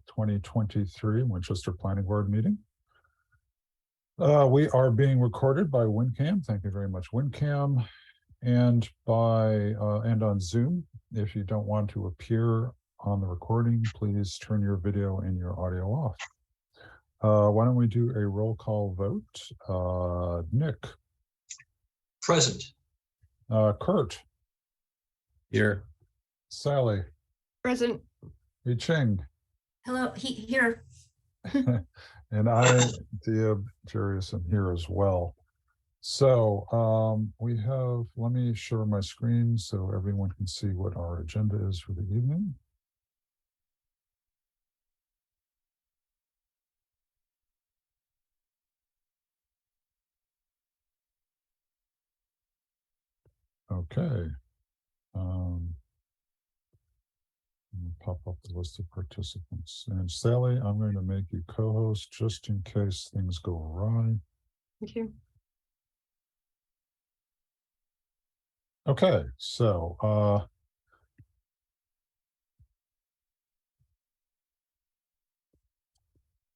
2023 Winchester Planning Board meeting. We are being recorded by WinCam. Thank you very much, WinCam, and on Zoom. If you don't want to appear on the recording, please turn your video and your audio off. Why don't we do a roll call vote? Nick. Present. Kurt. Here. Sally. Present. Yi Ching. Hello, here. And I, Diab Jarius, here as well. So we have, let me share my screen so everyone can see what our agenda is for the evening. Okay. Pop up the list of participants. And Sally, I'm going to make you co-host just in case things go awry. Thank you. Okay, so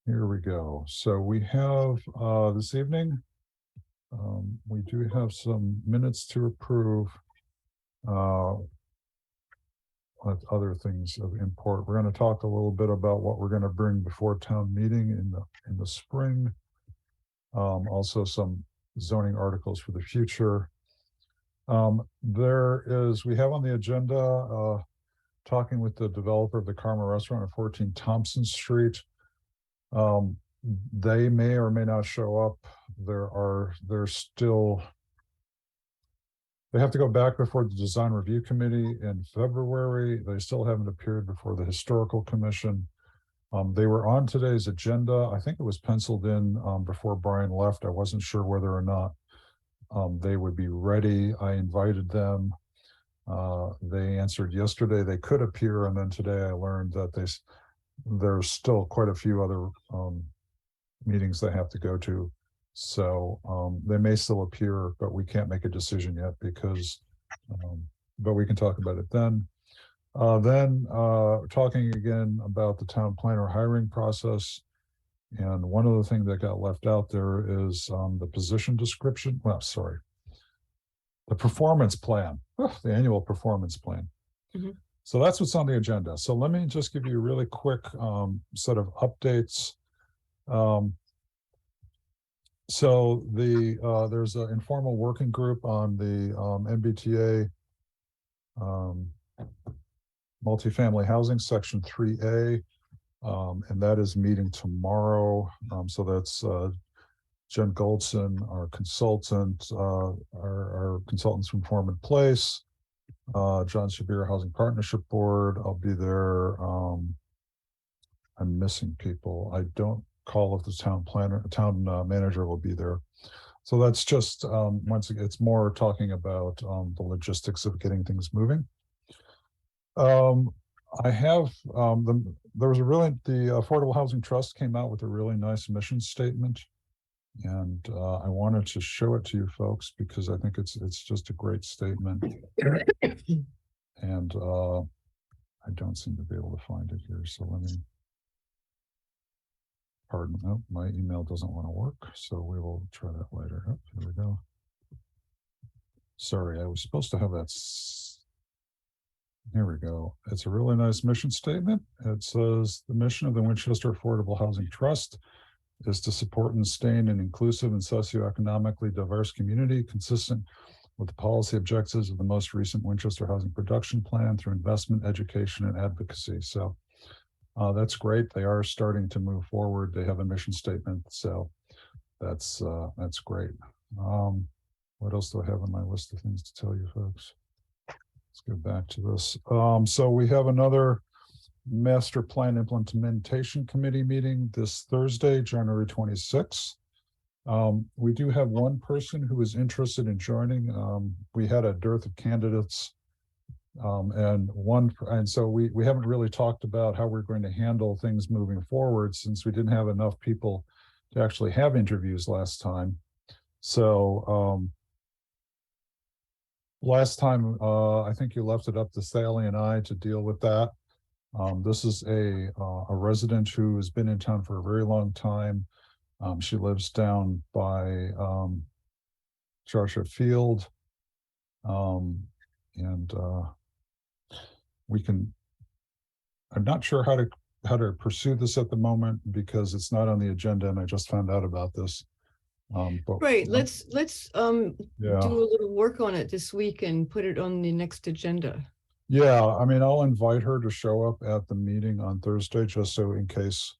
here we go. So we have this evening, we do have some minutes to approve. With other things of import, we're going to talk a little bit about what we're going to bring before town meeting in the spring. Also, some zoning articles for the future. We have on the agenda talking with the developer of the Karma Restaurant at 14 Thompson Street. They may or may not show up. They have to go back before the Design Review Committee in February. They still haven't appeared before the Historical Commission. They were on today's agenda. I think it was penciled in before Brian left. I wasn't sure whether or not they would be ready. I invited them. They answered yesterday they could appear, and then today I learned that there's still quite a few other meetings they have to go to. So they may still appear, but we can't make a decision yet because, but we can talk about it then. Talking again about the town planner hiring process. And one of the things that got left out there is the position description. Well, sorry, the performance plan, the annual performance plan. Mm-hmm. So that's what's on the agenda. So let me just give you a really quick set of updates. So there's an informal working group on the MBTA multifamily housing section 3A, and that is meeting tomorrow. So that's Jen Goldson, our consultant, our consultants from Form in Place, John Shabir Housing Partnership Board. I'll be there. I'm missing people. I don't call if the town manager will be there. So that's just once again, it's more talking about the logistics of getting things moving. I have the Affordable Housing Trust came out with a really nice mission statement, and I wanted to show it to you folks because I think it's just a great statement. And I don't seem to be able to find it here, so let me. Pardon, oh, my email doesn't want to work, so we will try that later. Oh, here we go. Sorry, I was supposed to have that. Here we go. It's a really nice mission statement. It says the mission of the Winchester Affordable Housing Trust is to support and sustain an inclusive and socioeconomically diverse community consistent with the policy objectives of the most recent Winchester Housing Production Plan through investment, education, and advocacy. So that's great. They are starting to move forward. They have a mission statement, so that's great. What else do I have on my list of things to tell you folks? Let's go back to this. So we have another Master Plan Implementation Committee meeting this Thursday, January 26th. We do have one person who is interested in joining. We had a dearth of candidates. And so we haven't really talked about how we're going to handle things moving forward since we didn't have enough people to actually have interviews last time. So last time I think you left it up to Sally and I to deal with that. This is a resident who has been in town for a very long time. She lives down by Charshot Field. And we can, I'm not sure how to pursue this at the moment because it's not on the agenda and I just found out about this. But Right, let's yeah, do a little work on it this week and put it on the next agenda. yeah. I mean, I'll invite her to show up at the meeting on Thursday, just so in case.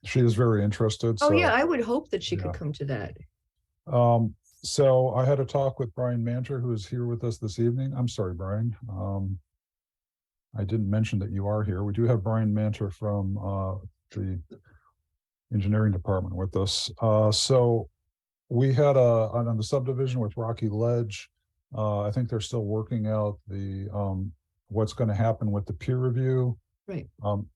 She is very interested. Oh, So yeah, I would hope that she yeah. could come to that. So I had a talk with Brian Manter, who is here with us this evening. I'm sorry, Brian. I didn't mention that you are here. We do have Brian Manter from the engineering department with us. So we had on the subdivision with Rocky Ledge. I think they're still working out the what's going to happen with the peer review. Right.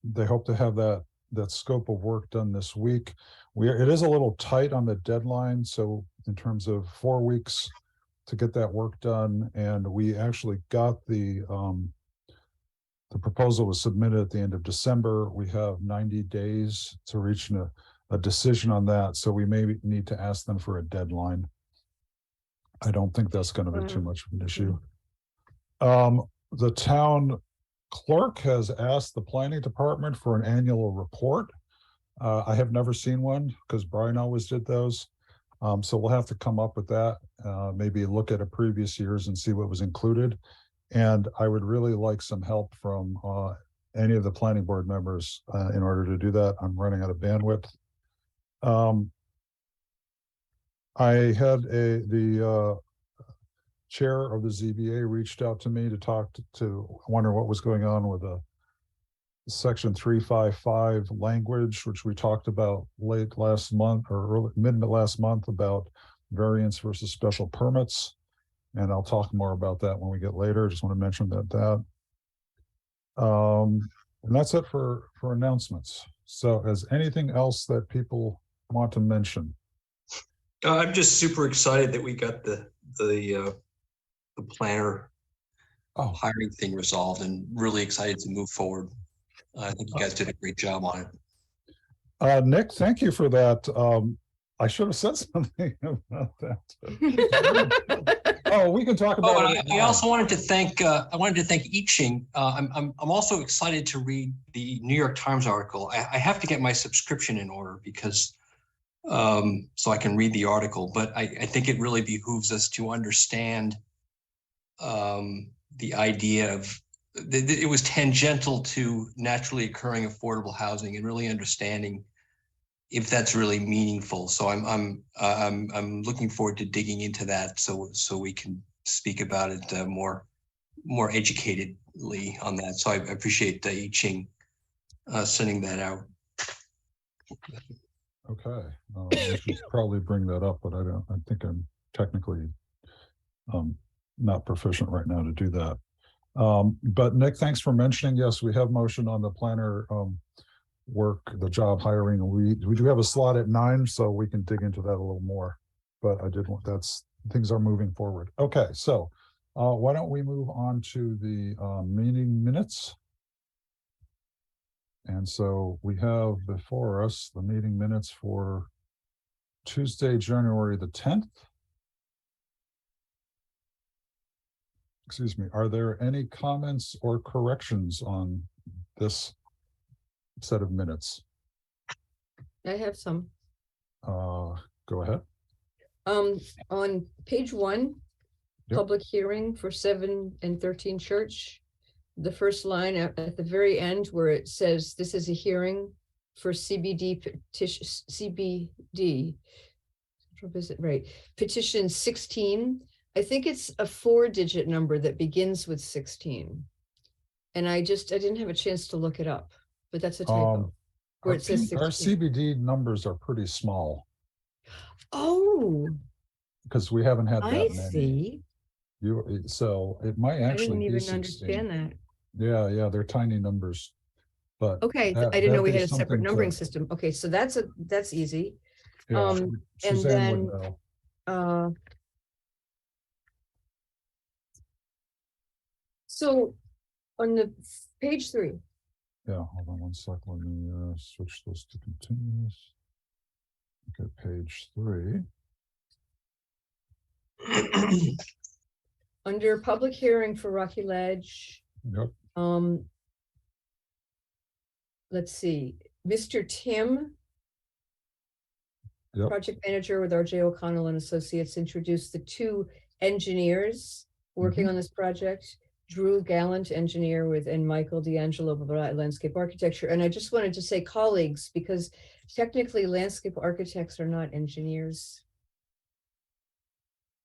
They hope to have that scope of work done this week. It is a little tight on the deadline, so in terms of 4 weeks to get that work done, and we actually got the proposal was submitted at the end of December. We have 90 days to reach a decision on that, so we may need to ask them for a deadline. I don't think that's going to be too much of an issue. The town clerk has asked the planning department for an annual report. I have never seen one because Brian always did those. So we'll have to come up with that, maybe look at a previous years and see what was included. And I would really like some help from any of the planning board members in order to do that. I'm running out of bandwidth. I had the chair of the ZBA reached out to me to talk to wonder what was going on with a section 355 language, which we talked about late last month or mid last month about variance versus special permits. And I'll talk more about that when we get later. Just want to mention that. And that's it for announcements. So is anything else that people want to mention? I'm just super excited that we got the planner hiring thing resolved, and really excited to move forward. I think you guys did a great job on it. Nick, thank you for that. I should have said something about that. Oh, we can talk about it. I also wanted to thank I Ching. I'm also excited to read the New York Times article. I have to get my subscription in order because so I can read the article, but I think it really behooves us to understand the idea of it was tangential to naturally occurring affordable housing and really understanding if that's really meaningful. So I'm looking forward to digging into that so we can speak about it more educatedly on that. So I appreciate I Ching sending that out. Okay, I should probably bring that up, but I think I'm technically not proficient right now to do that. But Nick, thanks for mentioning. Yes, we have motion on the planner work, the job hiring. We do have a slot at 9, so we can dig into that a little more. But I did want things are moving forward. Okay, so why don't we move on to the meeting minutes? And so we have before us the meeting minutes for Tuesday, January the 10th. Excuse me, are there any comments or corrections on this set of minutes? I have some. Go ahead. On page 1, Yep. Public hearing for 7 and 13 Church. The first line at the very end where it says this is a hearing for CBD petition, CBD, right, petition 16. I think it's a 4-digit number that begins with 16. And I didn't have a chance to look it up, but that's a typo. Where it says 16. Our CBD numbers are pretty small. Oh, because we haven't had that I many. see. So it might actually I didn't be even 16. understand that. Yeah, they're tiny numbers. But okay, I didn't know we had a separate numbering system. Okay, so that's easy. Yeah, and then so on the Page 3. Yeah, hold on one sec. Let me switch those to continuous. Okay, page 3. Under public hearing for Rocky Ledge, Yep. let's see, Mr. Tim, Yep. project manager with RJ O'Connell and Associates, introduced the 2 engineers working on this project. Drew Gallant, engineer and Michael D'Angelo, landscape architecture. And I just wanted to say colleagues, because technically landscape architects are not engineers.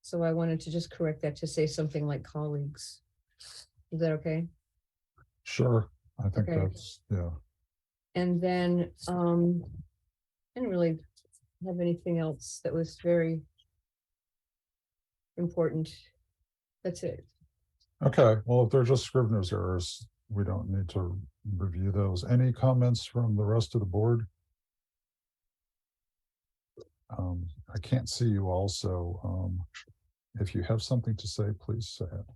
So I wanted to just correct that to say something like colleagues. Is that okay? Sure. I think Okay. that's, yeah. And then, I didn't really have anything else that was very important. That's it. Okay, well, if they're just Scrivener's errors, we don't need to review those. Any comments from the rest of the board? I can't see you all, so if you have something to say, please say it.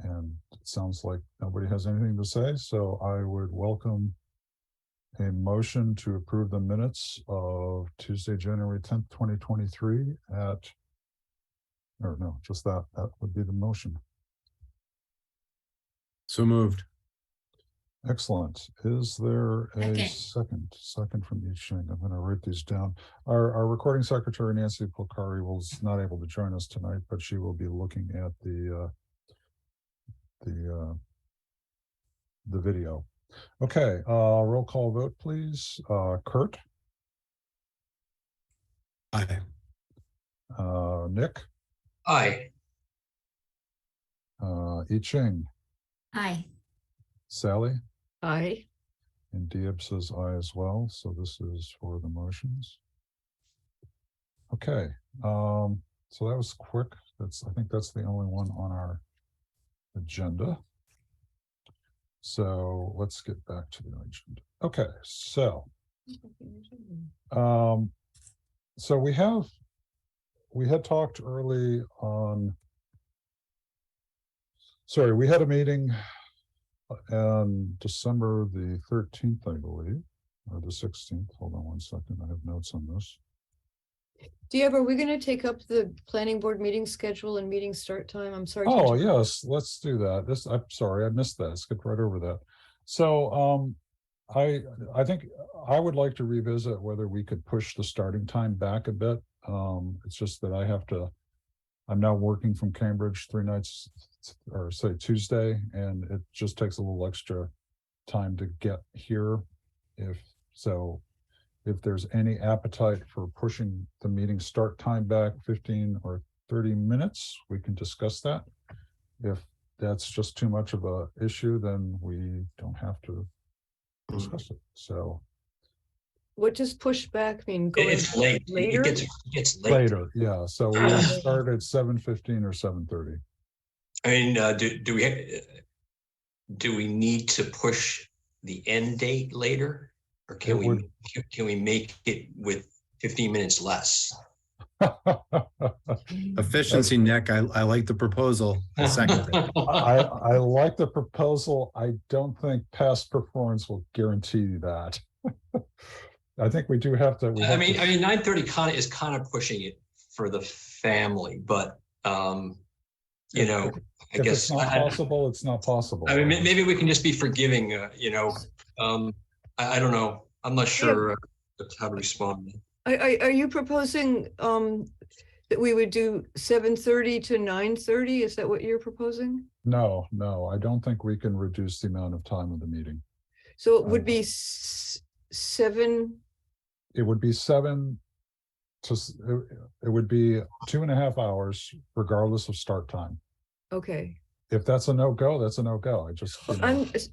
And it sounds like nobody has anything to say, so I would welcome a motion to approve the minutes of Tuesday, January 10th, 2023 at, or no, just that would be the motion. So moved. Excellent. Is there a second from each thing? I'm going to write these down. Our recording secretary, Nancy Polcari, was not able to join us tonight, but she will be looking at the video. Okay, roll call vote, please. Kurt? Aye. Nick? Aye. I Ching? Aye. Sally? Aye. And Diab says aye as well, so this is for the motions. Okay, so that was quick. I think that's the only one on our agenda. So let's get back to the agenda. Okay, so we had talked early on. Sorry, we had a meeting on December the 13th, I believe, or the 16th. Hold on one second. I have notes on this. Diab, are we going to take up the planning board meeting schedule and meeting start time? I'm sorry. Oh, yes, let's do that. I'm sorry, I missed that. Skipped right over that. So I think I would like to revisit whether we could push the starting time back a bit. It's just that I'm now working from Cambridge 3 nights, or say Tuesday, and it just takes a little extra time to get here. If there's any appetite for pushing the meeting start time back 15 or 30 minutes, we can discuss that. If that's just too much of a issue, then we don't have to discuss it. So What does push back mean? Going It's late. later? It gets late. later, yeah. So we would start at 7:15 or 7:30. I mean, do we need to push the end date later, or can we make it with 15 minutes less? Efficiency, Nick. I like the proposal. I second it. I like the proposal. I don't think past performance will guarantee that. I think we do have to. I mean, 9:30 is kind of pushing it for the family, but you know, I if guess it's not possible, it's not possible. I mean, maybe we can just be forgiving. You know, I don't know. I'm not sure how to respond. Are you proposing that we would do 7:30 to 9:30? Is that what you're proposing? No, I don't think we can reduce the amount of time of the meeting. So it would be 7. It would be 7 to. It would be 2.5 hours, regardless of start time. Okay. If that's a no-go, that's a no-go.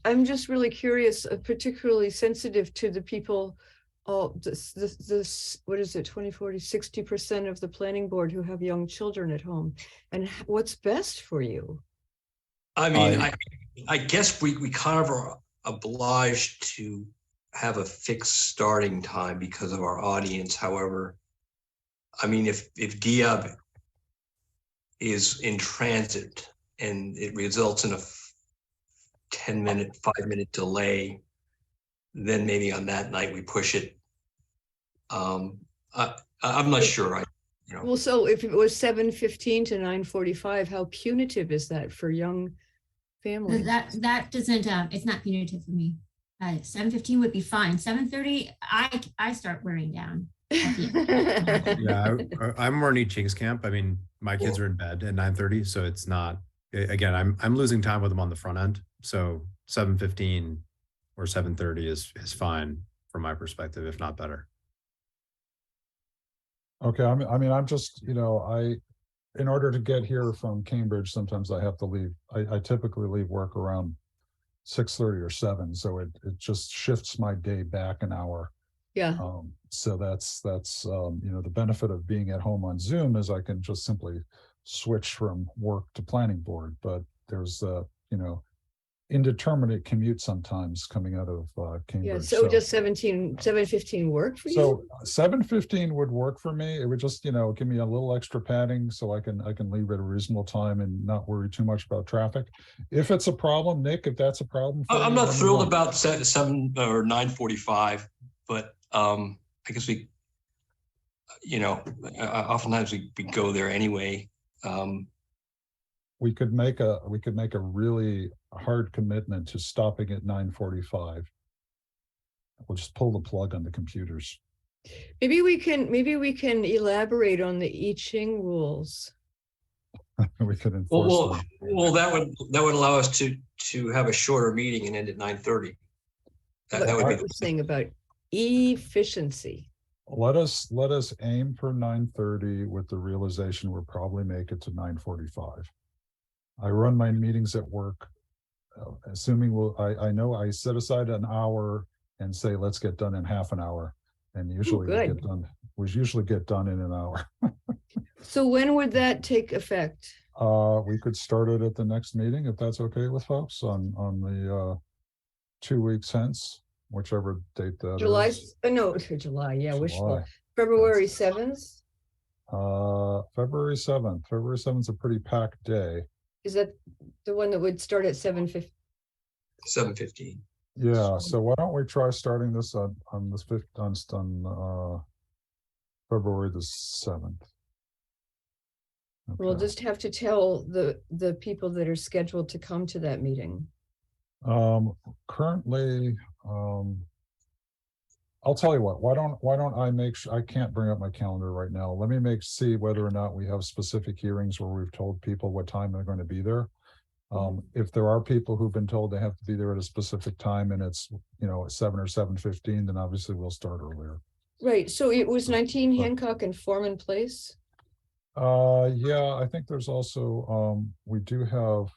I'm just really curious, particularly sensitive to the people. This what is it? 20, 40, 60% of the planning board who have young children at home, and what's best for you? I mean, I guess we kind of are obliged to have a fixed starting time because of our audience. However, I mean, if Diab is in transit and it results in a 10-minute, 5-minute delay, then maybe on that night we push it. I'm not sure. Well, so if it was 7:15 to 9:45, how punitive is that for young families? That doesn't, it's not punitive for me. 7:15 would be fine. 7:30, I start wearing down. Yeah, I'm more neat Chinks camp. I mean, my kids are in bed at 9:30, so it's not, again, I'm losing time with them on the front end. So 7:15 or 7:30 is fine from my perspective, if not better. Okay, I mean, I'm just, in order to get here from Cambridge, sometimes I have to leave. I typically leave work around 6:30 or 7, so it just shifts my day back an hour. Yeah, So that's the benefit of being at home on Zoom is I can just simply switch from work to planning board, but there's indeterminate commute sometimes coming out of yeah. Cambridge. So does 7:15 work for you? So 7:15 would work for me. It would just, give me a little extra padding so I can leave at a reasonable time and not worry too much about traffic. If it's a problem, Nick, if that's a problem for I'm you, not let me thrilled know. about 7 or 9:45, but I guess we, oftentimes we go there anyway. We could make a really hard commitment to stopping at 9:45. We'll just pull the plug on the computers. Maybe we can elaborate on the I Ching rules. We could enforce them. Well, that would allow us to have a shorter meeting and end at 9:30. That would What be we're saying about efficiency. Let us aim for 9:30 with the realization we'll probably make it to 9:45. I run my meetings at work, assuming I know I set aside an hour and say, let's get done in half an hour. And usually we usually get done in an hour. So when would that take effect? We could start it at the next meeting, if that's okay with folks, on the 2 weeks hence, whichever date that July, is. no, July, yeah, wishful. July. February 7th? February 7th. February 7th is a pretty packed day. Is that the one that would start at 7:50? 7:15. Yeah, so why don't we try starting this on this February the 7th. We'll Okay. just have to tell the people that are scheduled to come to that meeting. Currently, I'll tell you what, why don't I make sure, I can't bring up my calendar right now. Let me see whether or not we have specific hearings where we've told people what time they're going to be there. If there are people who've been told they have to be there at a specific time and it's, at 7 or 7:15, then obviously we'll start earlier. Right, so it was 19 Hancock and Foreman Place? Yeah, I think there's also, we do have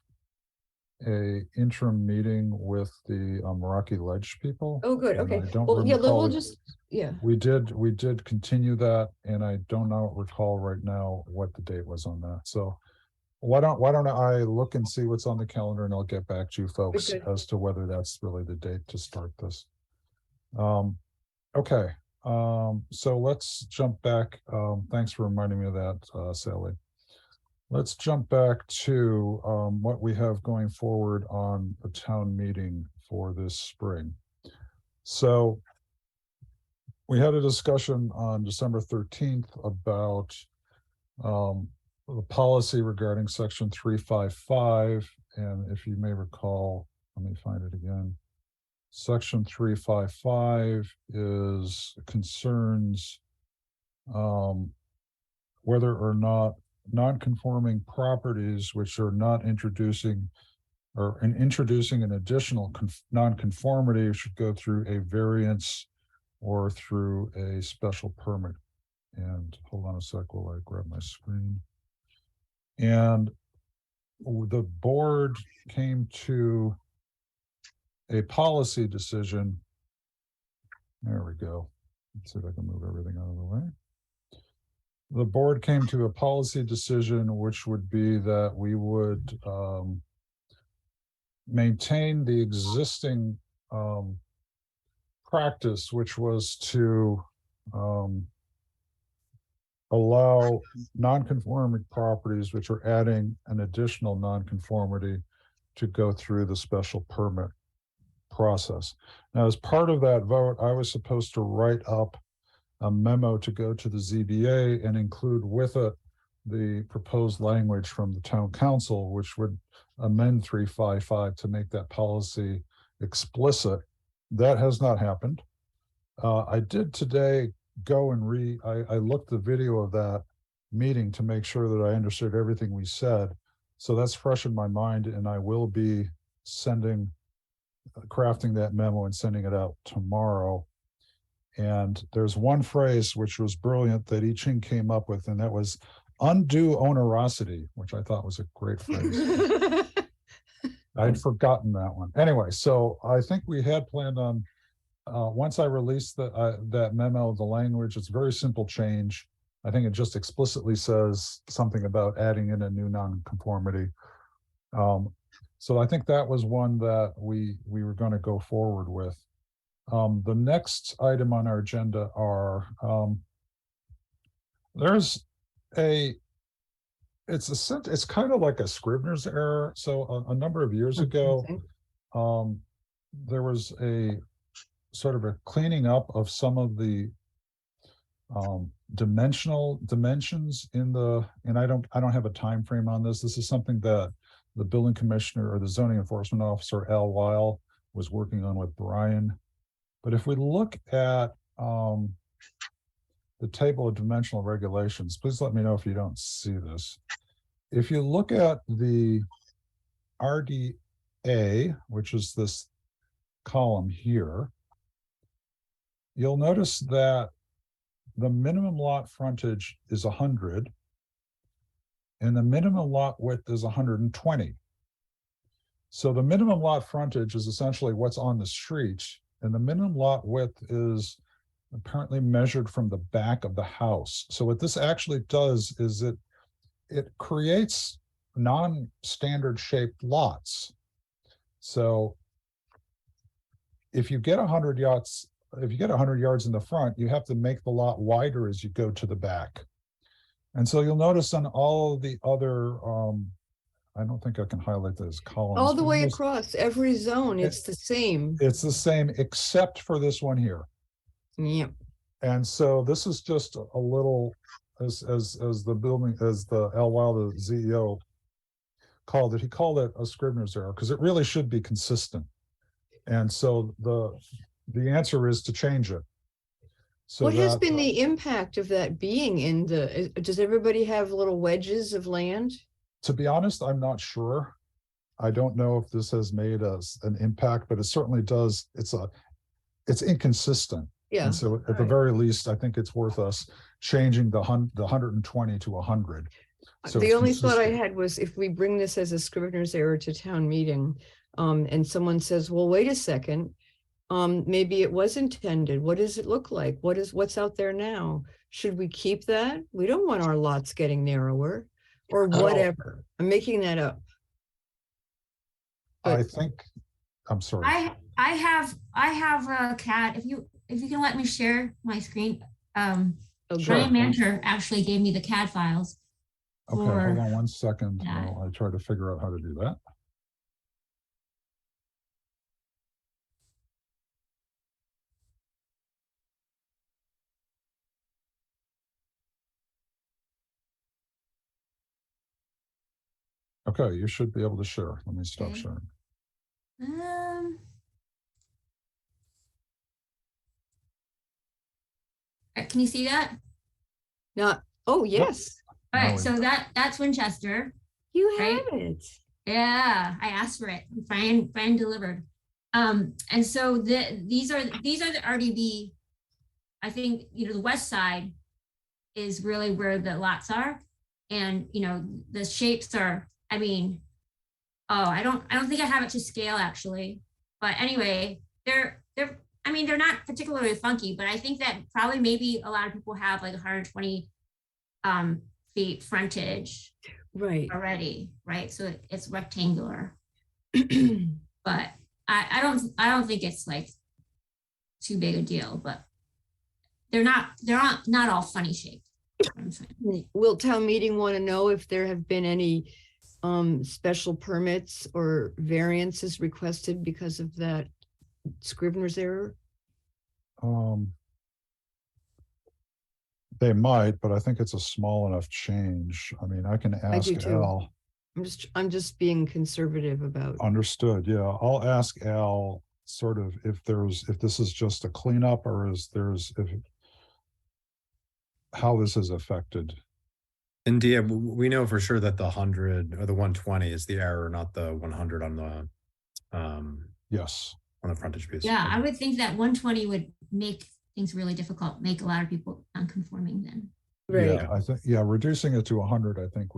a interim meeting with the Rocky Ledge people. Oh, good, and okay. I don't Well, yeah, recall we'll it. just, yeah. We did continue that, and I don't recall right now what the date was on that. So why don't I look and see what's on the calendar, and I'll get back to you folks Okay. as to whether that's really the date to start this. Okay. So let's jump back. Thanks for reminding me of that, Sally. Let's jump back to what we have going forward on the town meeting for this spring. So we had a discussion on December 13th about the policy regarding section 355. And if you may recall, let me find it again. Section 355 concerns whether or not non-conforming properties which are not introducing an additional non-conformity should go through a variance or through a special permit. And hold on a sec while I grab my screen. And the board came to a policy decision. There we go. Let's see if I can move everything out of the way. The board came to a policy decision, which would be that we would maintain the existing practice, which was to allow non-conforming properties which are adding an additional non-conformity to go through the special permit process. Now, as part of that vote, I was supposed to write up a memo to go to the ZBA and include with it the proposed language from the town council, which would amend 355 to make that policy explicit. That has not happened. I did today go and I looked the video of that meeting to make sure that I understood everything we said. So that's fresh in my mind, and I will be crafting that memo and sending it out tomorrow. And there's one phrase which was brilliant that I Ching came up with, and that was undue onerosity, which I thought was a great phrase. I'd forgotten that one. Anyway, so I think we had planned on, once I release that memo, the language, it's a very simple change. I think it just explicitly says something about adding in a new nonconformity. So I think that was one that we were going to go forward with. The next item on our agenda are, it's kind of like a Scrivener's error. So a number of years ago, there was a sort of a cleaning up of some of the dimensions and I don't have a time frame on this. This is something that the building commissioner or the zoning enforcement officer, Al Weil, was working on with Brian. But if we look at the table of dimensional regulations, please let me know if you don't see this. If you look at the RDA, which is this column here, you'll notice that the minimum lot frontage is 100 and the minimum lot width is 120. So the minimum lot frontage is essentially what's on the street, and the minimum lot width is apparently measured from the back of the house. So what this actually does is it creates non-standard shaped lots. So if you get 100 yards in the front, you have to make the lot wider as you go to the back. And so you'll notice on all of the other, I don't think I can highlight those columns. All the way across every zone, it's the same. It's the same except for this one here. Yep. And so this is just a little, as the Al Weil, the CEO, called it, he called it a Scrivener's error because it really should be consistent. And so the answer is to change it. So what has been the impact of that being in does everybody have little wedges of land? To be honest, I'm not sure. I don't know if this has made an impact, but it certainly does. It's inconsistent. Yeah. And so at the very least, I think it's worth us changing the 120 to 100. So the only thought I had was if we bring this as a Scrivener's error to town meeting, and someone says, well, wait a second, maybe it was intended. What does it look like? What's out there now? Should we keep that? We don't want our lots getting narrower or whatever. I'm making that up. I think, I'm sorry. I have a CAD. If you can let me share my screen. Brian Manter actually gave me the CAD files. Okay, hold on one second while I try to figure out how to do that. Okay, you should be able to share. Let me stop sharing. Can you see that? Oh, yes. All right, so that's Winchester. You have it. Yeah, I asked for it. Brian delivered. And so these are the RDB. I think the west side is really where the lots are, and the shapes are. I mean, I don't think I have it to scale actually, but anyway, they're not particularly funky, but I think that probably maybe a lot of people have like 120 feet frontage already, right? So it's rectangular, but I don't think it's like too big a deal, but they're not all funny shaped. Will town meeting want to know if there have been any special permits or variances requested because of that Scrivener's error? They might, but I think it's a small enough change. I mean, I can I ask do too. Al. I'm just being conservative about. Understood, yeah. I'll ask Al sort of if this is just a cleanup or how this is affected. And Dia, we know for sure that the 100 or the 120 is the error, not the 100 on Yes. the frontage piece. Yeah, I would think that 120 would make things really difficult, make a lot of people non-conforming then. Right. Yeah, I think, yeah, reducing it to 100, I think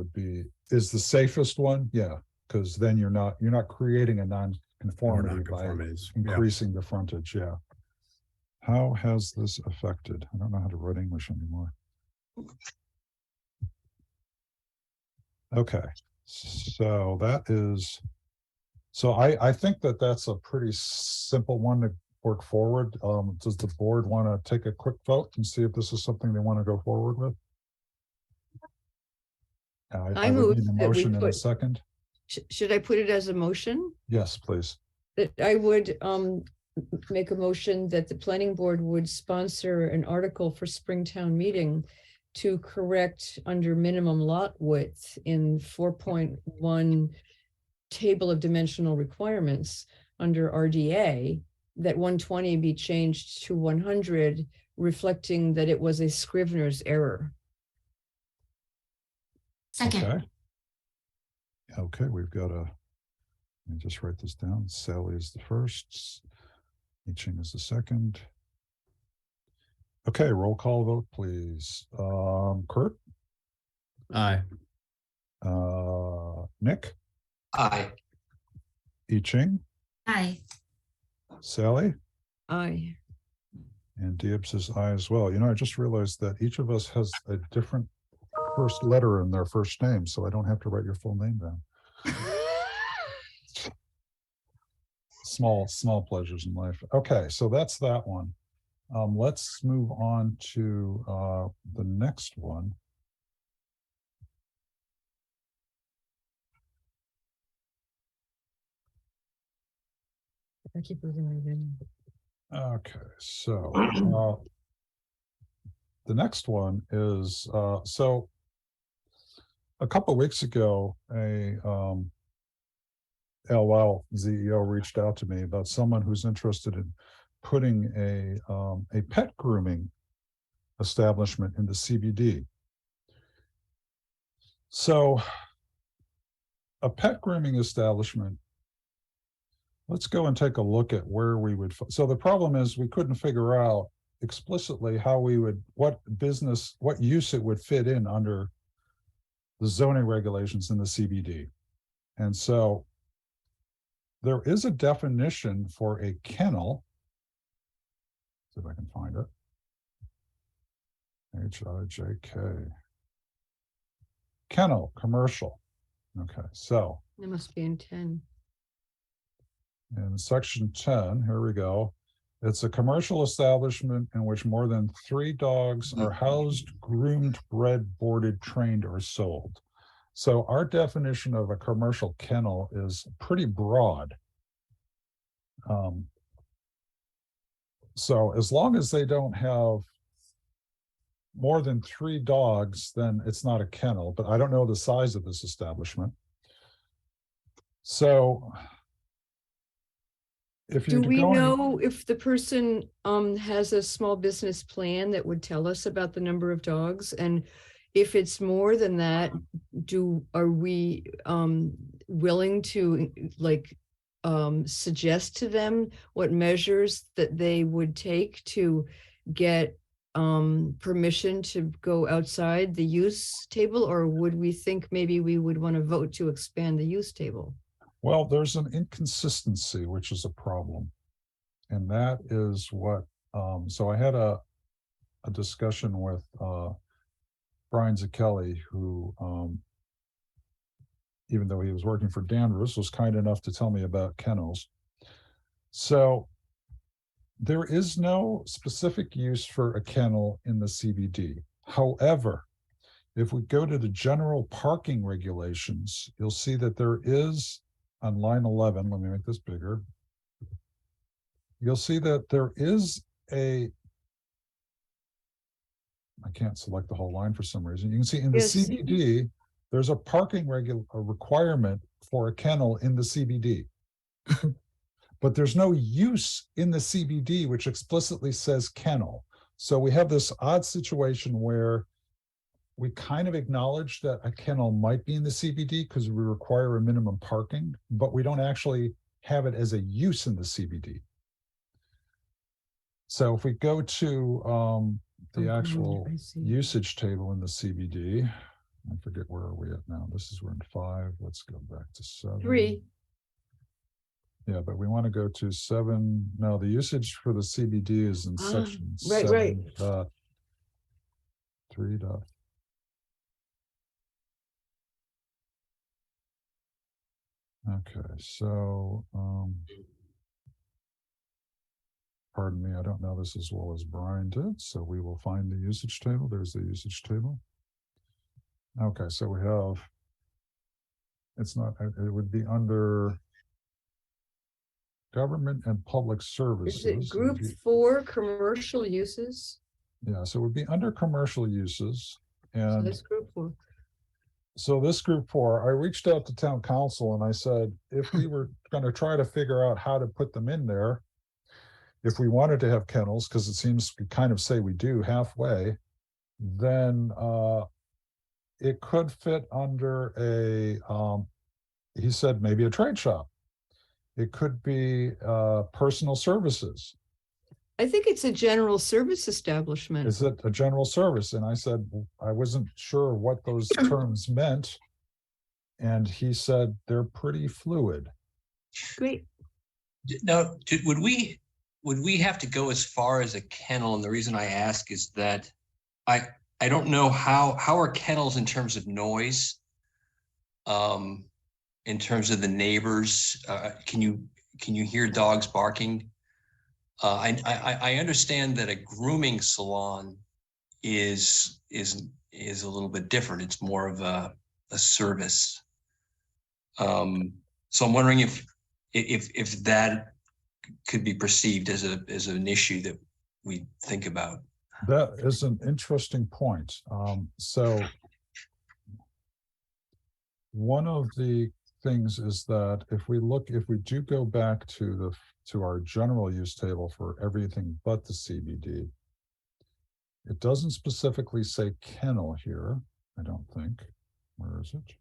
is the safest one. Yeah, because then you're not creating a non-conformity by Non-conformities. increasing the frontage. Yeah. How has this affected? I don't know how to write English anymore. Okay, so I think that's a pretty simple one to work forward. Does the board want to take a quick vote and see if this is something they want to go forward with? I would move need a that we motion in a put- second. Should I put it as a motion? Yes, please. That I would make a motion that the planning board would sponsor an article for Springtown meeting to correct under minimum lot width in 4.1 table of dimensional requirements under RDA, that 120 be changed to 100, reflecting that it was a Scrivener's error. Second, Okay. Okay, we've got let me just write this down. Sally is the first. Ching is the second. Okay, roll call vote, please. Kurt, Aye. Nick, Aye. Ching, aye. Sally, Aye. and Dibbs is aye as well. You know, I just realized that each of us has a different first letter in their first name, so I don't have to write your full name down. Small pleasures in life. Okay, so that's that one. Let's move on to the next one. I keep losing my name. Okay, so the next one is so a couple of weeks ago, a LL CEO reached out to me about someone who's interested in putting a pet grooming establishment in the CBD. So a pet grooming establishment, let's go and take a look at where we would. So the problem is we couldn't figure out explicitly how we would, what use it would fit in under the zoning regulations in the CBD. And so there is a definition for a kennel. See if I can find it. H-I-J-K. Kennel, commercial. Okay, so. It must be in 10. In section 10, here we go. It's a commercial establishment in which more than 3 dogs are housed, groomed, bred, boarded, trained, or sold. So our definition of a commercial kennel is pretty broad. So as long as they don't have more than 3 dogs, then it's not a kennel, but I don't know the size of this establishment. So if you Do we know if the person has a small business plan that would tell us about the number of dogs? And if it's more than that, are we willing to suggest to them what measures that they would take to get permission to go outside the use table? Or would we think maybe we would want to vote to expand the use table? Well, there's an inconsistency, which is a problem. And that is what, so I had a discussion with Brian Zakelli, who, even though he was working for Danvers, was kind enough to tell me about kennels. So there is no specific use for a kennel in the CBD. However, If we go to the general parking regulations, you'll see that there is on line 11, let me make this bigger. You'll see that there is I can't select the whole line for some reason. You can see in the Yes. CBD, there's a parking requirement for a kennel in the CBD. But there's no use in the CBD which explicitly says kennel. So we have this odd situation where we kind of acknowledge that a kennel might be in the CBD because we require a minimum parking, but we don't actually have it as a use in the CBD. So if we go to the actual usage table in the CBD, I forget where are we at now. We're in 5. Let's go back to 7. 3. Yeah, but we want to go to 7. No, the usage for the CBD is in section right, 7. right. 3. Okay, so pardon me, I don't know this as well as Brian did, so we will find the usage table. There's the usage table. Okay, so we have, it's not, it would be under government and public services. Is it group 4 commercial uses? Yeah, so it would be under commercial uses. So And that's group 4. so this group 4, I reached out to town council and I said, if we were going to try to figure out how to put them in there, if we wanted to have kennels, because it seems we kind of say we do halfway, then it could fit under he said maybe a trade shop. It could be personal services. I think it's a general service establishment. Is it a general service? And I said, I wasn't sure what those terms meant. And he said, they're pretty fluid. Great. Now, would we have to go as far as a kennel? And the reason I ask is that I don't know how are kennels in terms of noise, in terms of the neighbors. Can you hear dogs barking? I understand that a grooming salon is a little bit different. It's more of a service. So I'm wondering if that could be perceived as an issue that we think about. That is an interesting point. So one of the things is that if we do go back to our general use table for everything but the CBD, it doesn't specifically say kennel here, I don't think. Where is it?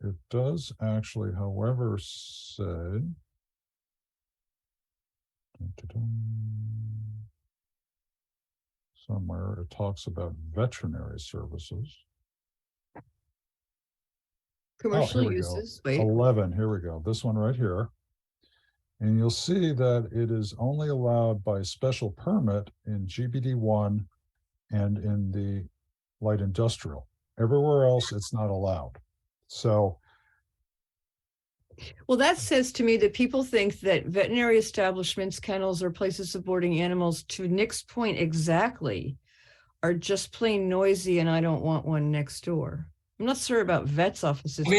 It does actually, however, say somewhere it talks about veterinary services. Commercial here we uses. go. Wait. 11, here we go. This one right here. And you'll see that it is only allowed by special permit in GBD1 and in the light industrial. Everywhere else, it's not allowed. So, Well, that says to me that people think that veterinary establishments, kennels, or places of boarding animals, to Nick's point exactly, are just plain noisy and I don't want one next door. I'm not sure about vets' offices. I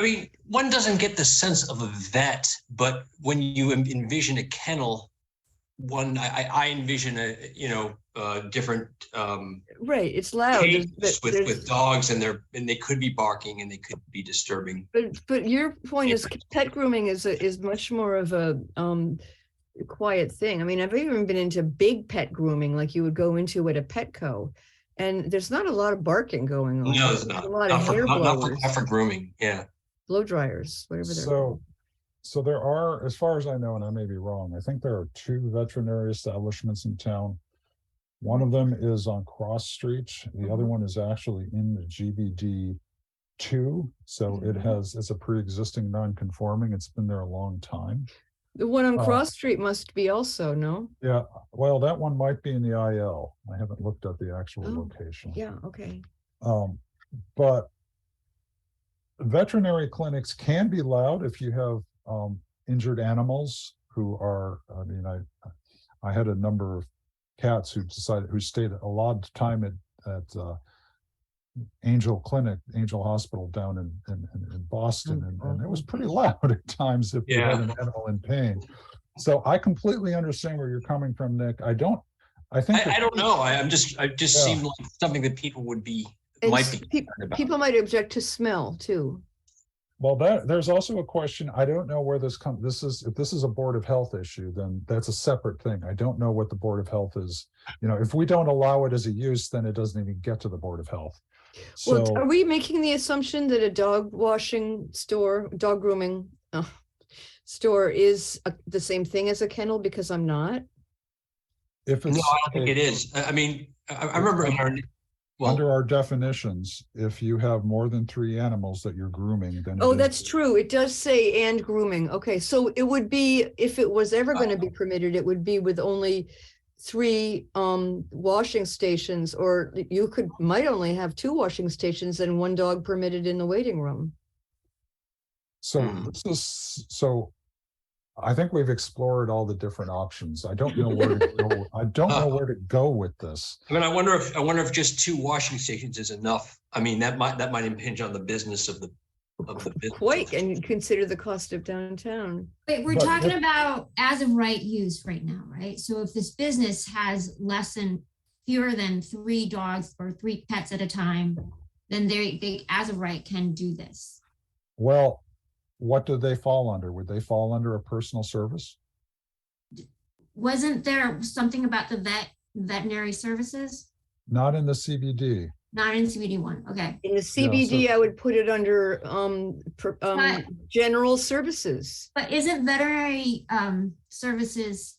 mean, one doesn't get the sense of a vet, but when you envision a kennel, I envision different right, it's loud. with dogs, and they could be barking and they could be disturbing. But your point is pet grooming is much more of a quiet thing. I mean, I've even been into big pet grooming, like you would go into at a Petco, and there's not a lot of barking going on. No, there's not. A lot of hair blowers, not for grooming. Yeah, blow dryers, whatever they're called. So there are, as far as I know, and I may be wrong, I think there are 2 veterinary establishments in town. One of them is on Cross Street. The other one is actually in the GBD 2. So it's a pre-existing non-conforming. It's been there a long time. The one on Cross Street must be also, no? Yeah, well, that one might be in the IL. I haven't looked at the actual location. Yeah, okay. But veterinary clinics can be loud if you have injured animals who are, I had a number of cats who stayed a lot of time at Angel Hospital down in Boston, and it was pretty loud at times if you had an animal in pain. So I completely understand where you're coming from, Nick. I don't know. I just seemed like something that people would be might be concerned about. People might object to smell too. Well, there's also a question. I don't know where this comes. If this is a Board of Health issue, then that's a separate thing. I don't know what the Board of Health is. If we don't allow it as a use, then it doesn't even get to the Board of Health. So, Well, are we making the assumption that a dog grooming store is the same thing as a kennel? Because I'm not. if it's No, I don't think it is. I mean, I remember under our definitions, if you have more than 3 animals that you're grooming, then That's true. It does say and grooming. Okay, so it would be, if it was ever going to be permitted, it would be with only 3 washing stations, or you might only have 2 washing stations and 1 dog permitted in the waiting room. So I think we've explored all the different options. I don't know where to go. I don't know where to go with this. I mean, I wonder if just 2 washing stations is enough. I mean, that might impinge on the business of the business. Quite, and consider the cost of downtown. Wait, we're talking about as of right use right now, right? So if this business has fewer than 3 dogs or 3 pets at a time, then they as of right can do this. Well, what do they fall under? Would they fall under a personal service? Wasn't there something about the veterinary services? Not in the CBD. Not in CBD 1. Okay. In the CBD, I would put it under general services. But isn't veterinary services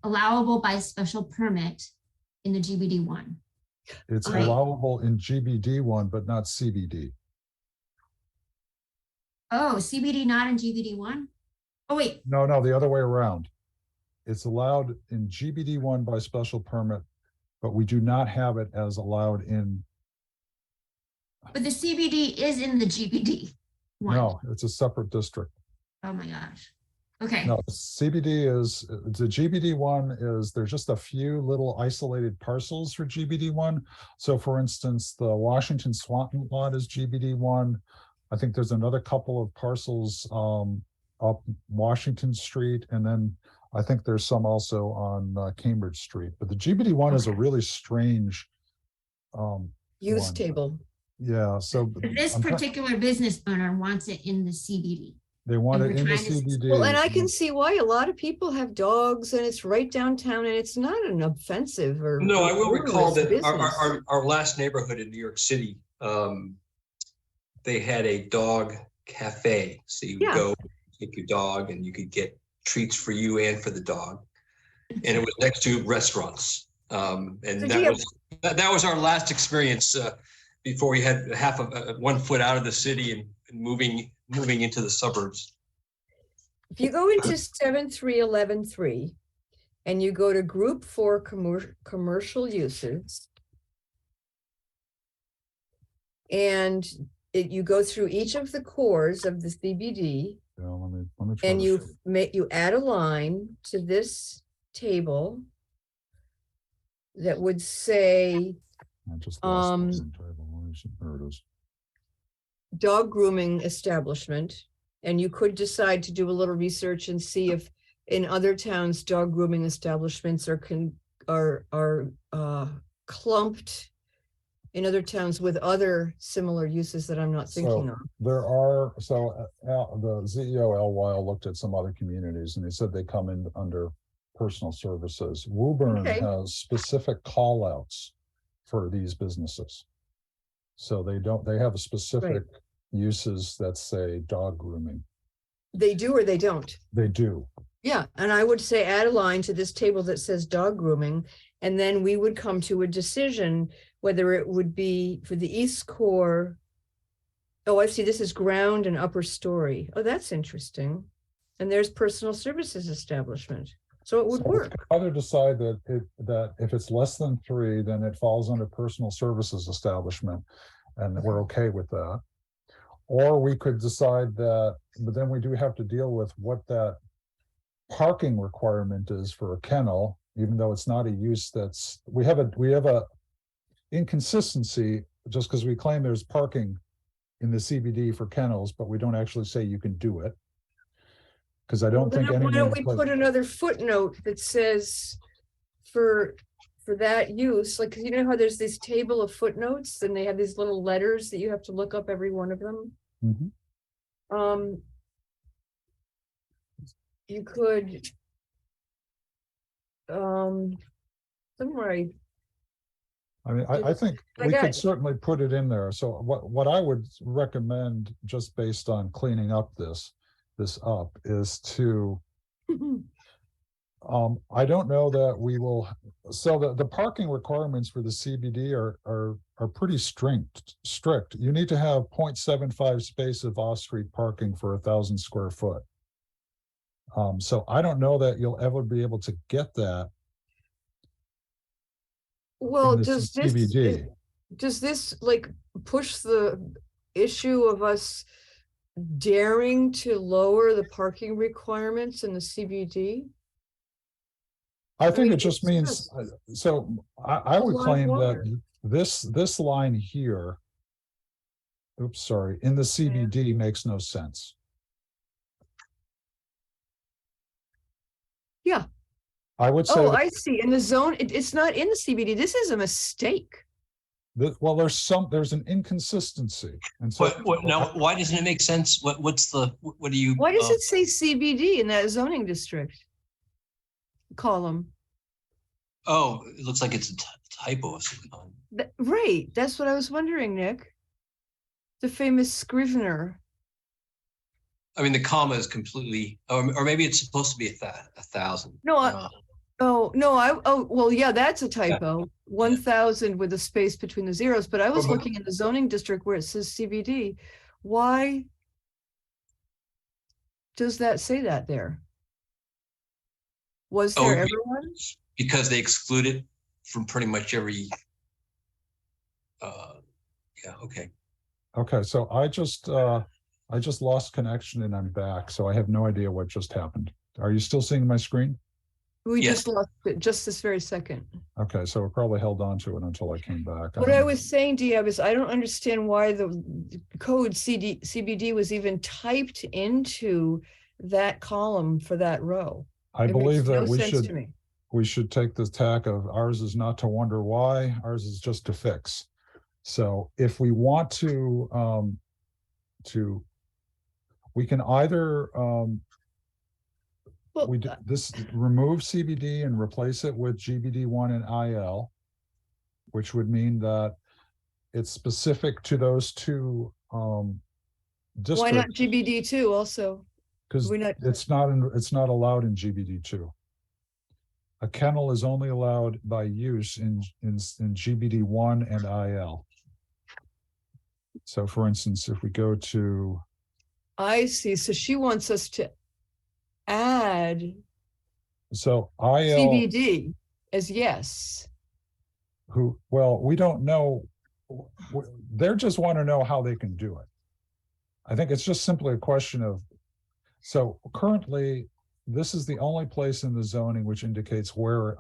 allowable by special permit in the GBD 1? It's allowable in GBD 1, but not CBD. Oh, CBD not in GBD 1? Oh, wait. No, the other way around. It's allowed in GBD 1 by special permit, but we do not have it as allowed in. But the CBD is in the GBD 1. No, it's a separate district. Oh my gosh. Okay. No, the GBD 1 is, there's just a few little isolated parcels for GBD 1. So for instance, the Washington Swanton lot is GBD 1. I think there's another couple of parcels up Washington Street, and then I think there's some also on Cambridge Street. But the GBD 1 is a really strange Use one. table. Yeah, so But this particular business owner wants it in the CBD. they want and it in the we're trying to- CBD. Well, and I can see why a lot of people have dogs, and it's right downtown, and it's not an offensive or. No, I will recall that business. our last neighborhood in New York City, they had a dog cafe. So you would go take your dog and you could get treats for you and for the dog. And it was next to restaurants. And that was our last experience before we had 1 foot out of the city and moving into the suburbs. If you go into 73113 and you go to Group 4 commercial uses, and you go through each of the cores of the CBD, let me try and to you add a line to this table that would say I just lost the table. There it is. dog grooming establishment, and you could decide to do a little research and see if in other towns dog grooming establishments are clumped in other towns with other similar uses that I'm not thinking of. There are, the CEO L. Weil looked at some other communities and he said they come in under personal services. Woburn has specific call outs for these businesses. So they have a specific uses that say dog grooming. They do or they don't? They do. Yeah, and I would say add a line to this table that says dog grooming, and then we would come to a decision whether it would be for the East Core. Oh, I see, this is ground and upper story. Oh, that's interesting. And there's personal services establishment. So it would work. Either decide that if it's less than 3, then it falls under personal services establishment, and we're okay with that. Or we could decide that, but then we do have to deal with what that parking requirement is for a kennel even though it's not a use that's, we have a inconsistency just because we claim there's parking in the CBD for kennels, but we don't actually say you can do it. Because I don't think any. Why don't we put another footnote that says for that use, like, 'cause you know how there's this table of footnotes and they have these little letters that you have to look up every one of them? Mhm. You could somewhere I mean, I think I we got- could certainly put it in there. So what I would recommend, just based on cleaning up this up, is to, I don't know that we will, so the parking requirements for the CBD are pretty strict. You need to have 0.75 space of off-street parking for 1,000 square foot. So I don't know that you'll ever be able to get that. Well, in the CBD. does this like push the issue of us daring to lower the parking requirements in the CBD? I think mean, it just it's means, so I a would lot of claim water. that this line here, oops, sorry, in the CBD makes no sense. Yeah. I would say Oh, that, I see. In the zone, it's not in the CBD. This is a mistake. well, there's an inconsistency. And so Now, why doesn't it make sense? What do you? Why does it say CBD in that zoning district column? Oh, it looks like it's a typo of some kind. Right, that's what I was wondering, Nick. The famous Scrivener. I mean, the comma is completely, or maybe it's supposed to be 1,000. No, well, yeah, that's a typo. 1,000 with a space between the zeros, but I was but- looking in the zoning district where it says CBD. Why does that say that there? Was there Oh, ever one? because they exclude it from pretty much every. Yeah. Okay. Okay, so I just lost connection and I'm back, so I have no idea what just happened. Are you still seeing my screen? We Yes. just lost it just this very second. Okay, so it probably held on to it until I came back. What I was saying, Diab, is I don't understand why the code CBD was even typed into that column for that row. I It believe makes no that sense to me. we should take the tack of ours is not to wonder why, ours is just to fix. So if we want to, we can either, Well, remove CBD and replace it with GBD1 and IL, which would mean that it's specific to those two, why not districts. GBD2 also? Because We're not- it's not allowed in GBD2. A kennel is only allowed by use in GBD1 and IL. So for instance, if we go to, I see. So she wants us to add so IL, CBD as yes. well, we don't know. They just want to know how they can do it. I think it's just simply a question of, so currently, this is the only place in the zoning which indicates where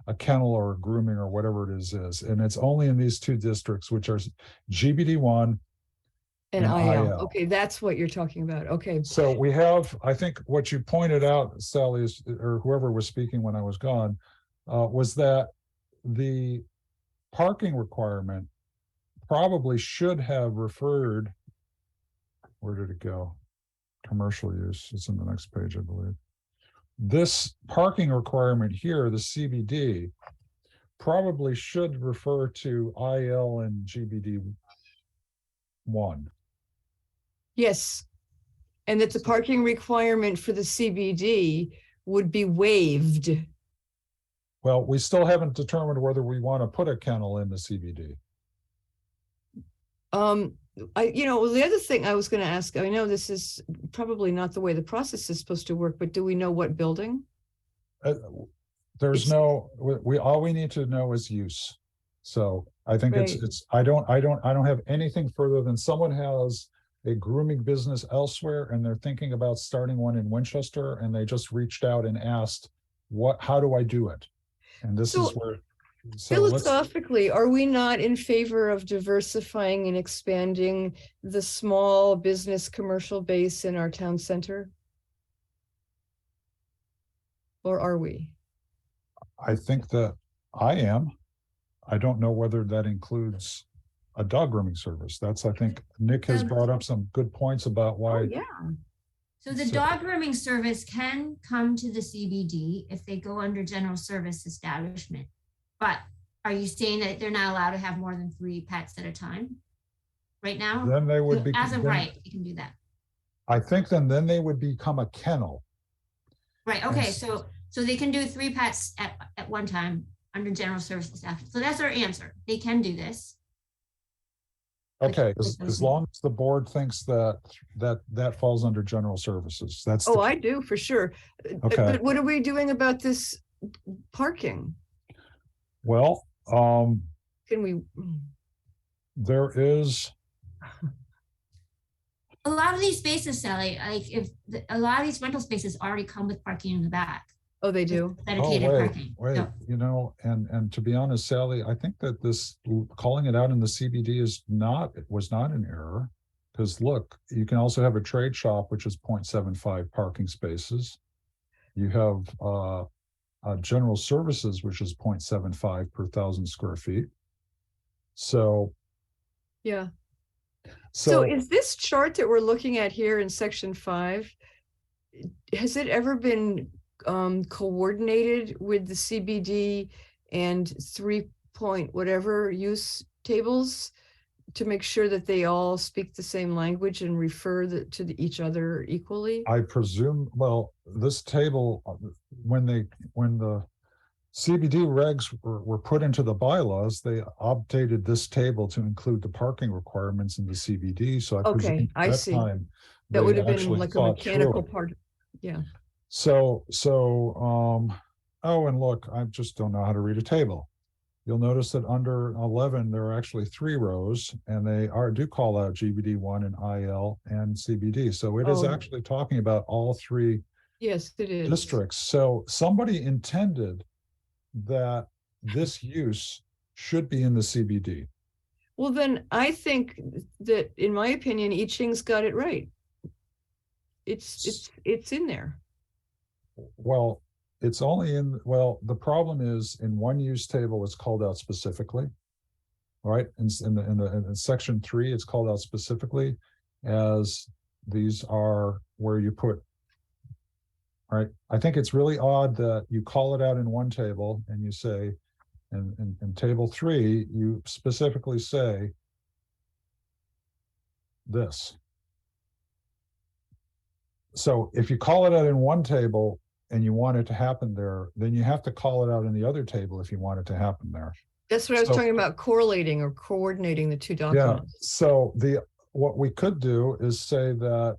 a kennel or a grooming or whatever it is. And it's only in these two districts, which are GBD1 And and IL. IL. Okay, that's what you're talking about. Okay. So we have, I think what you pointed out, Sally, or whoever was speaking when I was gone, was that the parking requirement probably should have referred, where did it go? Commercial use, it's in the next page, I believe. This parking requirement here, the CBD, probably should refer to IL and GBD1. Yes. And that the parking requirement for the CBD would be waived. Well, we still haven't determined whether we want to put a kennel in the CBD. The other thing I was going to ask, I know this is probably not the way the process is supposed to work, but do we know what building? There's all we need to know is use. So I think Right. I don't have anything further than someone has a grooming business elsewhere and they're thinking about starting one in Winchester and they just reached out and asked, how do I do it? And this So, is where. So let's, Philosophically, are we not in favor of diversifying and expanding the small business commercial base in our town center? Or are we? I think that I am. I don't know whether that includes a dog grooming service. That's, I think Nick has brought up some good points about Oh, why. yeah. So the So- dog grooming service can come to the CBD if they go under general service establishment. But are you saying that they're not allowed to have more than 3 pets at a time? Right now? Then they would be. As of then- right, you can do that. I think then they would become a kennel. Right, okay, Yes. so they can do 3 pets at one time under general service staff. So that's our answer. They can do this. Okay, Like as those long as the board thinks that falls under general services, that's. the Oh, key. I do, for sure. Okay. But what are we doing about this parking? Well, Can we? there is, A lot of these spaces, Sally, like a lot of these rental spaces already come with parking in the back. Oh, they do? oh, Dedicated parking. wait, So- you know, and to be honest, Sally, I think that this calling it out in the CBD was not an error. Because look, you can also have a trade shop, which is 0.75 parking spaces. You have general services, which is 0.75 per 1,000 square feet. So, Yeah. So so is this chart that we're looking at here in section 5, has it ever been coordinated with the CBD and 3 whatever use tables to make sure that they all speak the same language and refer to each other equally? I presume, well, this table, when the CBD regs were put into the bylaws, they updated this table to include the parking requirements in the CBD. So I Okay, presume I at that see. time, That they would have been actually like a thought through mechanical it. part. Yeah. So, oh, and look, I just don't know how to read a table. You'll notice that under 11, there are actually 3 rows, and they do call out GBD1 and IL and CBD. So it is Oh. actually talking about all 3 Yes, it is. districts. So somebody intended that this use should be in the CBD. Well, then I think that, in my opinion, I Ching's got it right. It's in there. Well, it's only the problem is in one use table, it's called out specifically. Right, in section 3, it's called out specifically as these are where you put. Right, I think it's really odd that you call it out in one table and you say, in table 3, you specifically say this. So if you call it out in one table and you want it to happen there, then you have to call it out in the other table if you want it to happen there. That's what I was So- talking about, correlating or coordinating the 2 Yeah, documents. so what we could do is say that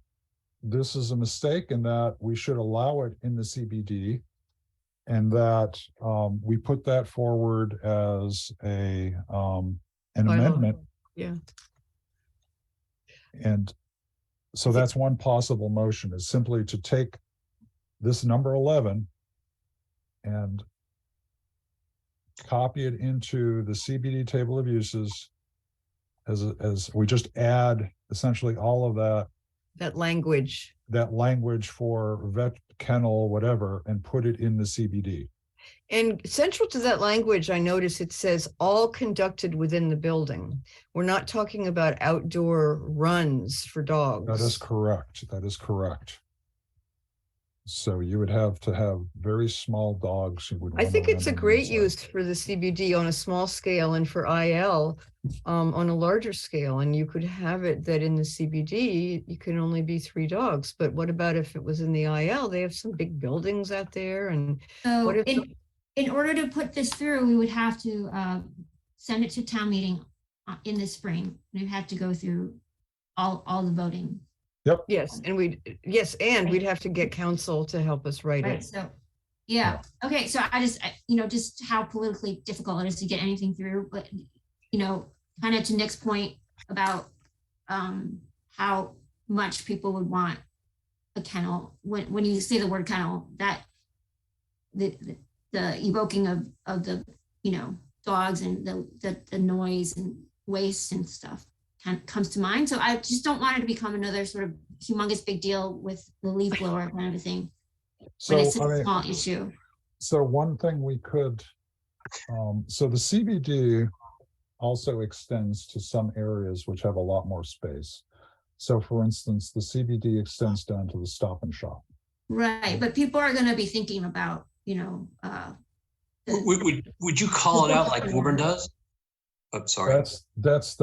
this is a mistake and that we should allow it in the CBD. And that we put that forward as an Bylaw. amendment. Yeah. And so that's one possible motion, is simply to take this number 11 and copy it into the CBD table of uses as we just add essentially all of That language. that language for vet, kennel, whatever, and put it in the CBD. And central to that language, I notice it says all conducted within the building. We're not talking about outdoor runs for dogs. That is correct. That is correct. So you would have to have very small dogs who would. I run think it's a around on great the use inside. for the CBD on a small scale and for IL on a larger scale. And you could have it that in the CBD, you can only be 3 dogs. But what about if it was in the IL? They have some big buildings out there and So what if in order to put this through, we would have to send it to town meeting in the spring. We'd have to go through all the voting. yes, and we'd have to get counsel to help us write Right, it. so, yeah, okay, so just how politically difficult it is to get anything through, but, kind of to Nick's point about how much people would want a kennel, when you say the word kennel, that evoking of the, dogs and the noise and waste and stuff kind of comes to mind. So I just don't want it to become another sort of humongous big deal with the leaf blower kind of a thing. So, When it's I a mean, small issue. so one thing we could, so the CBD also extends to some areas which have a lot more space. So for instance, the CBD extends down to the Stop and Shop. Right, but people are going to be thinking about, Would you call it out like Auburn does? I'm sorry. That's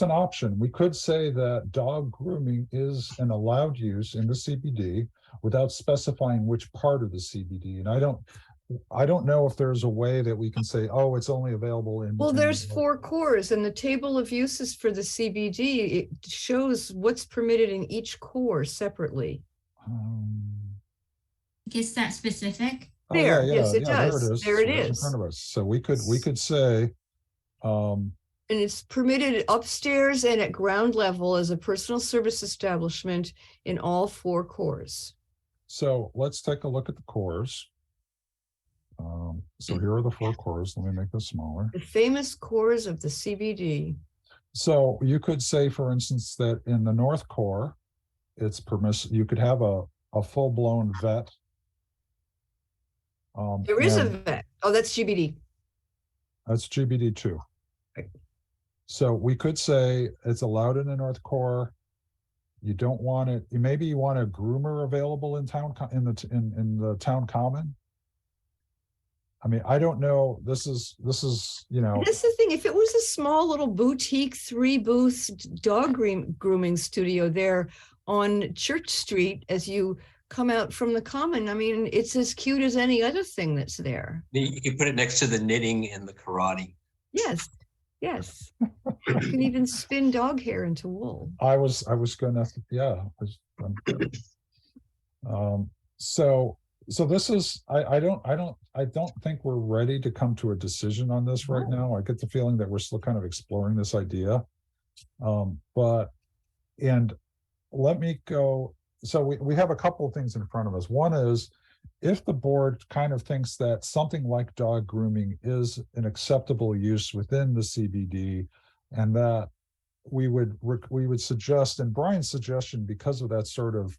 an option. We could say that dog grooming is an allowed use in the CBD without specifying which part of the CBD. And I don't know if there's a way that we can say, oh, it's only available in. Well, there's 4 cores, and the table of uses for the CBD, it shows what's permitted in each core separately. Is that specific? There, yes, it there does. it is. There it Right in is. front of us. So we could say, And it's permitted upstairs and at ground level as a personal service establishment in all 4 cores. so let's take a look at the cores. So here are the 4 cores. Let me make this smaller. The famous cores of the CBD. So you could say, for instance, that in the North Core, it's permissible. You could have a full-blown vet. There is a and vet. Oh, that's GBD. That's GBD 2. Right. So we could say it's allowed in the North Core. You don't want it. Maybe you want a groomer available in town in the town common. I mean, I don't know. This is That's the thing. If it was a small little boutique 3-booth dog grooming studio there on Church Street as you come out from the common, I mean, it's as cute as any other thing that's there. You can put it next to the knitting and the karate. Yes, yes. You can even spin dog hair into wool. I was gonna, yeah. So this is, I don't think we're ready to come to a decision on this right now. I get the feeling that we're still kind of exploring this idea. And let me go. So we have a couple of things in front of us. One is, if the board kind of thinks that something like dog grooming is an acceptable use within the CBD, and that we would suggest, and Brian's suggestion, because of that sort of,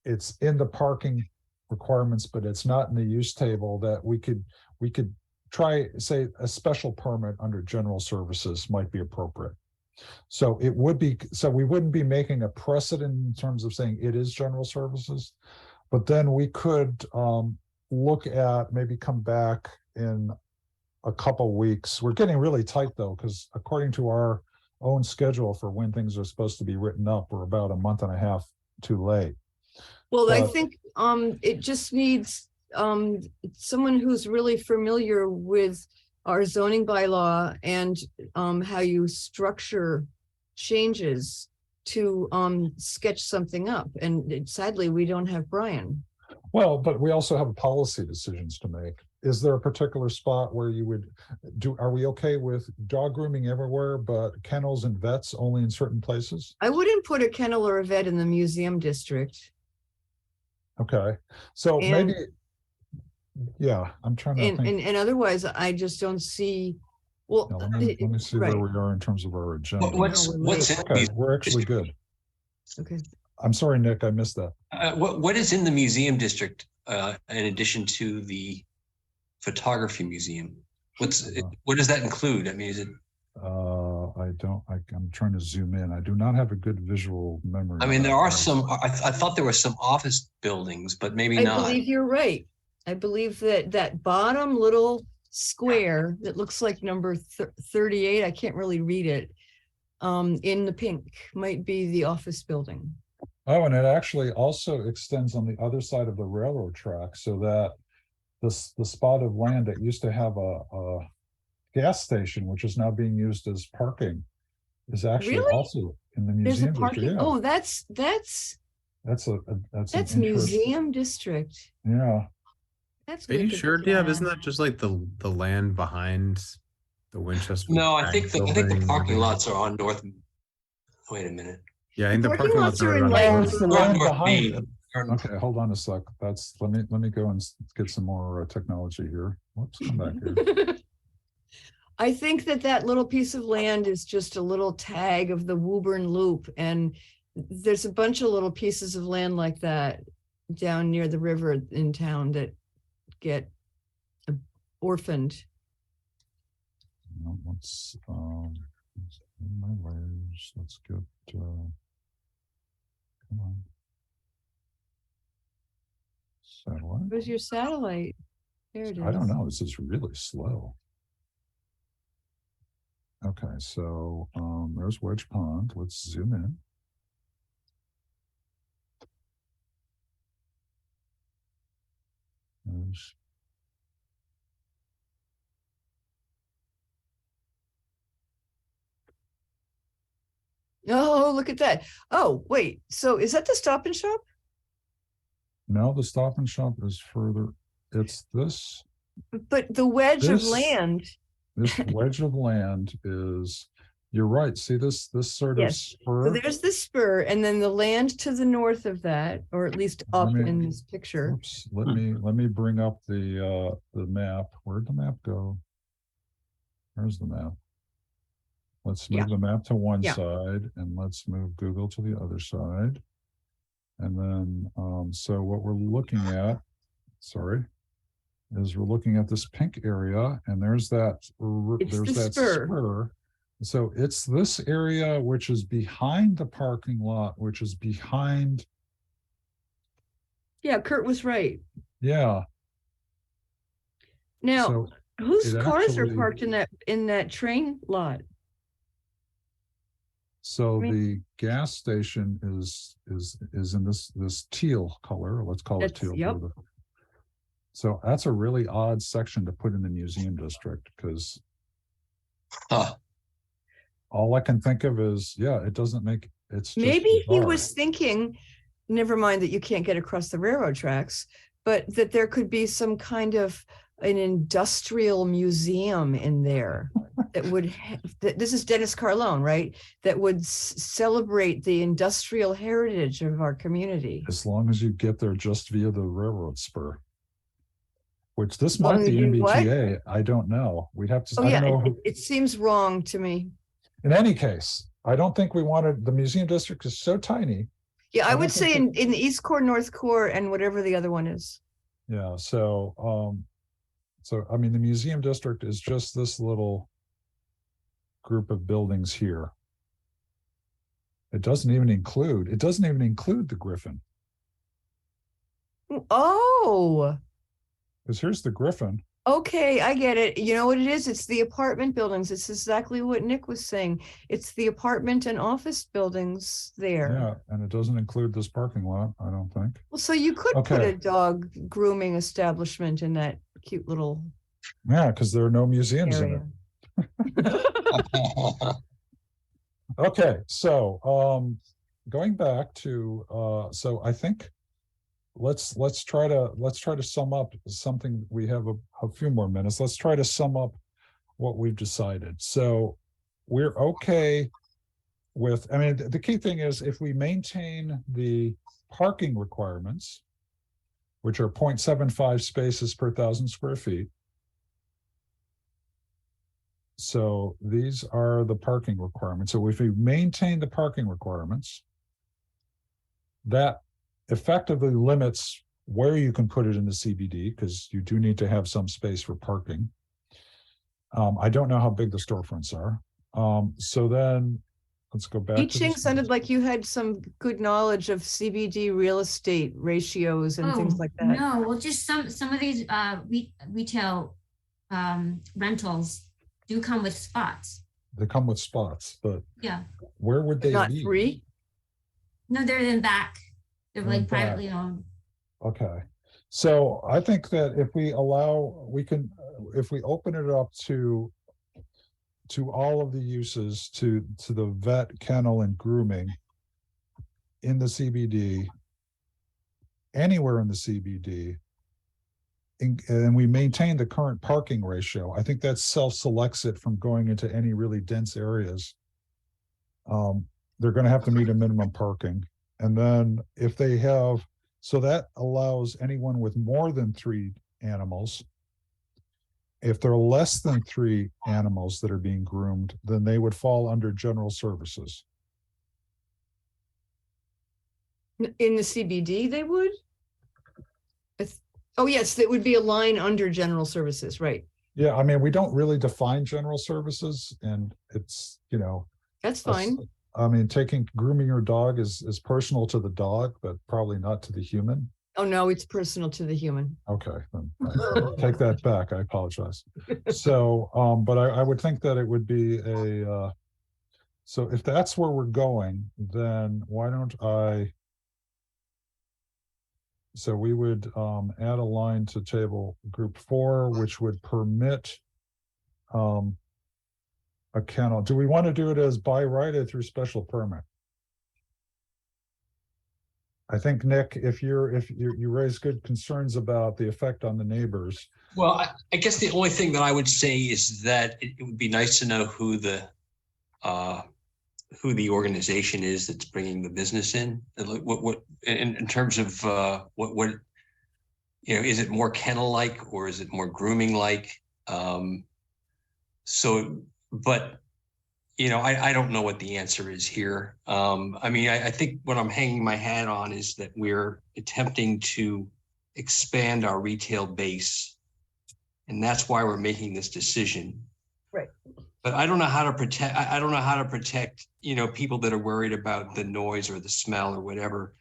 it's in the parking requirements, but it's not in the use table, that we could try, say, a special permit under general services might be appropriate. So it would be, so we wouldn't be making a precedent in terms of saying it is general services, but then we could look at, maybe come back in a couple weeks. We're getting really tight though, because according to our own schedule for when things are supposed to be written up, we're about a month and a half too late. Well, I think it just needs someone who's really familiar with our zoning bylaw and how you structure changes to sketch something up. And sadly, we don't have Brian. Well, but we also have policy decisions to make. Is there a particular spot where you would do, are we okay with dog grooming everywhere, but kennels and vets only in certain places? I wouldn't put a kennel or a vet in the museum district. Okay, so And- maybe, yeah, I'm trying to think. And otherwise, I just don't see, well, Yeah, let me see right. where we are in terms of our agenda. What's in Okay, the we're actually good. Okay. I'm sorry, Nick, I missed that. what is in the museum district in addition to the photography museum? What does that include? I mean, is it? I'm trying to zoom in. I do not have a good visual memory. I mean, there are some. I thought there were some office buildings, but maybe I not. believe you're right. I believe that bottom little square that looks like number 38, I can't really read it, in the pink might be the office building. Oh, and it actually also extends on the other side of the railroad track, so that the spot of land that used to have a gas station, which is now being used as parking, is actually Really? also in the There's a museum parking, district. Yeah, oh, that's that's an interest- museum district. Yeah, That's Are you wicked. sure, Deb? Yeah. Isn't that just like the land behind the Winchester? No, I think the building? parking lots are on North. Wait a minute. Yeah, I think the Parking parking lots lots are are in around like- North. the North land behind Main. it. Okay, hold on a sec. Let me go and get some more technology here. Whoops, come back here. I think that little piece of land is just a little tag of the Woburn Loop, and there's a bunch of little pieces of land like that down near the river in town that get orphaned. Let's my layers. Let's get come on. Satellite. Where's your satellite? There it is. I don't know. This is really slow. Okay, so there's Wedge Pond. Let's zoom in. There's Oh, look at that. Oh, wait. So is that the Stop and Shop? no, the Stop and Shop is further. It's this. But the wedge of This- land. This wedge of land is. You're right. See this sort of Yes. So spur. there's the spur, and then the land to the north of that, or at least Let up me- in this picture. Oops, let me bring up the map. Where'd the map go? There's the map. Let's move the map to one Yeah. side and let's move Google to the other side. And then so what we're looking at, sorry, is we're looking at this pink area, and there's that It's the spur. spur. So it's this area which is behind the parking lot, which is behind. Yeah, Kurt was right. Yeah. Now, So whose it cars are actually- parked in that train lot? So mean- the gas station is in this teal color. Let's call it That's- teal. yep. So that's a really odd section to put in the museum district, because Huh. all I can think of is, it doesn't make it's just Maybe he bizarre. was thinking, never mind that you can't get across the railroad tracks, but that there could be some kind of an industrial museum in there that would, this is Dennis Carlone, right? That would celebrate the industrial heritage of our community. As long as you get there just via the railroad spur. Which this Long might as be you what? MBTA. I don't know. We'd have to. Oh, I yeah, don't know. it seems wrong to me. In any case, I don't think we wanted the museum district is so tiny. Yeah, I I don't would think say in the East Core, North Core, and whatever the other one is. Yeah, so I mean the museum district is just this little group of buildings here. It doesn't even include the Griffin. Oh, Because here's the Griffin. okay, I get it. You know what it is? It's the apartment buildings. It's exactly what Nick was saying. It's the apartment and office buildings there. Yeah, and it doesn't include this parking lot, I don't think. Well, so you could put Okay. a dog grooming establishment in that cute little Yeah, because there are no museums in it. area. Okay, so going back to so I think let's try to sum up something. We have a few more minutes. Let's try to sum up what we've decided. So we're okay with, I mean, the key thing is if we maintain the parking requirements, which are 0.75 spaces per 1,000 square feet. So these are the parking requirements. So if we maintain the parking requirements, that effectively limits where you can put it in the CBD, because you do need to have some space for parking. I don't know how big the storefronts are. So then let's go back. I to Ching this. sounded like you had some good knowledge of CBD real estate ratios and things like that. No, well, just some of these retail rentals do come with spots. They come with spots, but Yeah. where would they Not be? free? No, they're in back. They're In like back. privately owned. Okay, so I think that if we open it up to all of the uses, to the vet, kennel, and grooming in the CBD, anywhere in the CBD, and we maintain the current parking ratio, I think that self-selects it from going into any really dense areas. They're going to have to meet a minimum parking. And then if they have So that allows anyone with more than 3 animals. If there are less than 3 animals that are being groomed, then they would fall under general services. In the CBD, they would? Oh, yes, that would be a line under general services, right? Yeah, I mean, we don't really define general services, and it's, That's fine. I mean, grooming your dog is personal to the dog, but probably not to the human. Oh, no, it's personal to the human. Okay, then take that back. I apologize. So, but I would think that it would be so if that's where we're going, then why don't so we would add a line to table group 4, which would permit a kennel. Do we want to do it as by right or through special permit? I think, Nick, if you raise good concerns about the effect on the neighbors. Well, I guess the only thing that I would say is that it would be nice to know who the organization is that's bringing the business in. What in terms of what is it more kennel like or is it more grooming like? But I don't know what the answer is here. I mean, I think what I'm hanging my hat on is that we're attempting to expand our retail base, and that's why we're making this decision. Right. But I don't know how to protect. I don't know how to protect, people that are worried about the noise or the smell or whatever.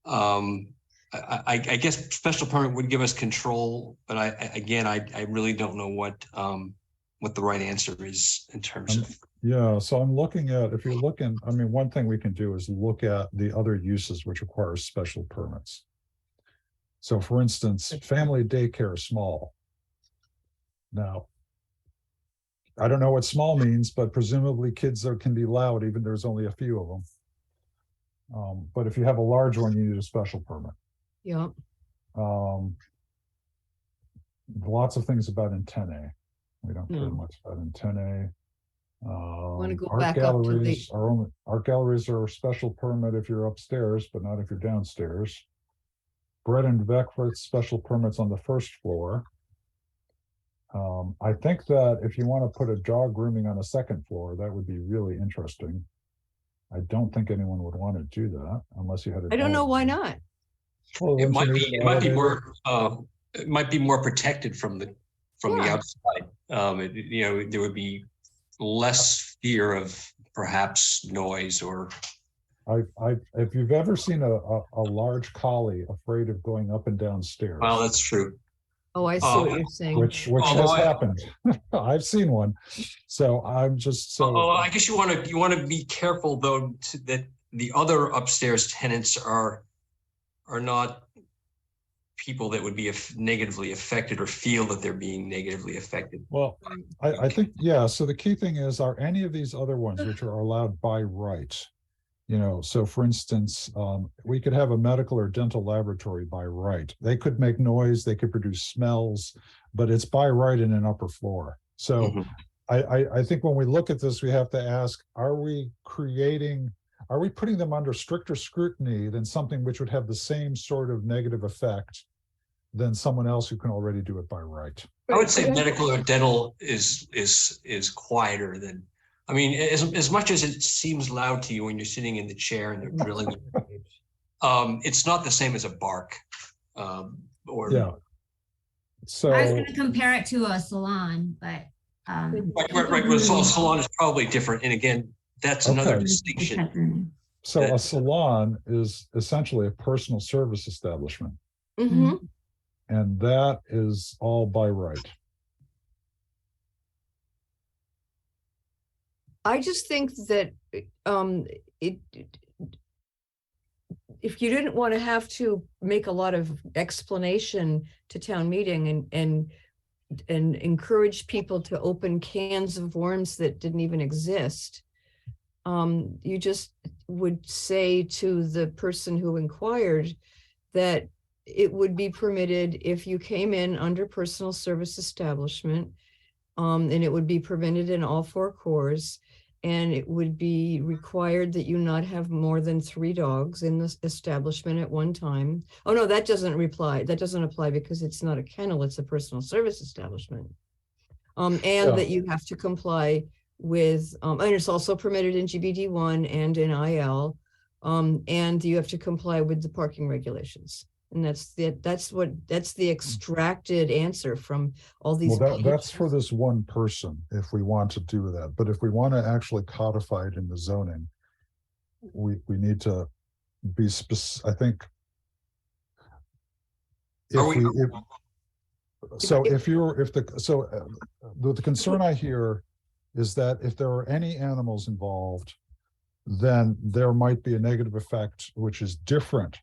I guess special permit would give us control, but I really don't know what the right answer is in terms of. Yeah, so I'm looking at, if you're looking, I mean, one thing we can do is look at the other uses which require special permits. So for instance, family daycare small. Now, I don't know what small means, but presumably kids can be loud, even there's only a few of them. But if you have a large one, you need a special permit. Yeah. Lots of things about antennae. We don't care much about antennae. Want to go Art back up to the, galleries art galleries are a special permit if you're upstairs, but not if you're downstairs. Bread and breakfast special permits on the first floor. I think that if you want to put a dog grooming on a second floor, that would be really interesting. I don't think anyone would want to do that unless you had a I don't know dog. why not. Well, It might be more protected from the Yeah. outside. There would be less fear of perhaps noise or. If you've ever seen a large collie afraid of going up and down stairs. Well, that's true. Oh, I see what you're saying. Which has happened. I've seen one. So I'm just so. Oh, I guess you want to be careful though that the other upstairs tenants are not people that would be negatively affected or feel that they're being negatively affected. Well, I think, yeah. So the key thing is, are any of these other ones which are allowed by right? So for instance, we could have a medical or dental laboratory by right. They could make noise, they could produce smells, but it's by right in an upper floor. So I think when we look at this, we have to ask, are we putting them under stricter scrutiny than something which would have the same sort of negative effect than someone else who can already do it by right? I would say medical or dental is quieter than. I mean, as much as it seems loud to you when you're sitting in the chair and they're drilling, it's not the same as a bark. Yeah. So I was going to compare it to a salon, but right. Well, salon is probably different, and again, that's another distinction. So a salon is essentially a personal service establishment, Mm-hmm. and that is all by right. I just think that if you didn't want to have to make a lot of explanation to town meeting and encourage people to open cans of worms that didn't even exist, you just would say to the person who inquired that it would be permitted if you came in under personal service establishment, and it would be permitted in all 4 cores. and it would be required that you not have more than 3 dogs in this establishment at one time. Oh, no, that doesn't apply because it's not a kennel, it's a personal service establishment. And Yeah. that you have to comply with, and it's also permitted in GBD 1 and in IL. And you have to comply with the parking regulations. And that's the extracted answer from all these. Well, that's for pages. this one person, if we want to do that. But if we want to actually codify it in the zoning, we need to be specific. I think Are if we- we, the concern I hear is that if there are any animals involved, then there might be a negative effect, which is different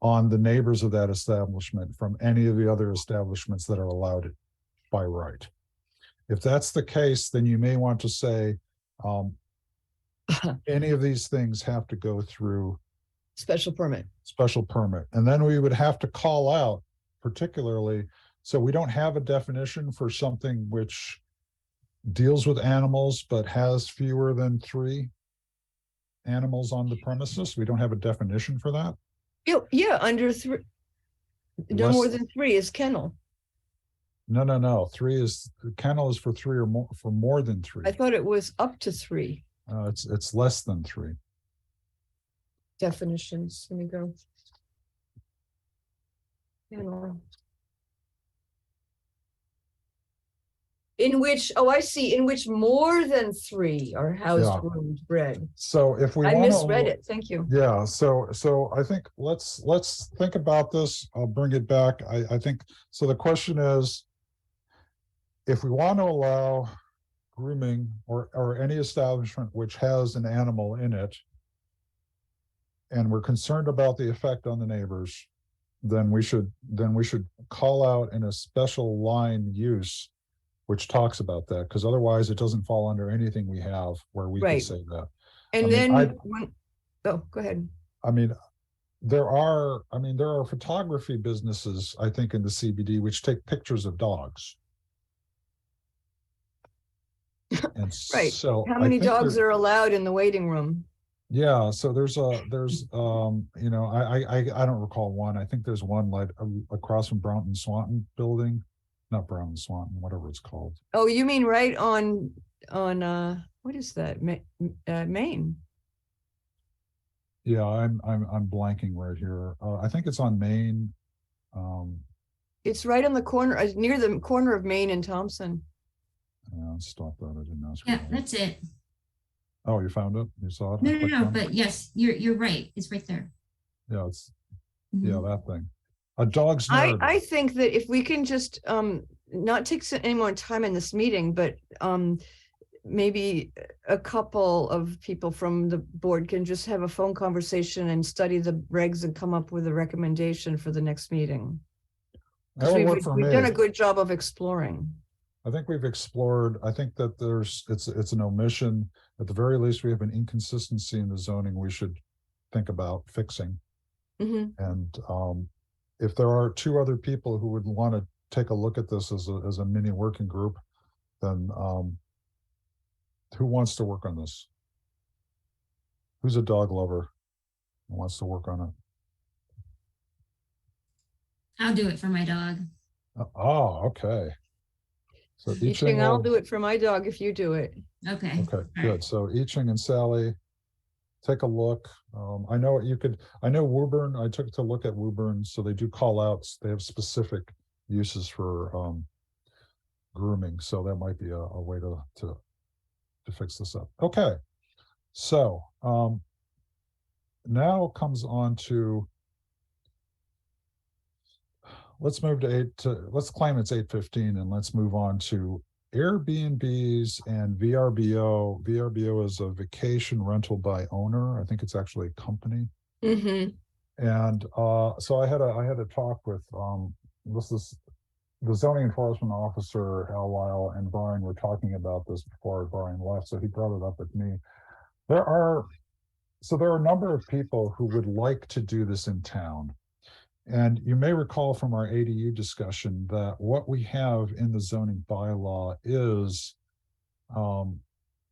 on the neighbors of that establishment from any of the other establishments that are allowed it by right. If that's the case, then you may want to say, any of these things have to go through Special permit. special permit. And then we would have to call out particularly, so we don't have a definition for something which deals with animals, but has fewer than 3 animals on the premises. We don't have a definition for that. Yeah, under 3, no Less- more than 3 is kennel. No. 3 is, kennel is for 3 or more, for more than 3. I thought it was up to 3 It's less than 3. definitions. Let me go. Kennel. In which, oh, I see, in which more than 3 are housed, Yeah. groomed, bred. So if we I want misread it, thank you. Yeah, so I think let's think about this. I'll bring it back. I think, so the question is, if we want to allow grooming or any establishment which has an animal in it, and we're concerned about the effect on the neighbors, then we should call out in a special line use which talks about that, because otherwise it doesn't fall under anything we have where we could Right. say that. And mean, then, oh, go ahead. I mean, there are photography businesses, I think, in the CBD, which take pictures of dogs. And Right. so How I many think dogs that- are allowed in the waiting room? Yeah, so there's I don't recall one. I think there's one like across from Brownton Swanton building, not Brownton Swanton, whatever it's called. Oh, you mean right on what is that? Maine. Yeah, I'm blanking right here. I think it's on Main. It's right on the corner, near the corner of Maine and Thompson. Stop that. I didn't ask. Yeah, that's it. Oh, you found it? You saw it? I No, clicked on it? but yes, you're right. It's right there. Yeah, it's Mhm. yeah, that thing. A dog's I narrative. think that if we can just not take any more time in this meeting, but maybe a couple of people from the board can just have a phone conversation and study the regs and come up with a recommendation for the next meeting. That would work for We've done a me. good job of exploring. I think we've explored, I think that it's an omission. At the very least, we have an inconsistency in the zoning we should think about fixing. Mhm. And if there are 2 other people who would want to take a look at this as a mini working group, then who wants to work on this? Who's a dog lover who wants to work on it? I'll do it for my dog. Oh, okay. So I Iching I'll will- do it for my dog if you do it. Okay. Okay, All good. right. So Iching and Sally, take a look. I know Woburn, I took to look at Woburn, so they do call outs. They have specific uses for grooming, so that might be a way to fix this up. Okay, so now comes on to, let's move to let's claim it's 8:15 and let's move on to Airbnbs and VRBO. VRBO is a vacation rental by owner. I think it's actually a company. Mm-hmm. And so I had a talk with this is the zoning enforcement officer, Al Lyle, and Brian were talking about this before Brian left, so he brought it up with me. There are a number of people who would like to do this in town. And you may recall from our ADU discussion that what we have in the zoning bylaw is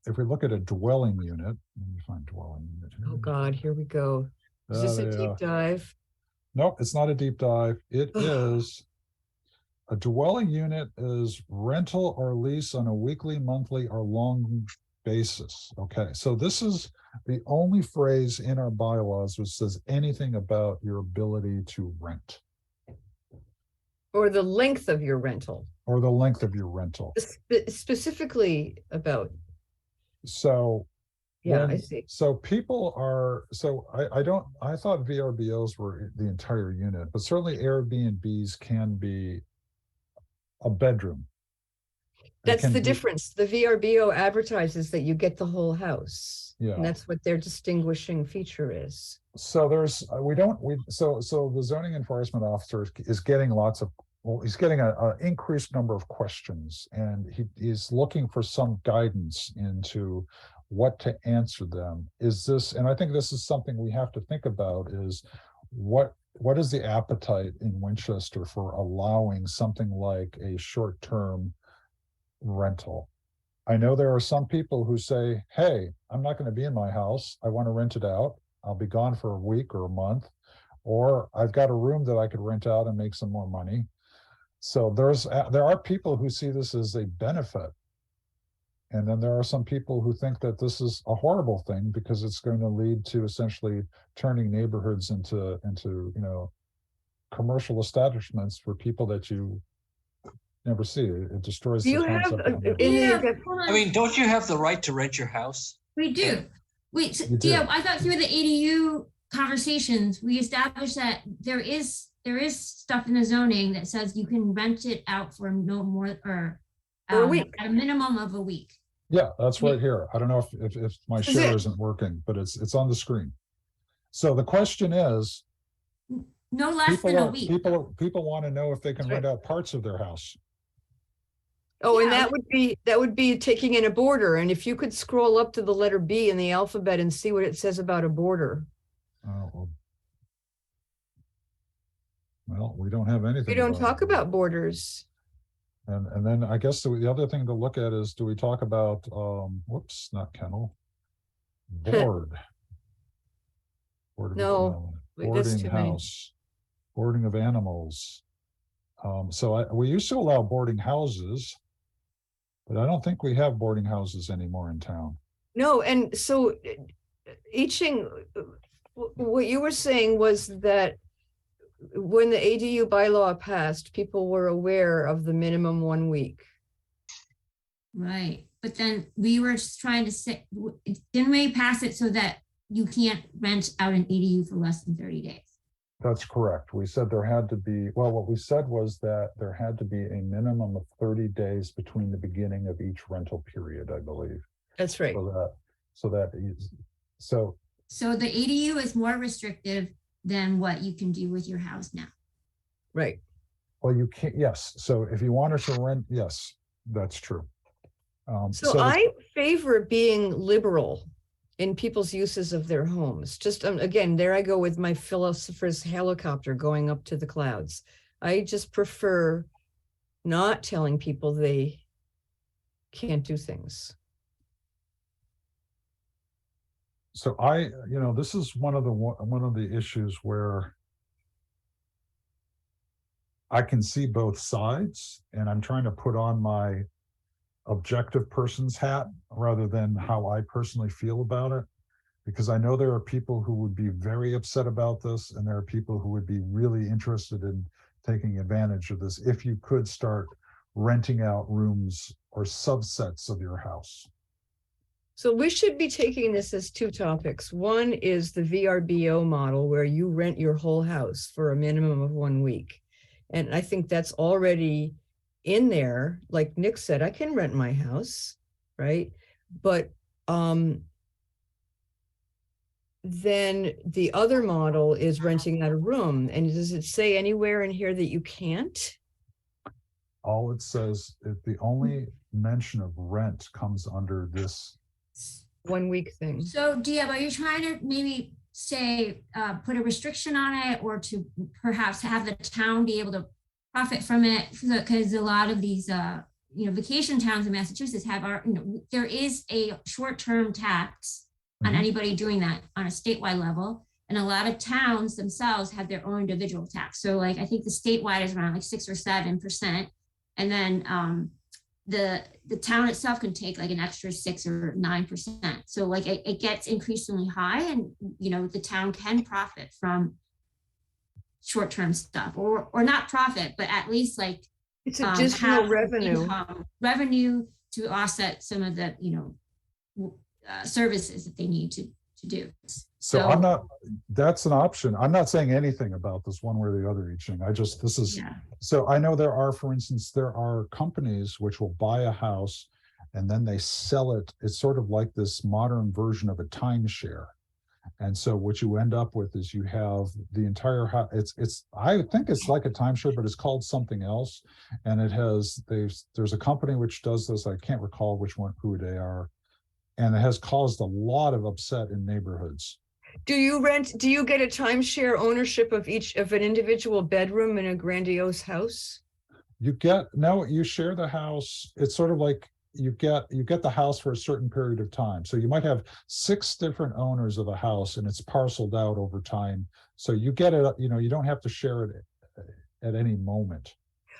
if we look at a dwelling unit, let me find dwelling unit here. Oh, God, here we go. Is this a Yeah. deep dive? Nope, it's not a deep dive. It is a dwelling unit is rental or lease on a weekly, monthly, or long basis. Okay, so this is the only phrase in our bylaws which says anything about your ability to rent Or the length of your rental, or the length of your rental. specifically about, So yeah, I when- see. So people are, I thought VRBOs were the entire unit, but certainly Airbnbs can be a bedroom. It That's can the be- difference. The VRBO advertises that you get the whole house. Yeah. And that's what their distinguishing feature is. So there's, so the zoning enforcement officer is getting he's getting a increased number of questions, and he's looking for some guidance into what to answer them. Is this, and I think this is something we have to think about, is what is the appetite in Winchester for allowing something like a short-term rental? I know there are some people who say, hey, I'm not going to be in my house. I want to rent it out. I'll be gone for a week or a month, or I've got a room that I could rent out and make some more money. So there are people who see this as a benefit. And then there are some people who think that this is a horrible thing because it's going to lead to essentially turning neighborhoods into, commercial establishments for people that you never see. It destroys Do the you have, concept of in neighborhood. the Yeah, event- hold on. I mean, don't you have the right to rent your house? We do. Wait, so, You do. yeah, I thought through the ADU conversations, we established that there is stuff in the zoning that says you can rent it out for no more or For a week. at a minimum of a week. Yeah, that's right here. I don't know if my This is share it. isn't working, but it's on the screen. So the question is, No less than a week. people want to know if they can That's right. rent out parts of their house. Oh, and Yeah. that would be taking in a border. And if you could scroll up to the letter B in the alphabet and see what it says about a border. Well, we don't have anything. We don't talk it. about borders. And then I guess the other thing to look at is, do we talk about, whoops, not kennel, board. Board of- No, that's boarding too many. house, boarding of animals. We used to allow boarding houses, but I don't think we have boarding houses anymore in town. No, and so I Ching, what you were saying was that when the ADU bylaw passed, people were aware of the minimum 1 week. Right. But then we were just trying to say, didn't we pass it so that you can't rent out an ADU for less than 30 days? That's correct. We said there had to be, well, what we said was that there had to be a minimum of 30 days between the beginning of each rental period, I believe. That's right. So So the ADU is more restrictive than what you can do with your house now. Right. well, you can't, yes. So if you wanted to rent, yes, that's true. So I favor being liberal in people's uses of their homes. Just again, there I go with my philosopher's helicopter going up to the clouds. I just prefer not telling people they can't do things. So this is one of the issues where I can see both sides, and I'm trying to put on my objective person's hat rather than how I personally feel about it, because I know there are people who would be very upset about this, and there are people who would be really interested in taking advantage of this if you could start renting out rooms or subsets of your house. So we should be taking this as two topics. One is the VRBO model where you rent your whole house for a minimum of 1 week. And I think that's already in there. Like Nick said, I can rent my house, right? But then the other model is renting out a room. And does it say anywhere in here that you can't? All it says, the only mention of rent comes under this. 1 week thing. So Diab, are you trying to maybe say, put a restriction on it, or to perhaps have the town be able to profit from it? Because a lot of these vacation towns in Massachusetts have there is a short-term tax on Mhm. anybody doing that on a statewide level. And a lot of towns themselves have their own individual tax. So like, I think the statewide is around like 6 or 7%. And then the town itself can take like an extra 6 or 9%. So like it gets increasingly high, and the town can profit from short-term stuff, or not profit, but at least like It's additional have revenue. revenue to offset some of the services that they need to do. So that's an option. I'm not saying anything about this one way or the other, I Ching. Yeah. So I know for instance, there are companies which will buy a house and then they sell it. It's sort of like this modern version of a timeshare. And so what you end up with is you have the entire house. I think it's like a timeshare, but it's called something else. And there's a company which does this. I can't recall who they are. And it has caused a lot of upset in neighborhoods. Do you get a timeshare ownership of an individual bedroom in a grandiose house? You share the house. It's sort of like you get the house for a certain period of time. So you might have 6 different owners of a house and it's parceled out over time. So you get it, you don't have to share it at any moment.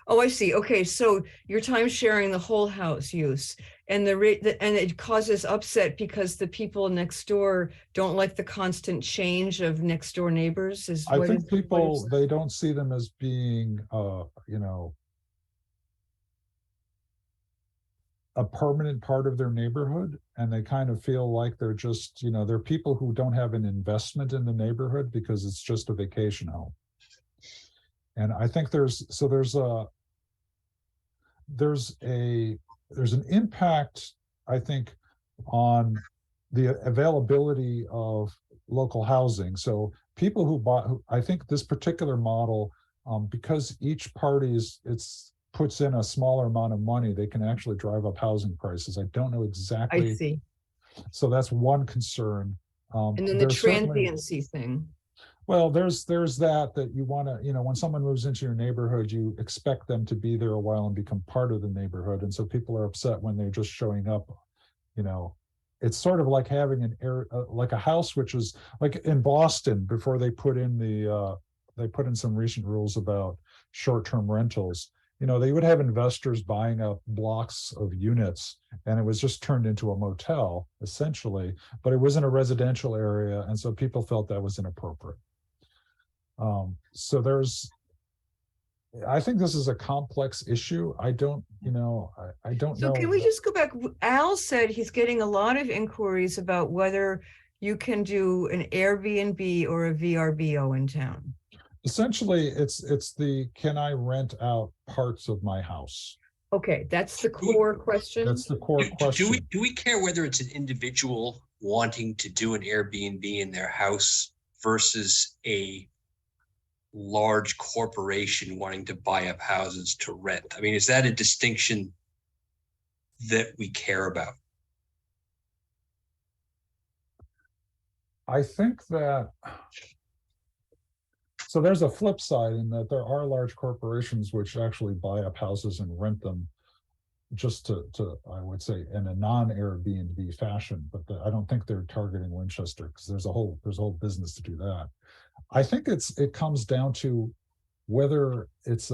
Oh, I see. Okay, so you're time sharing the whole house use, and and it causes upset because the people next door don't like the constant change of next door neighbors. I think people, they don't see them as being, a permanent part of their neighborhood, and they kind of feel like they're just, they're people who don't have an investment in the neighborhood because it's just a vacation home. And I think there's an impact, I think, on the availability of local housing. So people I think this particular model, because each party puts in a smaller amount of money, they can actually drive up housing prices. I don't know exactly. I see. So that's one concern. And then the transiency thing. Well, there's that you want to, when someone moves into your neighborhood, you expect them to be there a while and become part of the neighborhood. And so people are upset when they're just showing up. It's sort of like having like a house, which is like in Boston before they put in some recent rules about short-term rentals. They would have investors buying up blocks of units, and it was just turned into a motel essentially, but it was in a residential area. And so people felt that was inappropriate. So I think this is a complex issue. I don't know. So can we just go back? Al said he's getting a lot of inquiries about whether you can do an Airbnb or a VRBO in town. Essentially, it's can I rent out parts of my house? Okay, that's the core question. That's the core question. Do we care whether it's an individual wanting to do an Airbnb in their house versus a large corporation wanting to buy up houses to rent? I mean, is that a distinction that we care about? I think that, so there's a flip side in that there are large corporations which actually buy up houses and rent them just to I would say in a non-Airbnb fashion, but I don't think they're targeting Winchester because there's a whole business to do that. I think it comes down to whether it's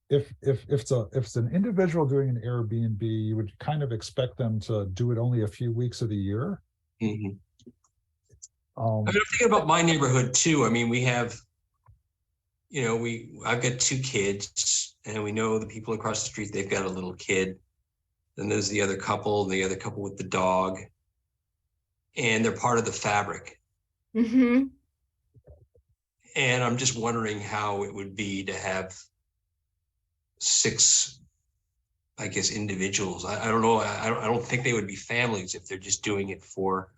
if it's an individual doing an Airbnb, you would kind of expect them to do it only a few weeks of the year. Mm-hmm. I'm thinking about my neighborhood too. I mean, we have, I've got 2 kids, and we know the people across the street, they've got a little kid. Then there's the other couple with the dog, and they're part of the fabric. Mm-hmm. And I'm just wondering how it would be to have 6, I guess, individuals. I don't know. I don't think they would be families if they're just doing it for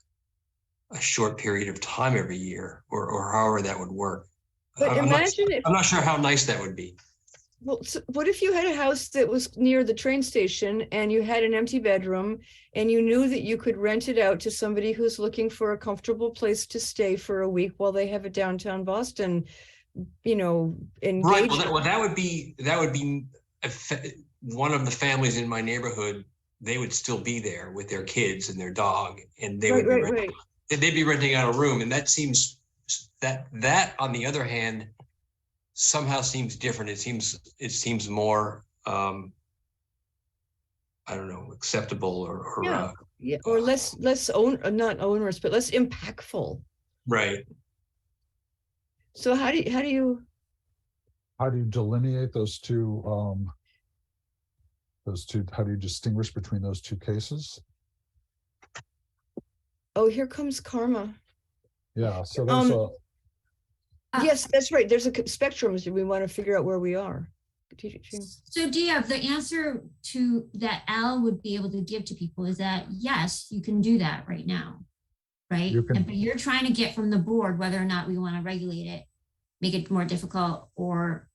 a short period of time every year, or however that would work. But I'm not sure how nice that would be. Well, so what if you had a house that was near the train station and you had an empty bedroom and you knew that you could rent it out to somebody who's looking for a comfortable place to stay for a week while they have a downtown Boston, engagement? Right. Well, that would be one of the families in my neighborhood, they would still be there with their kids and their dog, and they Right, would be right, renting, right. they'd be renting out a room, and that seems that on the other hand somehow seems different. It seems more I don't know, acceptable or Yeah. Yeah, or less not onerous, but less impactful. right. So how do you How do you delineate those two, how do you distinguish between those two cases? oh, here comes karma. Yeah, so there's a, Yes, that's right. There's a spectrum. So we want to figure out where we are. So Dia, the answer to that Al would be able to give to people is that yes, you can do that right now, right? You can- But you're trying to get from the board whether or not we want to regulate it, make it more difficult, or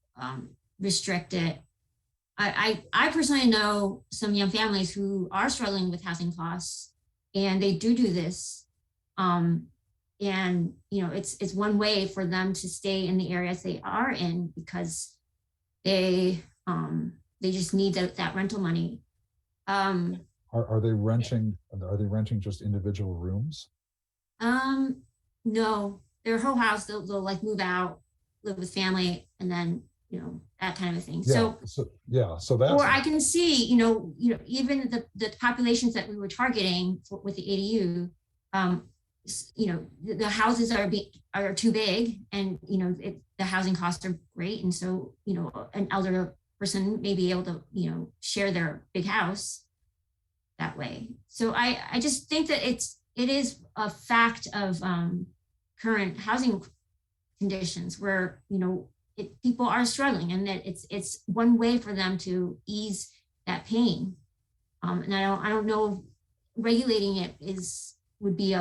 restrict it. I personally know some young families who are struggling with housing costs, and they do this. And it's one way for them to stay in the areas they are in because they just need that rental money. are they renting just individual rooms? No, their whole house, they'll like move out, live with family, and then that kind of a thing. So that's, or I can see, even the populations that we were targeting with the ADU, the houses are too big, and the housing costs are great, and so an elder person may be able to share their big house that way. So I just think that it is a fact of current housing conditions where people are struggling, and that it's one way for them to ease that pain. And I don't know, regulating it would be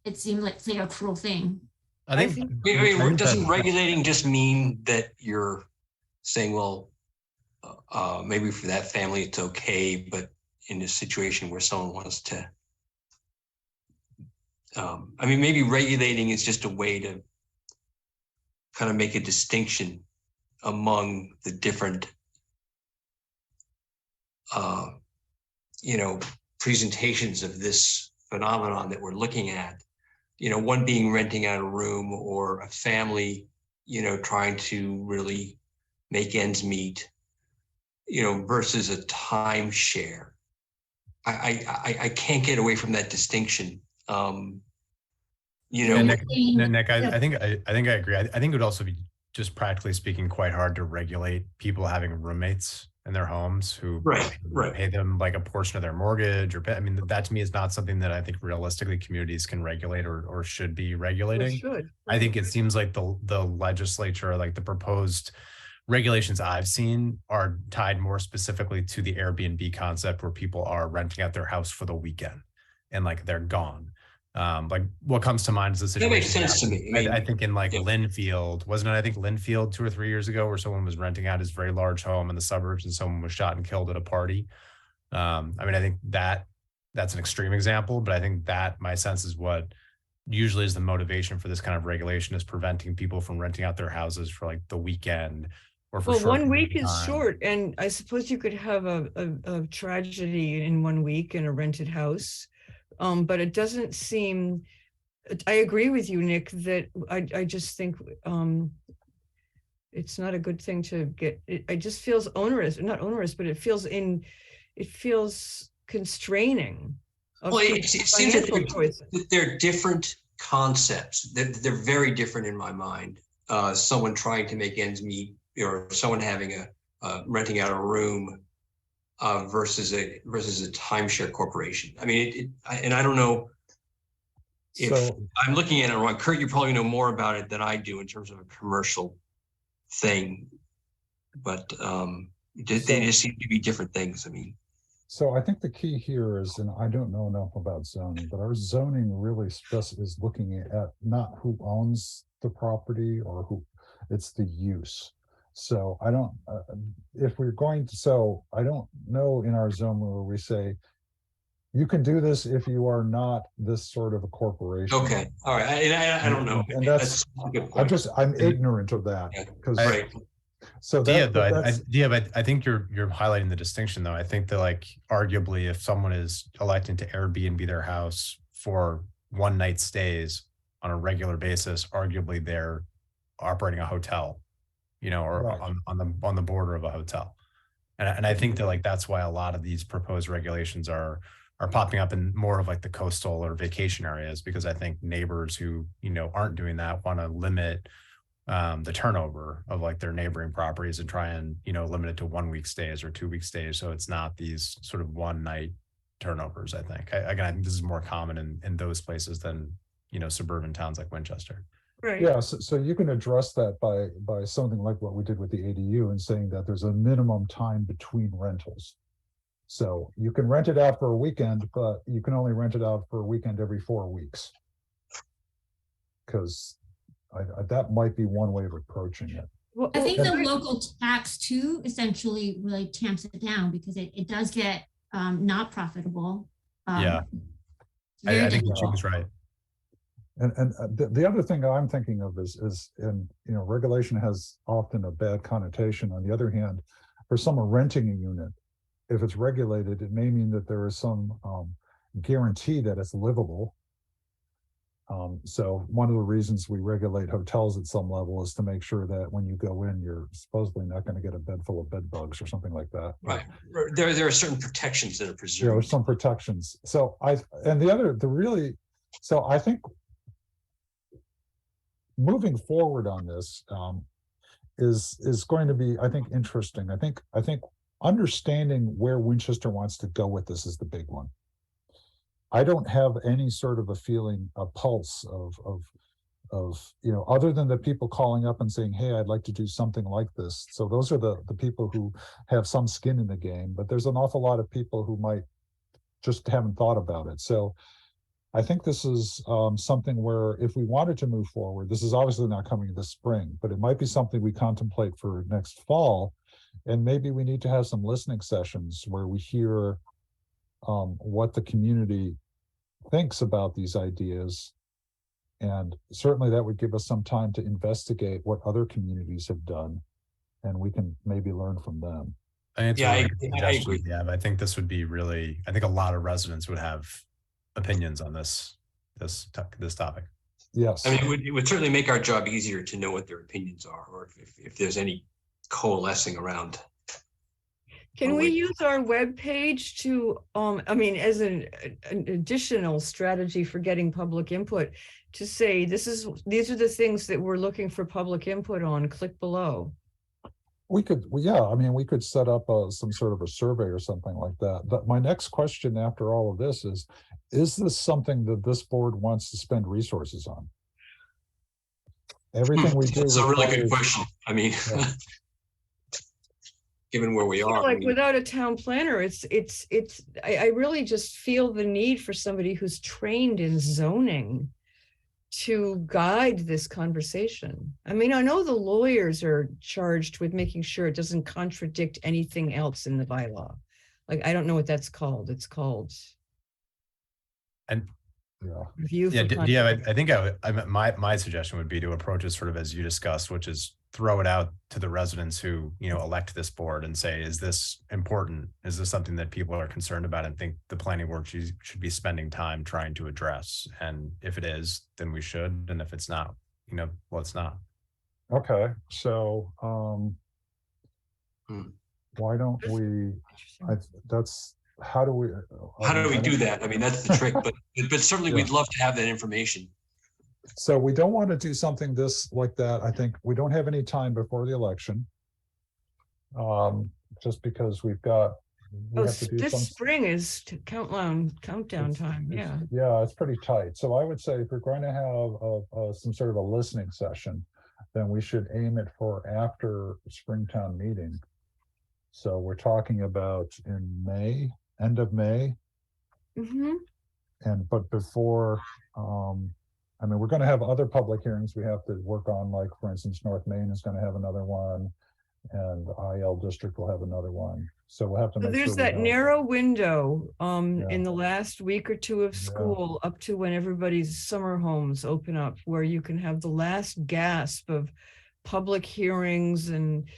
it seemed like a cruel thing. I think Doesn't regulating just mean that you're saying, well, maybe for that family it's okay, but in a situation where someone wants to, maybe regulating is just a way to kind of make a distinction among the different, presentations of this phenomenon that we're looking at. One being renting out a room, or a family, trying to really make ends meet, versus a timeshare. I can't get away from that distinction. Nick, I think I agree. I think it would also be, just practically speaking, quite hard to regulate people having roommates in their homes who pay them like a portion of their mortgage, or that to me is not something that I think realistically communities can regulate or should be regulating. I think it seems like the legislature, like the proposed regulations I've seen, are tied more specifically to the Airbnb concept, where people are renting out their house for the weekend and like they're gone. Like what comes to mind is the situation. That makes sense to me. I think in Linfield, wasn't it? I think Linfield 2 or 3 years ago, where someone was renting out his very large home in the suburbs and someone was shot and killed at a party. I think that's an extreme example, but I think that, my sense is, what usually is the motivation for this kind of regulation, is preventing people from renting out their houses for like the weekend. Or for 1 week is short, and I suppose you could have a tragedy in 1 week in a rented house. But it doesn't seem, I agree with you, Nick, that I just think it's not a good thing to get. It just feels onerous, not onerous, but it feels constraining. Well, it seems that they're different concepts. They're very different in my mind. Someone trying to make ends meet, or someone having renting out a room, versus a timeshare corporation. And I don't know if I'm looking at it wrong. Kurt, you probably know more about it than I do in terms of a commercial thing, but they just seem to be different things. So I think the key here is, and I don't know enough about zoning, but our zoning really is looking at not who owns the property or who, it's the use. So I don't, if we're going to, so I don't know in our zone where we say, you can do this if you are not this sort of a corporation. Okay, all right, I don't know. And I'm ignorant of that, because So Dia, though, that's, but I think you're highlighting the distinction, though. I think that, like, arguably, if someone is electing to Airbnb their house for one night stays on a regular basis, arguably they're operating a hotel, or Right. on the border of a hotel. And I think that, like, that's why a lot of these proposed regulations are popping up in more of like the coastal or vacation areas, because I think neighbors who, aren't doing that want to limit the turnover of like their neighboring properties and try and, limit it to 1 week stays or 2 week stays. So it's not these sort of one night turnovers. I think, again, I think this is more common in those places than, suburban towns like Winchester. Right. yeah, so you can address that by something like what we did with the ADU and saying that there's a minimum time between rentals. So you can rent it out for a weekend, but you can only rent it out for a weekend every 4 weeks. Because that might be one way of approaching it. Well, I think well, the local tax too essentially really tamps it down, because it does get not profitable. Yeah. It's very I think difficult. Chico's right. And the other thing that I'm thinking of is regulation has often a bad connotation. On the other hand, for someone renting a unit, if it's regulated, it may mean that there is some guarantee that it's livable. So one of the reasons we regulate hotels at some level is to make sure that when you go in, you're supposedly not going to get a bed full of bed bugs or something like that. Right. There are certain protections that are There are preserved. some protections. So I think moving forward on this is going to be, I think, interesting. I think understanding where Winchester wants to go with this is the big one. I don't have any sort of a feeling, a pulse of other than the people calling up and saying, hey, I'd like to do something like this. So those are the people who have some skin in the game, but there's an awful lot of people who might just haven't thought about it. So I think this is something where if we wanted to move forward, this is obviously not coming this spring, but it might be something we contemplate for next fall. And maybe we need to have some listening sessions where we hear what the community thinks about these ideas. And certainly that would give us some time to investigate what other communities have done, and we can maybe learn from them. I think it's Yeah, a really I good suggestion, agree. Yeah, I think this would be really, I think a lot of residents would have opinions on this topic. Yes. I mean, it would certainly make our job easier to know what their opinions are, or if there's any coalescing around. can we use our webpage to, as an additional strategy for getting public input, to say these are the things that we're looking for public input on, click below? We could set up some sort of a survey or something like that. But my next question after all of this is this something that this board wants to spend resources on? Everything we do. It's a really good question. I mean, yeah. Given where we are, like without a town planner, I really just feel the need for somebody who's trained in zoning to guide this conversation. I mean, I know the lawyers are charged with making sure it doesn't contradict anything else in the bylaw. Like, I don't know what that's called. It's called. And yeah, I think my suggestion would be to approach it sort of as you discussed, which is throw it out to the residents who, elect this board and say, is this important? Is this something that people are concerned about and think the planning board should be spending time trying to address? And if it is, then we should. And if it's not, well, it's not. Okay. So why don't we, how do we do that? I mean, that's the trick, but certainly we'd love to have that information. So we don't want to do something like that. I think we don't have any time before the election. Just because we have to do this spring is countdown time. Yeah, it's pretty tight. So I would say if we're going to have some sort of a listening session, then we should aim it for after Springtown meeting. So we're talking about in May, end of May. Mm-hmm. But before, we're going to have other public hearings we have to work on, like, for instance, North Main is going to have another one, and IL District will have another one. So we'll have to make there's sure that narrow window in the last week or two of school up to when everybody's summer homes open up, where you can have the last gasp of public hearings and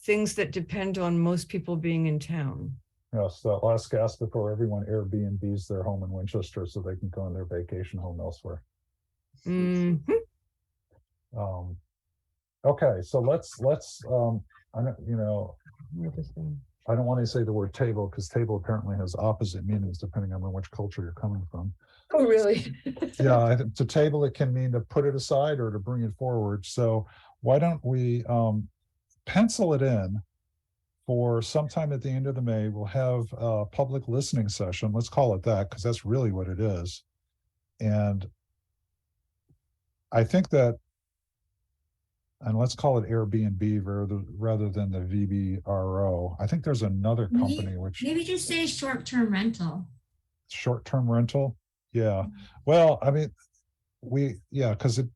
things that depend on most people being in town. Yes, that last gasp before everyone Airbnbs their home in Winchester so they can go on their vacation home elsewhere. Mhm. Okay, so let's I don't, I don't want to say the word table because table apparently has opposite meanings depending on which culture you're coming from. Oh, really? Yeah, to table it can mean to put it aside or to bring it forward. So why don't we pencil it in for sometime at the end of the May? We'll have a public listening session. Let's call it that because that's really what it is. And I think that, and let's call it Airbnb rather than the VBRO. I think there's another company which Maybe just say short-term rental. short-term rental. Yeah. Well, I mean, because it.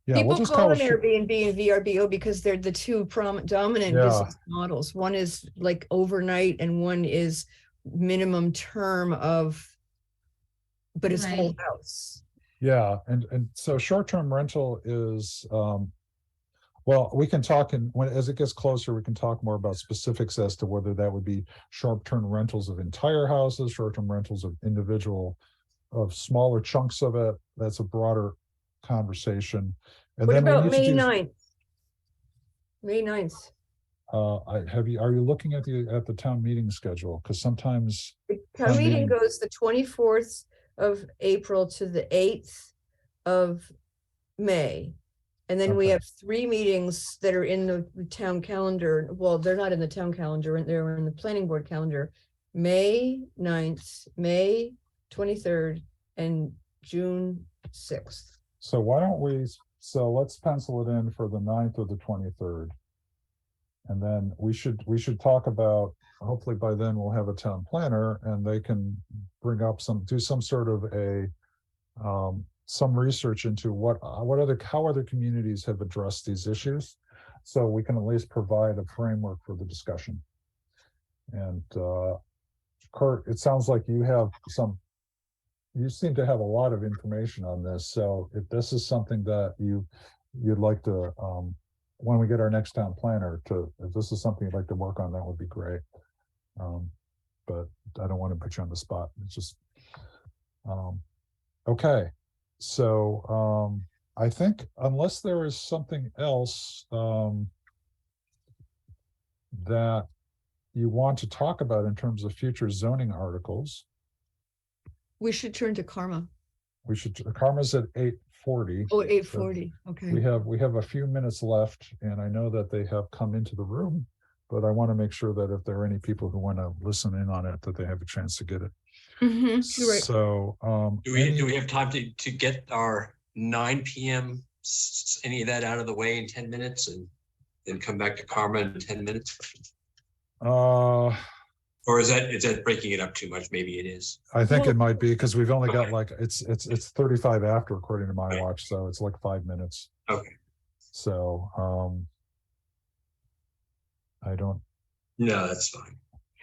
Yeah, we'll People just call call them it. Airbnb and VRBO because they're the two dominant Yeah. business models. One is like overnight and one is minimum term but it's whole Right. house. Yeah, and so short-term rental is well, we can talk as it gets closer, we can talk more about specifics as to whether that would be short-term rentals of entire houses, short-term rentals of smaller chunks of it. That's a broader conversation. And What then we about need to May do 9th? May 9th. are you looking at the town meeting schedule? Because sometimes The town meeting goes the 24th of April to the 8th of May. And then we Okay. have 3 meetings that are in the town calendar. Well, they're not in the town calendar, they're in the planning board calendar. May 9th, May 23rd, and June 6th. So let's pencil it in for the 9th or the 23rd. And then we should talk about, hopefully by then we'll have a town planner and they can do some sort of some research into how other communities have addressed these issues. So we can at least provide a framework for the discussion. And Kurt, it sounds like you seem to have a lot of information on this. So if this is something that you'd like to, when we get our next town planner if this is something you'd like to work on, that would be great. But I don't want to put you on the spot. It's just, okay. So I think unless there is something else that you want to talk about in terms of future zoning articles, We should turn to Karma. Karma's at 8:40. Oh, 8:40. Okay. We have a few minutes left, and I know that they have come into the room, but I want to make sure that if there are any people who want to listen in on it, that they have a chance to get it. You're right. So do we have time to get our 9 p.m. any of that out of the way in 10 minutes and then come back to Karma in 10 minutes? Or is that breaking it up too much? Maybe it is. I think it might be because we've only got like it's 35 after according to my watch, so it's like 5 minutes. Okay. So I don't. No, that's fine.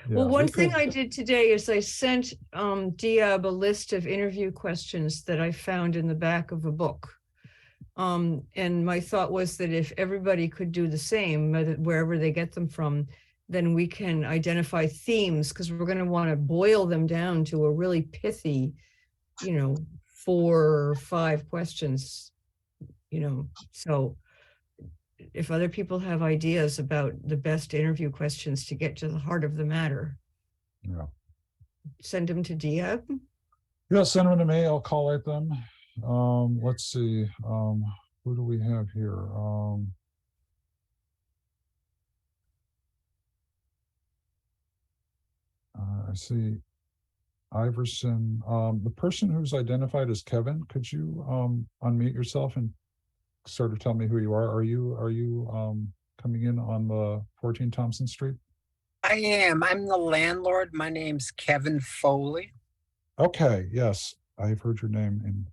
Yeah, Well, one thing I did today is I sent Diab a list of interview questions that I found in the back of a book. And my thought was that if everybody could do the same, wherever they get them from, then we can identify themes, because we're going to want to boil them down to a really pithy, 4 or 5 questions, so if other people have ideas about the best interview questions to get to the heart of the matter, send them to Diab. Yeah, send them to me. I'll collate them. Let's see. Who do we have here? I see Iverson. The person who's identified as Kevin, could you unmute yourself and sort of tell me who you are? Are you coming in on the 14 Thompson Street? I am. I'm the landlord. My name's Kevin Foley. Okay, yes, I've heard your name.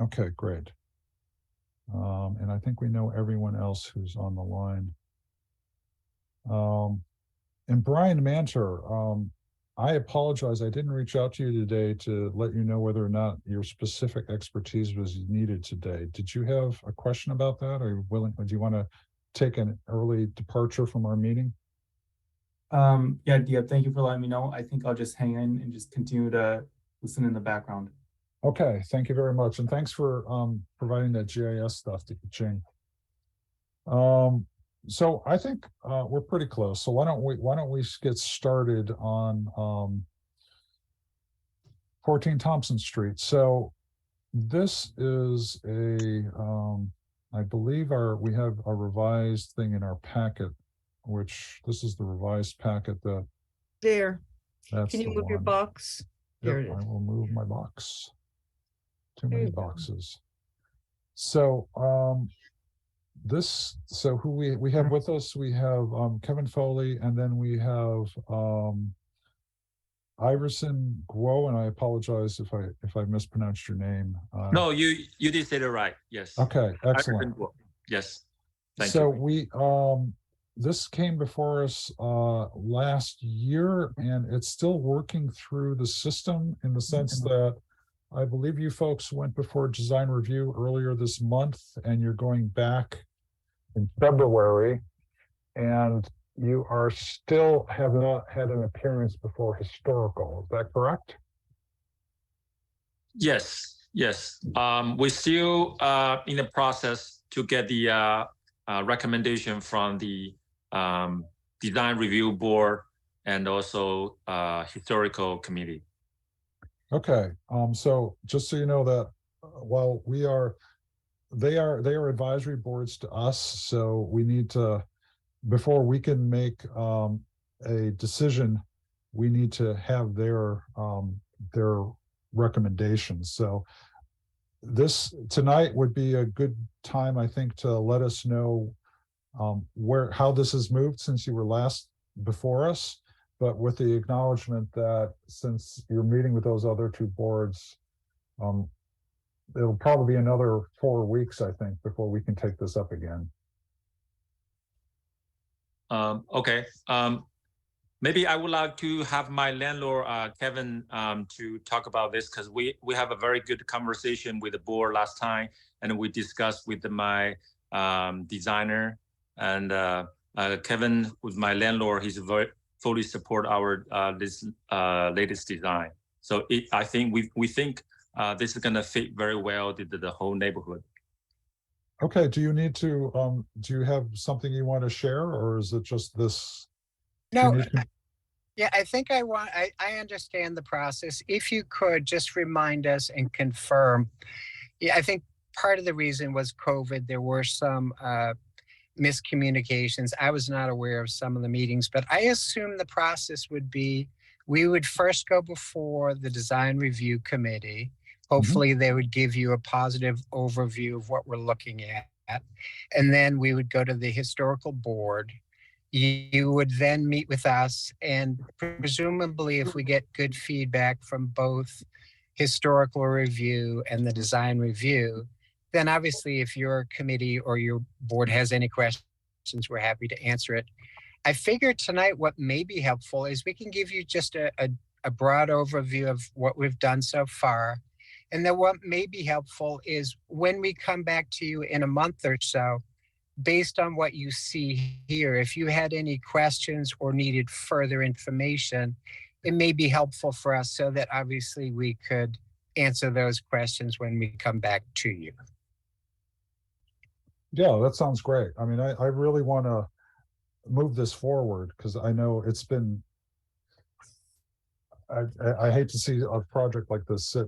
Okay, great. And I think we know everyone else who's on the line. And Brian Manter, I apologize. I didn't reach out to you today to let you know whether or not your specific expertise was needed today. Did you have a question about that? Are you willing? Do you want to take an early departure from our meeting? Yeah, thank you for letting me know. I think I'll just hang in and just continue to listen in the background. Okay, thank you very much. And thanks for providing that GIS stuff to Ching. So I think we're pretty close. So why don't we get started on 14 Thompson Street. So this is a I believe we have a revised thing in our packet, which this is the revised packet that There, that's can you the move your one. box? There Yep, it I is. will move my box. Too There many you go. boxes. So so who we have with us, we have Kevin Foley, and then we have Iverson Guo, and I apologize if I mispronounced your name. No, you did say it right. Yes. Okay, excellent. Yes. Thank So you. we this came before us last year, and it's still working through the system in the sense that I believe you folks went before design review earlier this month, and you're going back in February, and you are still have not had an appearance before historical. Is that correct? Yes. We're still in the process to get the recommendation from the design review board and also historical committee. Okay. So just so you know that while they are advisory boards to us, so we need to, before we can make a decision, we need to have their recommendations. So this tonight would be a good time, I think, to let us know how this has moved since you were last before us, but with the acknowledgement that since you're meeting with those other two boards, it'll probably be another 4 weeks, I think, before we can take this up again. Okay. Maybe I would like to have my landlord, Kevin, to talk about this, because we have a very good conversation with the board last time, and we discussed with my designer, and Kevin, with my landlord, he's very fully support our this latest design. So I think we think this is gonna fit very well to the whole neighborhood. Okay, do you need to, do you have something you want to share, or is it just this? No, yeah, I think I understand the process. If you could just remind us and confirm. Yeah, I think part of the reason was COVID. There were some miscommunications. I was not aware of some of the meetings, but I assume the process would be, we would first go before the design review committee. Hopefully they would give you a positive overview of what we're looking at. And then we would go to the historical board. You would then meet with us, and presumably if we get good feedback from both historical review and the design review, then obviously if your committee or your board has any questions, we're happy to answer it. I figured tonight what may be helpful is we can give you just a broad overview of what we've done so far. And then what may be helpful is when we come back to you in a month or so, based on what you see here, if you had any questions or needed further information, it may be helpful for us so that obviously we could answer those questions when we come back to you. Yeah, that sounds great. I mean, I really want to move this forward because I know it's been, I hate to see a project like this sit.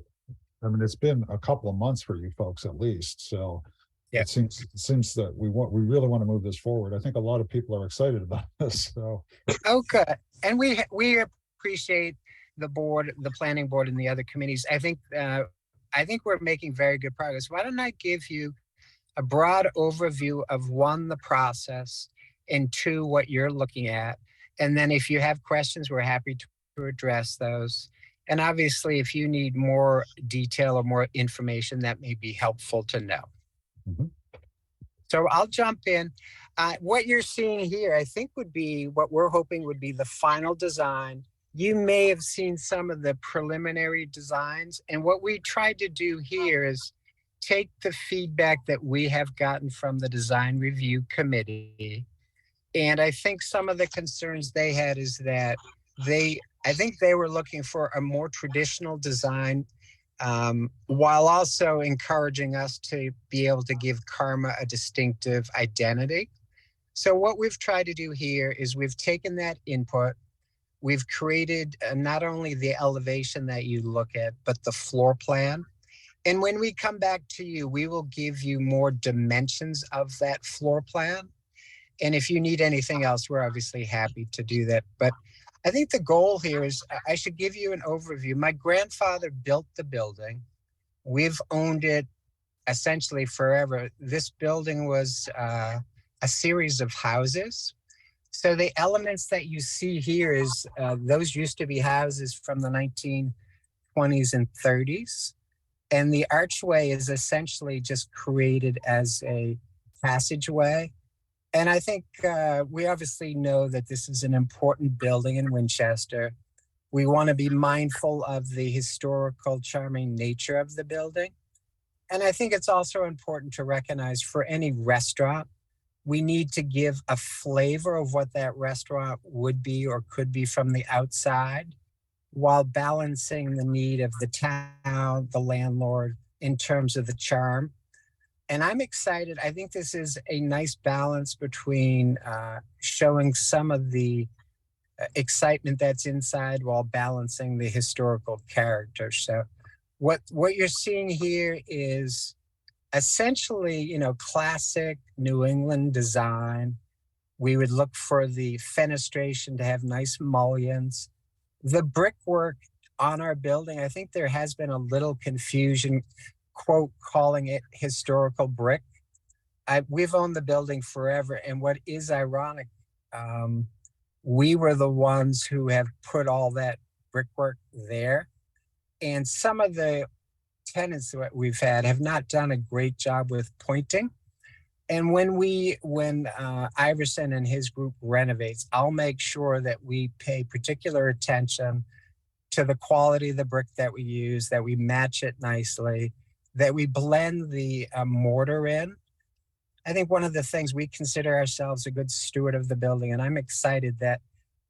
I mean, it's been a couple of months for you folks at least. So yeah, it seems that we really want to move this forward. I think a lot of people are excited about this. So okay, and we appreciate the board, the planning board, and the other committees. I think we're making very good progress. Why don't I give you a broad overview of one, the process, and two, what you're looking at, and then if you have questions, we're happy to address those. And obviously, if you need more detail or more information, that may be helpful to know. So I'll jump in. What you're seeing here, I think would be what we're hoping would be the final design. You may have seen some of the preliminary designs. And what we tried to do here is take the feedback that we have gotten from the design review committee. And I think some of the concerns they had is that I think they were looking for a more traditional design, while also encouraging us to be able to give Karma a distinctive identity. So what we've tried to do here is we've taken that input, we've created not only the elevation that you look at, but the floor plan. And when we come back to you, we will give you more dimensions of that floor plan. And if you need anything else, we're obviously happy to do that. But I think the goal here is I should give you an overview. My grandfather built the building. We've owned it essentially forever. This building was a series of houses. So the elements that you see here is those used to be houses from the 1920s and 30s. And the archway is essentially just created as a passageway. And I think we obviously know that this is an important building in Winchester. We want to be mindful of the historical, charming nature of the building. And I think it's also important to recognize for any restaurant, we need to give a flavor of what that restaurant would be or could be from the outside, while balancing the need of the town, the landlord, in terms of the charm. And I'm excited. I think this is a nice balance between showing some of the excitement that's inside while balancing the historical character. So what you're seeing here is essentially, classic New England design. We would look for the fenestration to have nice mullions. The brickwork on our building, I think there has been a little confusion, quote, calling it historical brick. We've owned the building forever. And what is ironic, we were the ones who have put all that brickwork there. And some of the tenants that we've had have not done a great job with pointing. And when Iverson and his group renovates, I'll make sure that we pay particular attention to the quality of the brick that we use, that we match it nicely, that we blend the mortar in. I think one of the things, we consider ourselves a good steward of the building, and I'm excited that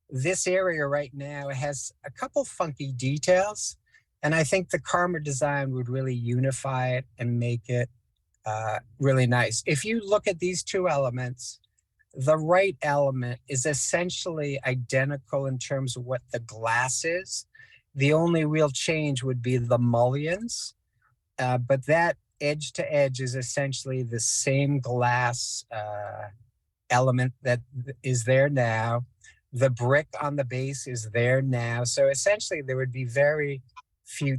this area right now has a couple funky details. And I think the Karma design would really unify it and make it really nice. If you look at these two elements, the right element is essentially identical in terms of what the glass is. The only real change would be the mullions, but that edge to edge is essentially the same glass element that is there now. The brick on the base is there now. So essentially there would be very few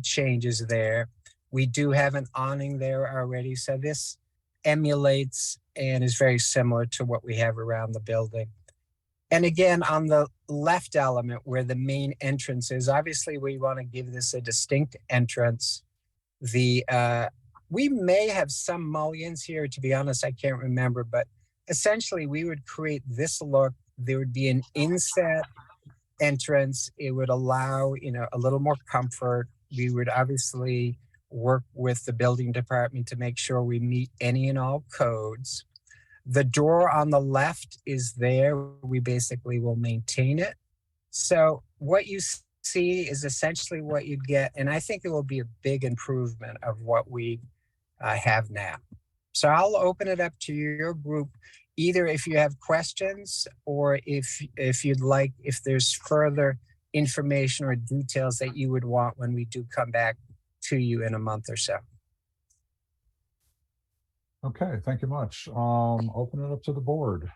changes there. We do have an awning there already. So this emulates and is very similar to what we have around the building. And again, on the left element where the main entrance is, obviously we want to give this a distinct entrance. We may have some mullions here, to be honest, I can't remember, but essentially we would create this look. There would be an inset entrance. It would allow, a little more comfort. We would obviously work with the building department to make sure we meet any and all codes. The door on the left is there. We basically will maintain it. So what you see is essentially what you get. And I think it will be a big improvement of what we have now. So I'll open it up to your group, either if you have questions or if you'd like, if there's further information or details that you would want when we do come back to you in a month or so. Okay, thank you much. Open it up to the board.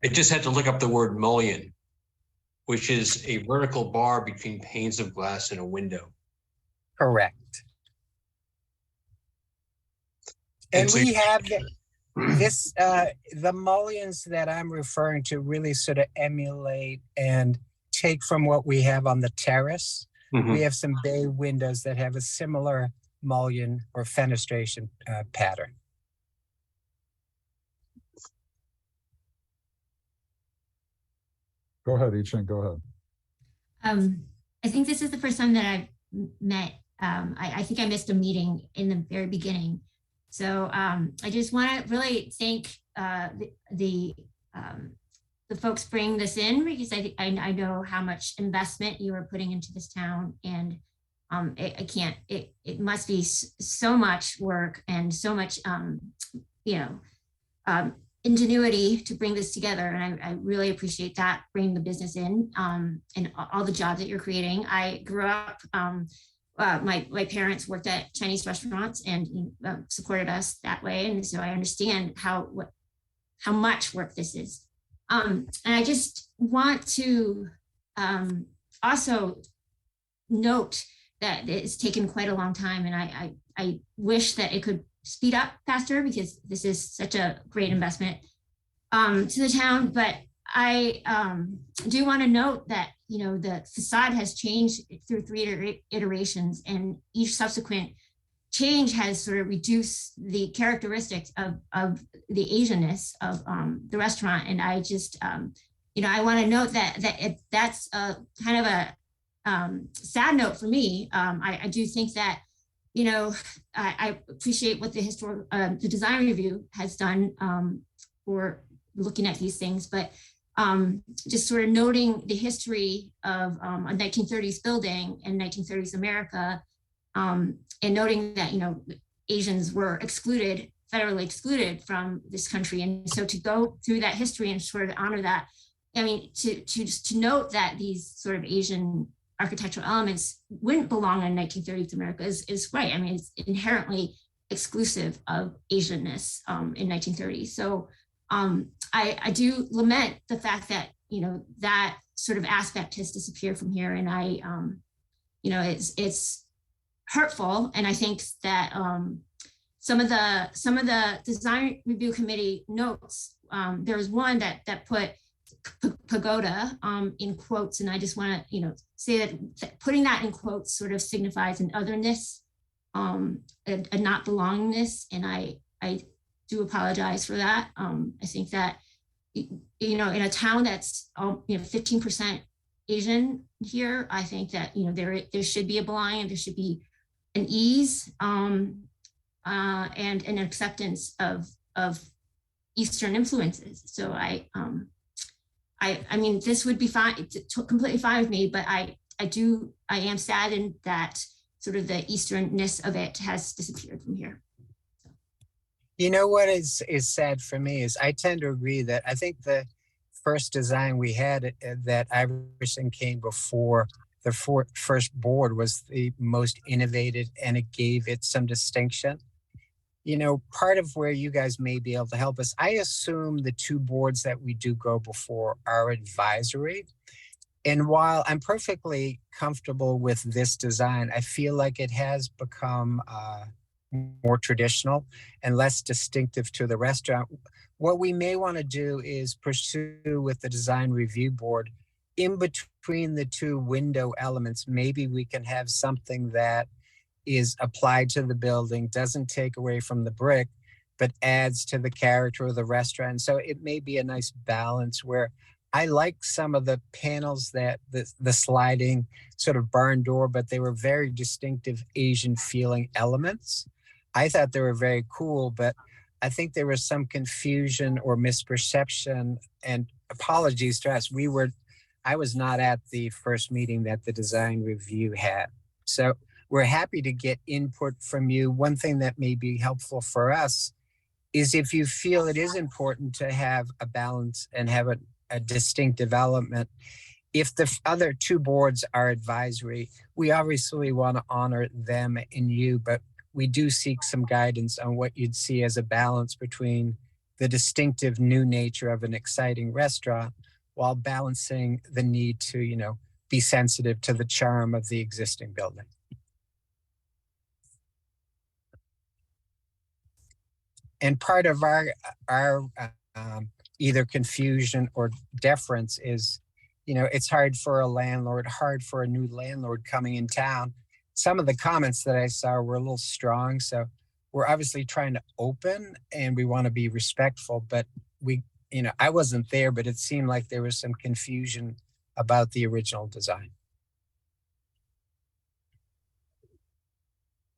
I just had to look up the word mullion, which is a vertical bar between panes of glass and a window. Correct. And so we have this, the mullions that I'm referring to really sort of emulate and take from what we have on the terrace. We have some bay windows that have a similar mullion or fenestration pattern. Go ahead, I-Ching, go ahead. I think this is the first time that I've met. I think I missed a meeting in the very beginning. So I just want to really thank the folks bringing this in, because I know how much investment you are putting into this town, and it must be so much work and so much ingenuity to bring this together. And I really appreciate that, bringing the business in and all the jobs that you're creating. I grew up, my parents worked at Chinese restaurants and supported us that way. And so I understand how much work this is. And I just want to also note that it's taken quite a long time, and I wish that it could speed up faster, because this is such a great investment to the town. But I do want to note that, the facade has changed through 3 iterations, and each subsequent change has sort of reduced the characteristics of the Asianness of the restaurant. And I just, I want to note that's a kind of a sad note for me. I do think that, I appreciate what the design review has done for looking at these things, but just sort of noting the history of a 1930s building and 1930s America, and noting that, Asians were federally excluded from this country. And so to go through that history and sort of honor that, I mean, to note that these sort of Asian architectural elements wouldn't belong in 1930s America is right. I mean, it's inherently exclusive of Asianness in 1930s. So I do lament the fact that, that sort of aspect has disappeared from here. And it's hurtful. And I think that some of the design review committee notes, there was one that put pagoda in quotes, and I just want to say that putting that in quotes sort of signifies an otherness, a not belongingness, and I do apologize for that. I think that in a town that's 15% Asian here, I think that there should be a belonging, there should be an ease and an acceptance of Eastern influences. So I mean, this would be fine, completely fine with me, but I am saddened that sort of the Easternness of it has disappeared from here. You know what is sad for me is I tend to agree that I think the first design we had that Iverson came before the first board was the most innovative, and it gave it some distinction. Part of where you guys may be able to help us, I assume the 2 boards that we do go before are advisory. And while I'm perfectly comfortable with this design, I feel like it has become more traditional and less distinctive to the restaurant. What we may want to do is pursue with the design review board, in between the 2 window elements, maybe we can have something that is applied to the building, doesn't take away from the brick, but adds to the character of the restaurant. So it may be a nice balance where I like some of the panels that the sliding sort of barn door, but they were very distinctive Asian feeling elements. I thought they were very cool, but I think there was some confusion or misperception, and apologies to us. I was not at the first meeting that the design review had. So we're happy to get input from you. One thing that may be helpful for us is if you feel it is important to have a balance and have a distinct development. If the other 2 boards are advisory, we obviously want to honor them and you, but we do seek some guidance on what you'd see as a balance between the distinctive new nature of an exciting restaurant while balancing the need to, be sensitive to the charm of the existing building. And part of our either confusion or deference is, it's hard for a new landlord coming in town. Some of the comments that I saw were a little strong. So we're obviously trying to open and we want to be respectful, but I wasn't there, but it seemed like there was some confusion about the original design.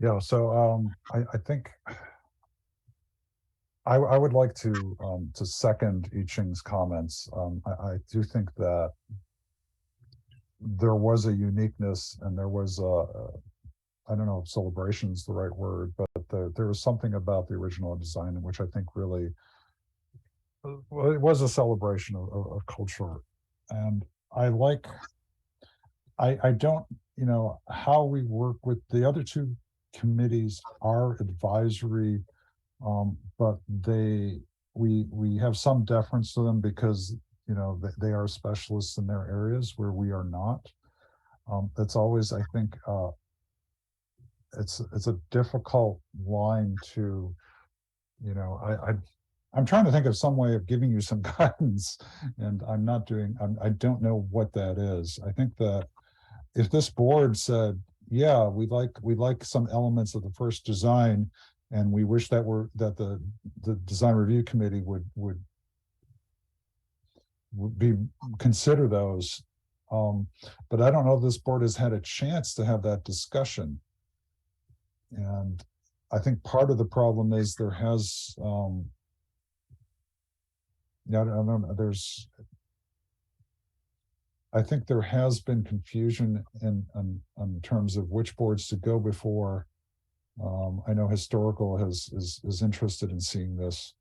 Yeah, so I think I would like to second I Ching's comments. I do think that there was a uniqueness and there was I don't know if celebration is the right word, but there was something about the original design in which I think really, well, it was a celebration of culture. And I like, I don't, you know, how we work with the other two committees are advisory, but we have some deference to them because, you know, they are specialists in their areas where we are not. That's always, I think, it's a difficult line to, you know, I'm trying to think of some way of giving you some guidance, and I'm not doing, I don't know what that is. I think that if this board said, yeah, we'd like some elements of the first design, and we wish that the design review committee would be consider those. But I don't know if this board has had a chance to have that discussion. And I think part of the problem is there has, yeah, I don't know, I think there has been confusion in terms of which boards to go before. I know historical is interested in seeing this.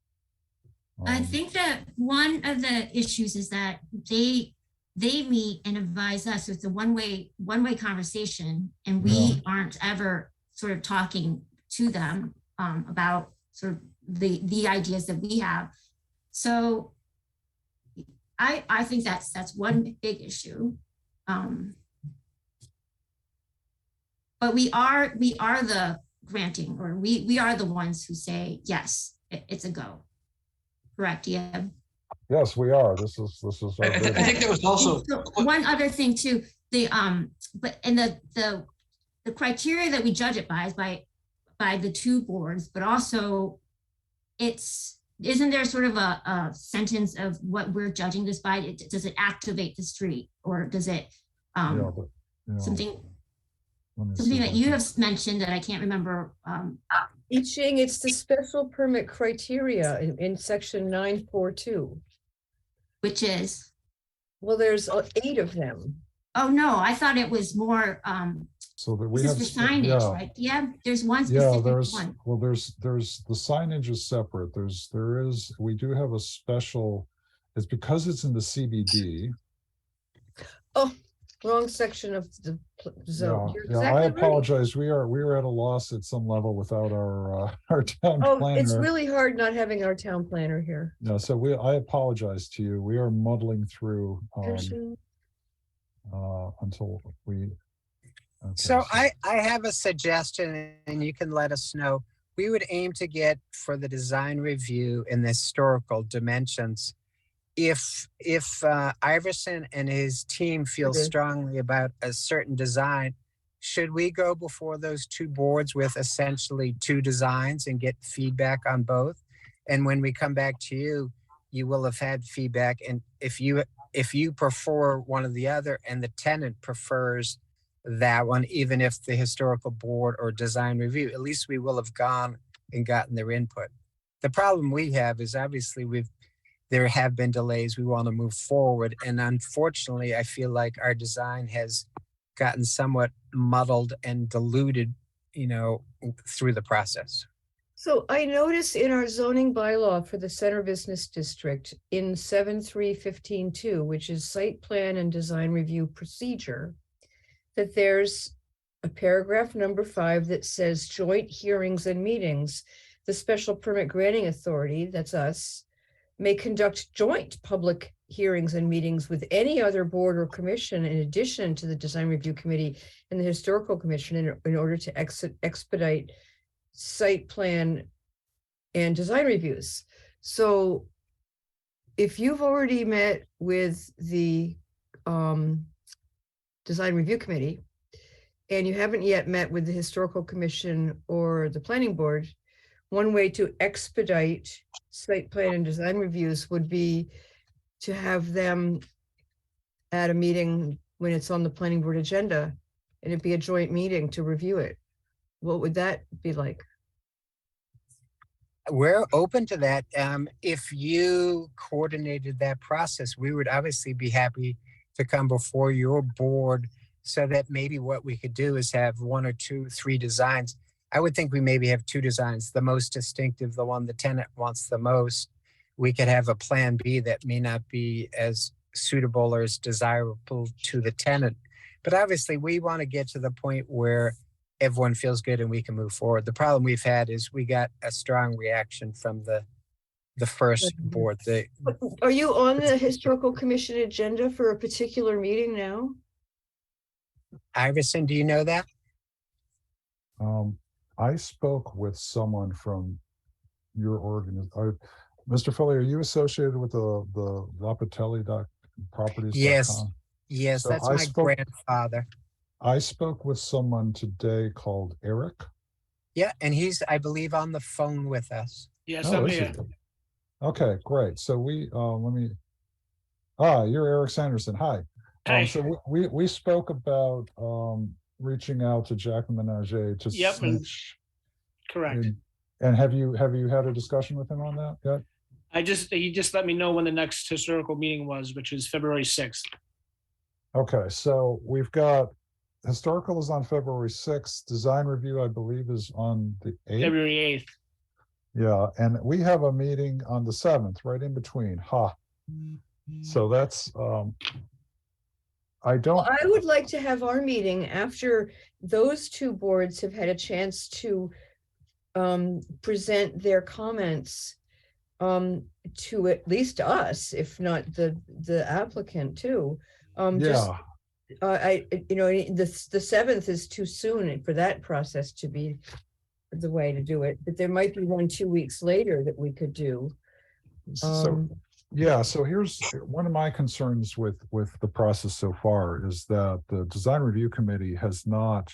I think that one of the issues is that they meet and advise us. So it's a one-way conversation, and we aren't ever sort of talking to them about sort of the ideas that we have. So I think that's one big issue. But we are the granting, or we are the ones who say yes, it's a go. Correct? Yeah. Yes, we are. This is our I think there was also so one other thing too. But in the criteria that we judge it by is by the two boards, but also isn't there sort of a sentence of what we're judging this by? Does it activate the street, or does it something that you have mentioned that I can't remember? I Ching, it's the special permit criteria in section 942. Which is? Well, there's 8 of them. Oh, no, I thought it was more, so that we this have is the signage, right? Yeah, there's one specific one. Well, there's the signage is separate. We do have a special, it's because it's in the CBD. Oh, wrong section of the zone. You're Yeah, exactly I right. apologize. We are at a loss at some level without our town planner. It's really hard not having our town planner here. No, so I apologize to you. We are muddling through until we. Okay, So I have a suggestion, and you can let us know. We would aim to get for the design review and the historical dimensions. If Iverson and his team feel strongly about a certain design, should we go before those two boards with essentially 2 designs and get feedback on both? And when we come back to you, you will have had feedback. And if you prefer one or the other and the tenant prefers that one, even if the historical board or design review, at least we will have gone and gotten their input. The problem we have is obviously there have been delays. We want to move forward. And unfortunately, I feel like our design has gotten somewhat muddled and diluted, through the process. So I notice in our zoning bylaw for the Center Business District in 7315-2, which is site plan and design review procedure, that there's a paragraph number 5 that says joint hearings and meetings. The special permit granting authority, that's us, may conduct joint public hearings and meetings with any other board or commission in addition to the design review committee and the historical commission in order to expedite site plan and design reviews. So if you've already met with the design review committee and you haven't yet met with the historical commission or the planning board, one way to expedite site plan and design reviews would be to have them at a meeting when it's on the planning board agenda, and it'd be a joint meeting to review it. What would that be like? We're open to that. If you coordinated that process, we would obviously be happy to come before your board so that maybe what we could do is have 1 or 2, 3 designs. I would think we maybe have 2 designs, the most distinctive, the one the tenant wants the most. We could have a plan B that may not be as suitable or as desirable to the tenant. But obviously we want to get to the point where everyone feels good and we can move forward. The problem we've had is we got a strong reaction from the first board. Are you on the historical commission agenda for a particular meeting now? Iverson, do you know that? I spoke with someone from your organization. Mr. Foley, are you associated with the Lapatelli.properties.com? Yes, So that's my grandfather. I spoke with someone today called Eric. Yeah, and he's, I believe, on the phone with us. Yes, Oh, I'm is he? here. Okay, great. So we you're Eric Sanderson. Hi. Hi. So we spoke about reaching out to Jack Menage to Yep, and- switch. Correct. And have you had a discussion with him on that yet? He just let me know when the next historical meeting was, which is February 6th. Okay, so we've got historical is on February 6th. Design review, I believe, is on the 8th. February 8th. Yeah, and we have a meeting on the 7th, right in between. So that's I don't. Well, I would like to have our meeting after those 2 boards have had a chance to present their comments to at least us, if not the applicant too. Yeah. The 7th is too soon for that process to be the way to do it, but there might be 1-2 weeks later that we could do. So yeah, so here's one of my concerns with the process so far is that the design review committee has not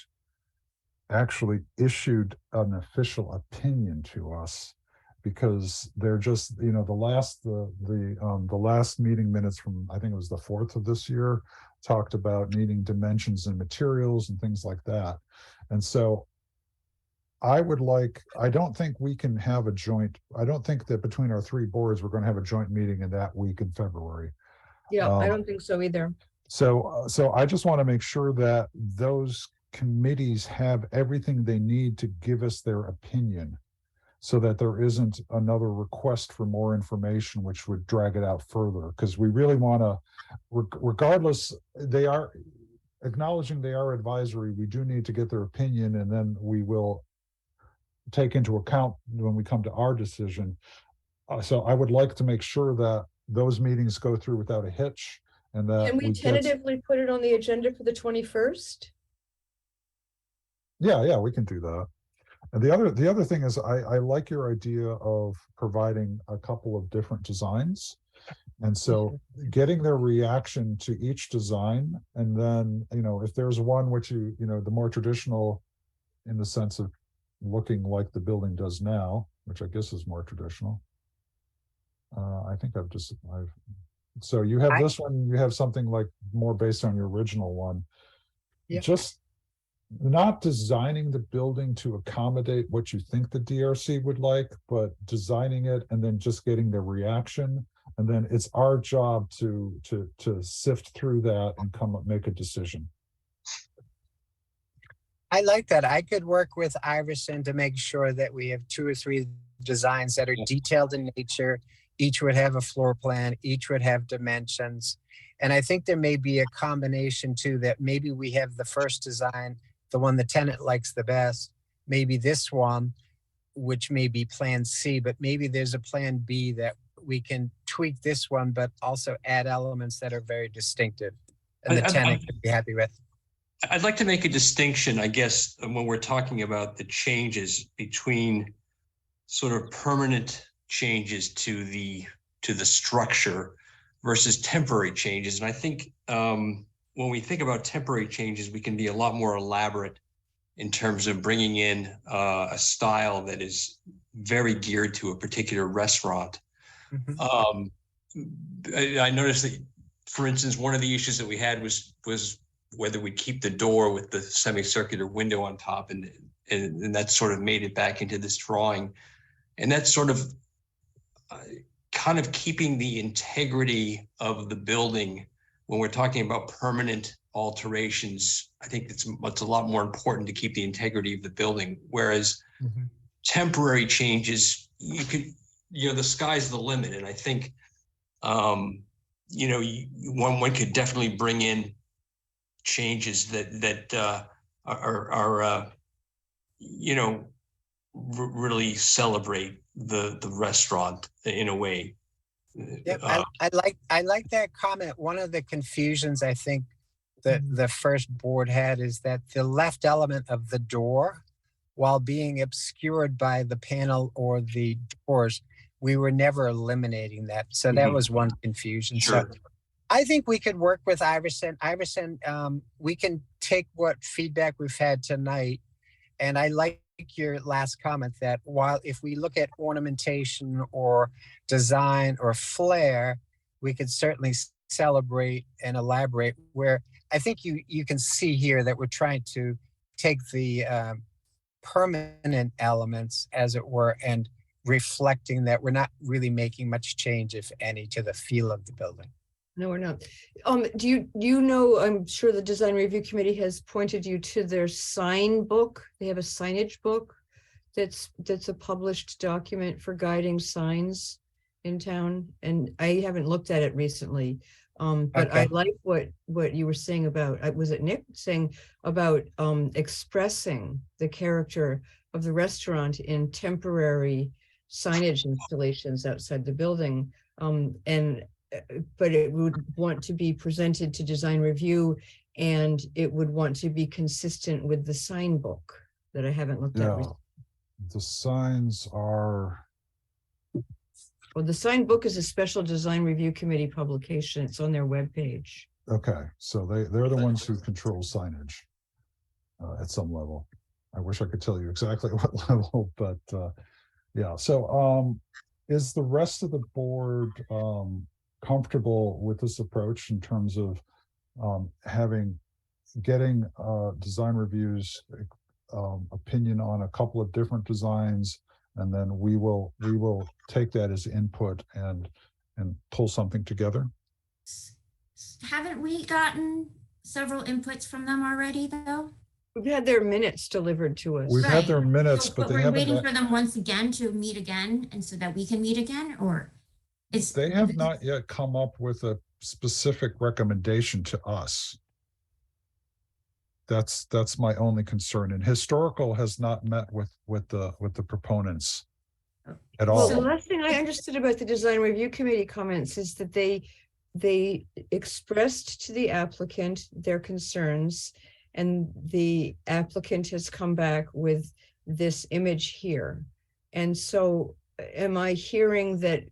actually issued an official opinion to us, because they're just, the last meeting minutes from, I think it was the 4th of this year, talked about needing dimensions and materials and things like that. And so I don't think we can have I don't think that between our 3 boards, we're going to have a joint meeting in that week in February. Yeah, I don't think so either. So I just want to make sure that those committees have everything they need to give us their opinion, so that there isn't another request for more information, which would drag it out further. Because we really want to, regardless, they are acknowledging they are advisory, we do need to get their opinion, and then we will take into account when we come to our decision. So I would like to make sure that those meetings go through without a hitch, and that Can we tentatively put it on the agenda for the 21st? Yeah, we can do that. And the other thing is, I like your idea of providing a couple of different designs. And so getting their reaction to each design, and then, if there's one which the more traditional, in the sense of looking like the building does now, which I guess is more traditional. I think so you have this one, you have something like more based on your original one. Yep. Just not designing the building to accommodate what you think the DRC would like, but designing it and then just getting their reaction. And then it's our job to sift through that and make a decision. I like that. I could work with Iverson to make sure that we have 2 or 3 designs that are detailed in nature. Each would have a floor plan, each would have dimensions. And I think there may be a combination too, that maybe we have the first design, the one the tenant likes the best, maybe this one, which may be plan C, but maybe there's a plan B that we can tweak this one, but also add elements that are very distinctive and the tenant could be happy with. I'd like to make a distinction, I guess, when we're talking about the changes between sort of permanent changes to the structure versus temporary changes. And I think when we think about temporary changes, we can be a lot more elaborate in terms of bringing in a style that is very geared to a particular restaurant. Mm-hmm. I noticed that, for instance, one of the issues that we had was whether we keep the door with the semicircular window on top, and and that sort of made it back into this drawing. And that's sort of kind of keeping the integrity of the building. When we're talking about permanent alterations, I think it's a lot more important to keep the integrity of the building. Whereas temporary changes, the sky's the limit. And I think, one could definitely bring in changes that are really celebrate the restaurant in a way. Yeah, I like that comment. One of the confusions I think that the first board had is that the left element of the door, while being obscured by the panel or the doors, we were never eliminating that. So that was one confusion. Sure. So I think we could work with Iverson. Iverson, we can take what feedback we've had tonight. And I like your last comment that while if we look at ornamentation or design or flair, we could certainly celebrate and elaborate, where I think you can see here that we're trying to take the permanent elements, as it were, and reflecting that we're not really making much change, if any, to the feel of the building. No, we're not. Do you know, I'm sure the design review committee has pointed you to their sign book. They have a signage book that's a published document for guiding signs in town. And I haven't looked at it recently. But Okay. I like what you were saying about, was it Nick saying about expressing the character of the restaurant in temporary signage installations outside the building. But it would want to be presented to design review, and it would want to be consistent with the sign book that I haven't looked at Yeah, recently. the signs are, Well, the sign book is a special design review committee publication. It's on their webpage. okay, so they're the ones who control signage at some level. I wish I could tell you exactly what level, but yeah. So is the rest of the board comfortable with this approach in terms of getting design reviews opinion on a couple of different designs, and then we will take that as input and pull something together? Haven't we gotten several inputs from them already, though? We've had their minutes delivered to us. We've had their minutes, So, but they we're haven't. waiting for them once again to meet again, and so that we can meet again, or it's They have not yet come up with a specific recommendation to us. That's my only concern. And historical has not met with the proponents at all. Well, the last thing I understood about the design review committee comments is that they expressed to the applicant their concerns, and the applicant has come back with this image here. And so am I hearing that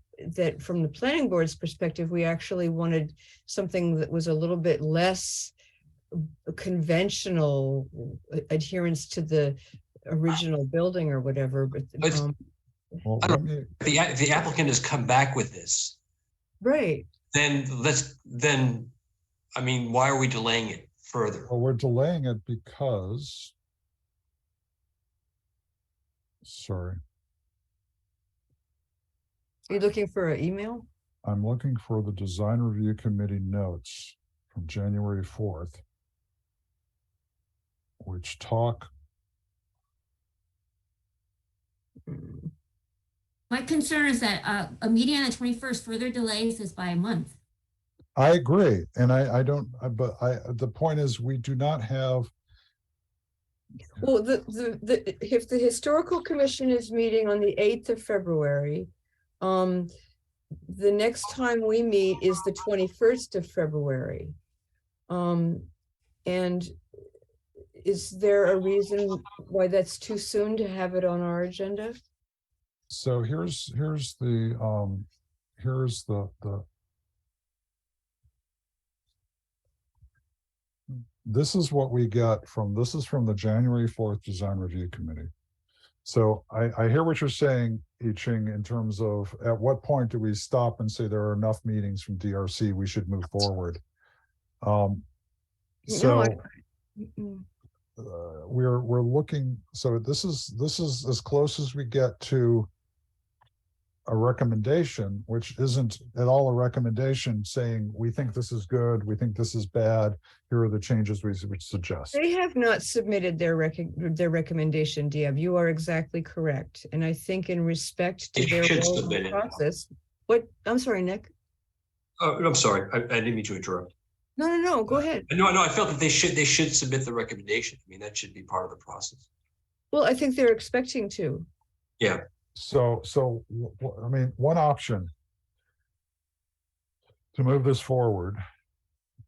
from the planning board's perspective, we actually wanted something that was a little bit less conventional adherence to the original building or whatever, but Well, I don't, if the applicant has come back with this, right. then I mean, why are we delaying it further? Well, we're delaying it because, sorry, Are you looking for an email? I'm looking for the design review committee notes from January 4th, which talk. my concern is that a meeting on the 21st further delays this by a month. I agree, and the point is, we do not have. Well, if the historical commission is meeting on the 8th of February, the next time we meet is the 21st of February. And is there a reason why that's too soon to have it on our agenda? So here's the this is what we got from the January 4th design review committee. So I hear what you're saying, I Ching, in terms of at what point do we stop and say there are enough meetings from DRC, we should move forward. we're looking, so this is as close as we get to a recommendation, which isn't at all a recommendation saying, we think this is good, we think this is bad, here are the changes we suggest. They have not submitted their recommendation, Diab. You are exactly correct. And I think in respect to They their should role in submit the it. process, what, I'm sorry, Nick. Oh, I'm sorry. I didn't mean to interrupt. No, go ahead. No, I felt that they should submit the recommendation. I mean, that should be part of the process. Well, I think they're expecting to. Yeah. So, I mean, one option to move this forward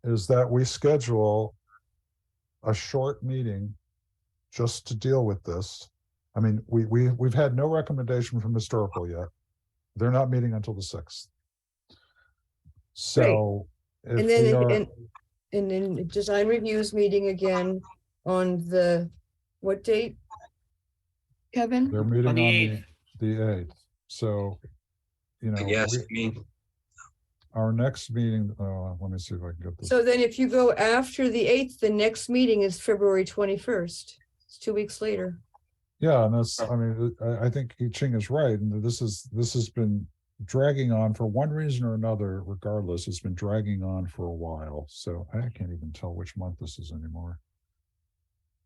is that we schedule a short meeting just to deal with this. I mean, we've had no recommendation from historical yet. They're not meeting until the 6th. So if And then, we are, and then design reviews meeting again on the, what date? Kevin? they're meeting on the the 8th. So, you know, Yes. I mean, our next meeting, let me see if I can get this. So then if you go after the 8th, the next meeting is February 21st. It's 2 weeks later. Yeah, and that's, I mean, I think I Ching is right, and this has been dragging on for one reason or another, regardless, it's been dragging on for a while. So I can't even tell which month this is anymore.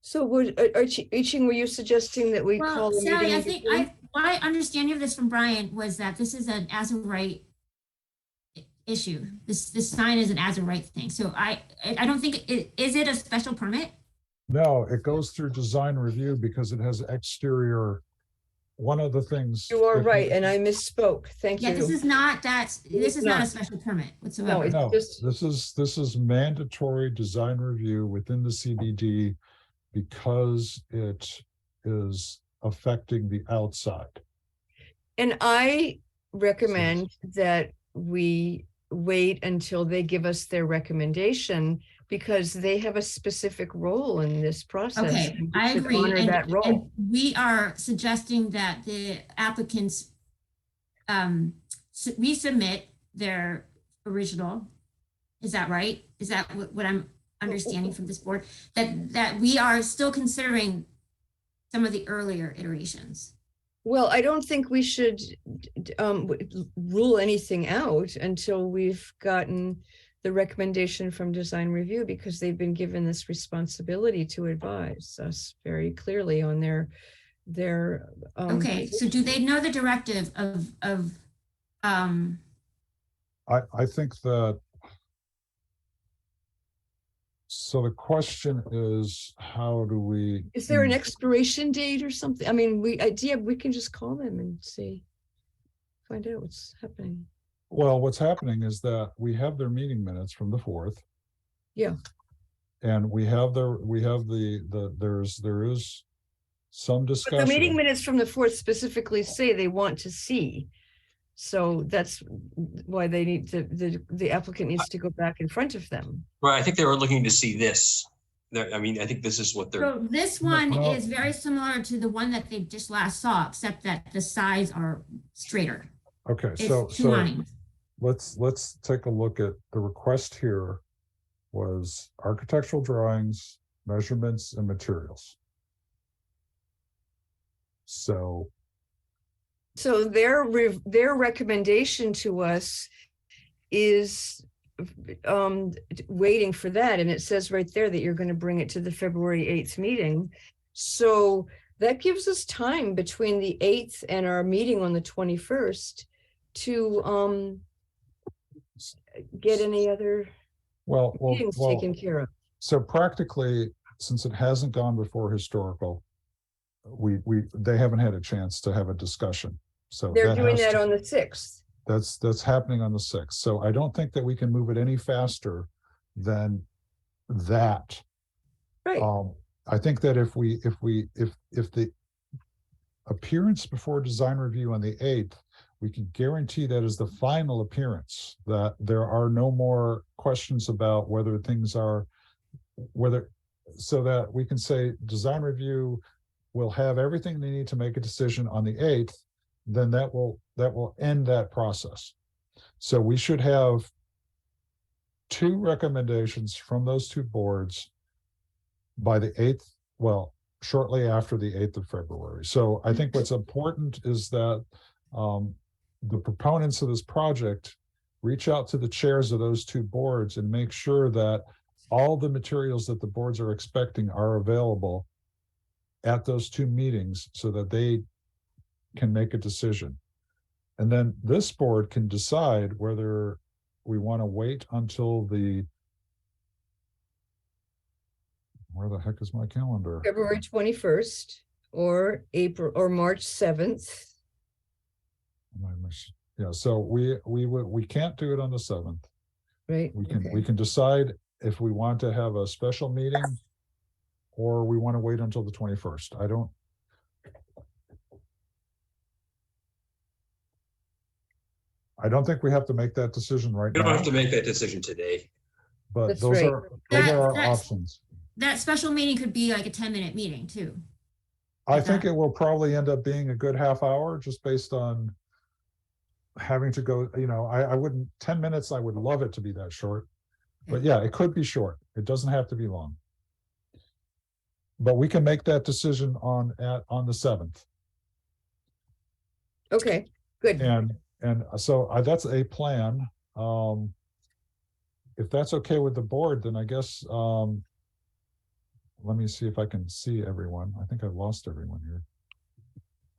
So would, I Ching, were you suggesting that we Well, call the Sally, meeting? I think my understanding of this from Brian was that this is an as of right issue. This sign is an as of right thing. So I don't think is it a special permit? No, it goes through design review because it has exterior, one of the things. You are right, and I misspoke. Thank you. Yeah, this is not that. This is not a special permit whatsoever. it's No, just- this is mandatory design review within the CBD because it is affecting the outside. And I recommend that we wait until they give us their recommendation because they have a specific role in this process. Okay, and we I should agree. honor that And role. we are suggesting that the applicants resubmit their original. Is that right? Is that what I'm understanding from this board? That we are still considering some of the earlier iterations. Well, I don't think we should rule anything out until we've gotten the recommendation from design review because they've been given this responsibility to advise us very clearly on their Okay, so do they know the directive of I think that. So the question is, how do we? Is there an expiration date or something? I mean, we can just call them and see, find out what's happening. Well, what's happening is that we have their meeting minutes from the 4th. Yeah. And there is some But discussion. the meeting minutes from the 4th specifically say they want to see. So that's why they need to, the applicant needs to go back in front of them. right. I think they were looking to see this. I mean, I think this is what they're. So this one No. is very similar to the one that they just last saw, except that the sides are straighter. Okay, It's so two lines. let's take a look at the request here was architectural drawings, measurements, and materials. So their recommendation to us is waiting for that. And it says right there that you're going to bring it to the February 8th meeting. So that gives us time between the 8th and our meeting on the 21st to get any other meetings taken care of. So practically, since it hasn't gone before historical, they haven't had a chance to have a discussion. So They're doing has that to- on the 6th. That's happening on the 6th. So I don't think that we can move it any faster than that. Right. I think that if the appearance before design review on the 8th, we can guarantee that is the final appearance, that there are no more questions about whether things are, so that we can say design review will have everything they need to make a decision on the 8th, then that will end that process. So we should have 2 recommendations from those 2 boards by the 8th well, shortly after the 8th of February. So I think what's important is that the proponents of this project reach out to the chairs of those two boards and make sure that all the materials that the boards are expecting are available at those two meetings so that they can make a decision. And then this board can decide whether we want to wait until where the heck is my calendar? February 21st or April or March 7th. Yeah, so we can't do it on the 7th. Right? We can decide if we want to have a special meeting or we want to wait until the 21st. I don't think we have to make that decision right We don't now, have to make that decision today. but That's those right. are our That's- options. That special meeting could be like a 10-minute meeting too. I think it will probably end up being a good half hour just based on having to go, I wouldn't, 10 minutes, I would love it to be that short. But yeah, it could be short. It doesn't have to be long. But we can make that decision on the 7th. Okay, good. And so that's a plan. If that's okay with the board, then I guess let me see if I can see everyone. I think I've lost everyone here.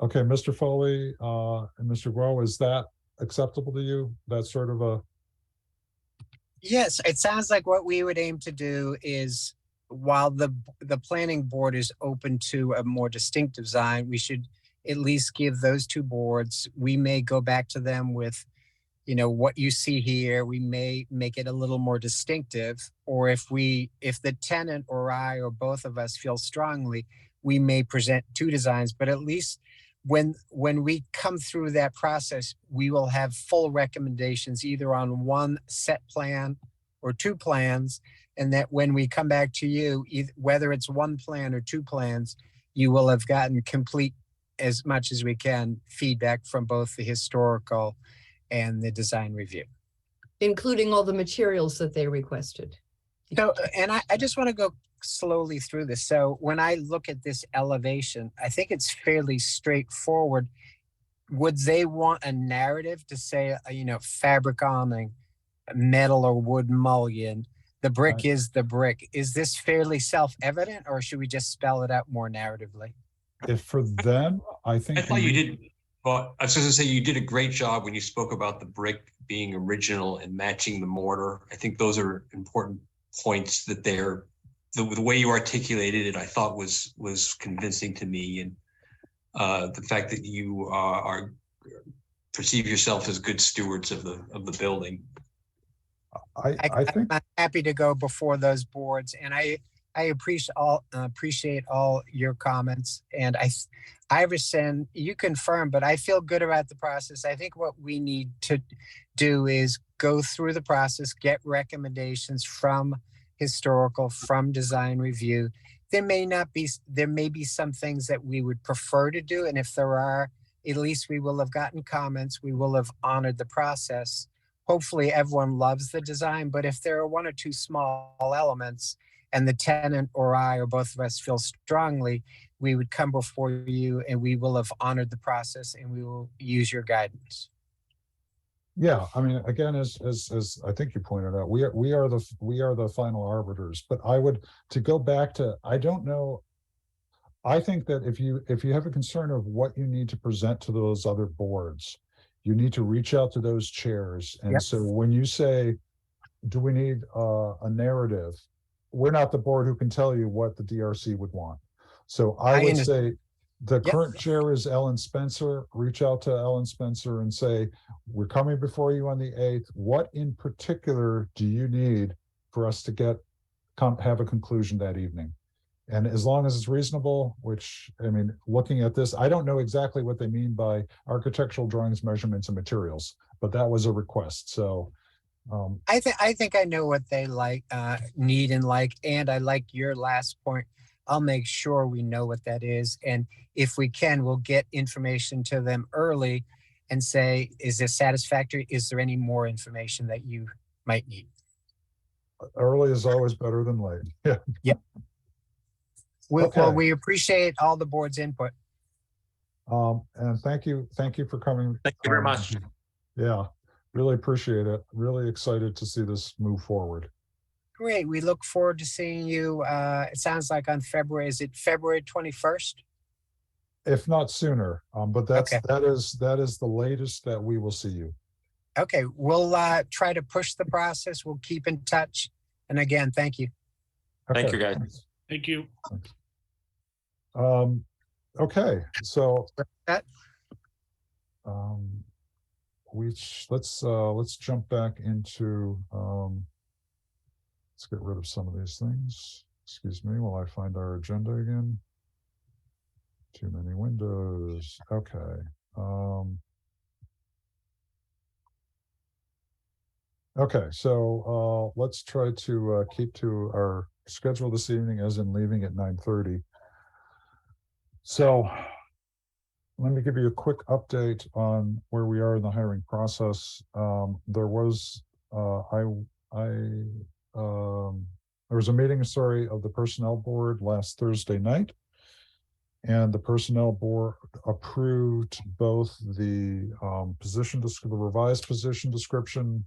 Okay, Mr. Foley and Mr. Guo, is that acceptable to you? That's sort of a... Yes, it sounds like what we would aim to do is, while the planning board is open to a more distinct design, we should at least give those two boards, we may go back to them with, what you see here, we may make it a little more distinctive, or if the tenant or I or both of us feel strongly, we may present two designs, but at least when we come through that process, we will have full recommendations either on one set plan or two plans, and that when we come back to you, whether it's one plan or two plans, you will have gotten complete, as much as we can, feedback from both the historical and the design review. Including all the materials that they requested. So, and I just want to go slowly through this. So when I look at this elevation, I think it's fairly straightforward. Would they want a narrative to say, fabric awning, metal or wood mullion, the brick is the brick? Is this fairly self-evident, or should we just spell it out more narratively? If for them, I think... I thought you did, but I was just gonna say you did a great job when you spoke about the brick being original and matching the mortar. I think those are important points that the way you articulated it, I thought was convincing to me. And the fact that you perceive yourself as good stewards of the building. I think I'm happy to go before those boards, and I appreciate all your comments. And Iverson, you confirm, but I feel good about the process. I think what we need to do is go through the process, get recommendations from historical, from design review. There may be some things that we would prefer to do, and if there are, at least we will have gotten comments. We will have honored the process. Hopefully everyone loves the design, but if there are one or two small elements and the tenant or I or both of us feel strongly, we would come before you and we will have honored the process and we will use your guidance. Yeah, I mean, again, as I think you pointed out, we are the final arbiters. But to go back to, I don't know. I think that if you have a concern of what you need to present to those other boards, you need to reach out to those chairs. And so when you say, do we need a narrative? We're not the board who can tell you what the DRC would want. So I would say the current chair is Ellen Spencer. Reach out to Ellen Spencer and say, we're coming before you on the 8th. What in particular do you need for us to have a conclusion that evening? And as long as it's reasonable, which, I mean, looking at this, I don't know exactly what they mean by architectural drawings, measurements, and materials, but that was a request. So I think I know what they need and like, and I like your last point. I'll make sure we know what that is. And if we can, we'll get information to them early and say, is this satisfactory? Is there any more information that you might need? Early is always better than late. Yeah. Yep. Well, Okay. we appreciate all the board's input. And thank you for coming. Thank you very much. Yeah, really appreciate it. Really excited to see this move forward. Great. We look forward to seeing you. It sounds like on February, is it February 21st? If not sooner, but Okay. that is the latest that we will see you. Okay, we'll try to push the process. We'll keep in touch. And again, thank you. Thank Okay, you, guys. thanks. Thank you. Okay, so That let's jump back into let's get rid of some of these things. Excuse me while I find our agenda again. Too many windows. Okay. Okay, so let's try to keep to our schedule this evening, as in leaving at 9:30. So let me give you a quick update on where we are in the hiring process. There was there was a meeting, of the personnel board last Thursday night, and the personnel board approved both the the revised position description.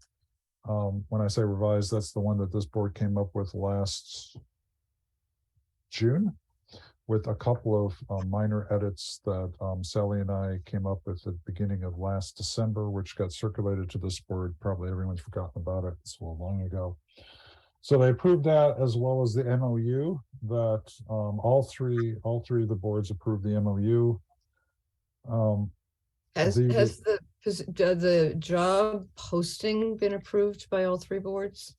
When I say revised, that's the one that this board came up with last June, with a couple of minor edits that Sally and I came up with at the beginning of last December, which got circulated to this board. Probably everyone's forgotten about it. It's so long ago. So they approved that, as well as the MOU that all three of the boards approved the MOU. Has the job posting been approved by all three boards?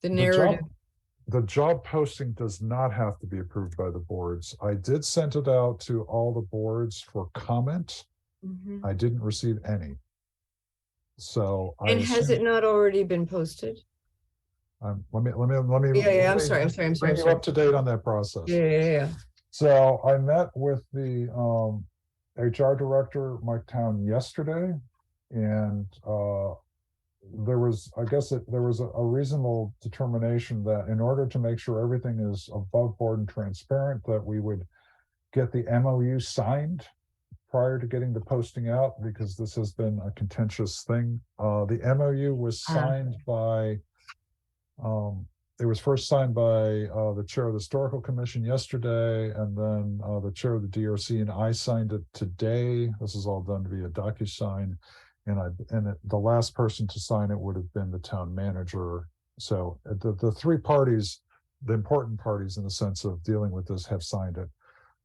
The narrative. The job posting does not have to be approved by the boards. I did send it out to all the boards for comment. Mhm. I didn't receive any. So And has it not already been posted? let me Yeah, I'm sorry. bring you up to date on that process. Yeah. So I met with the HR director, Mike Town, yesterday, and there was a reasonable determination that in order to make sure everything is above board and transparent, that we would get the MOU signed prior to getting the posting out, because this has been a contentious thing. The MOU was signed by it was first signed by the chair of the historical commission yesterday, and then the chair of the DRC, and I signed it today. This is all done via DocuSign, and the last person to sign it would have been the town manager. So the three parties, the important parties in the sense of dealing with this, have signed it.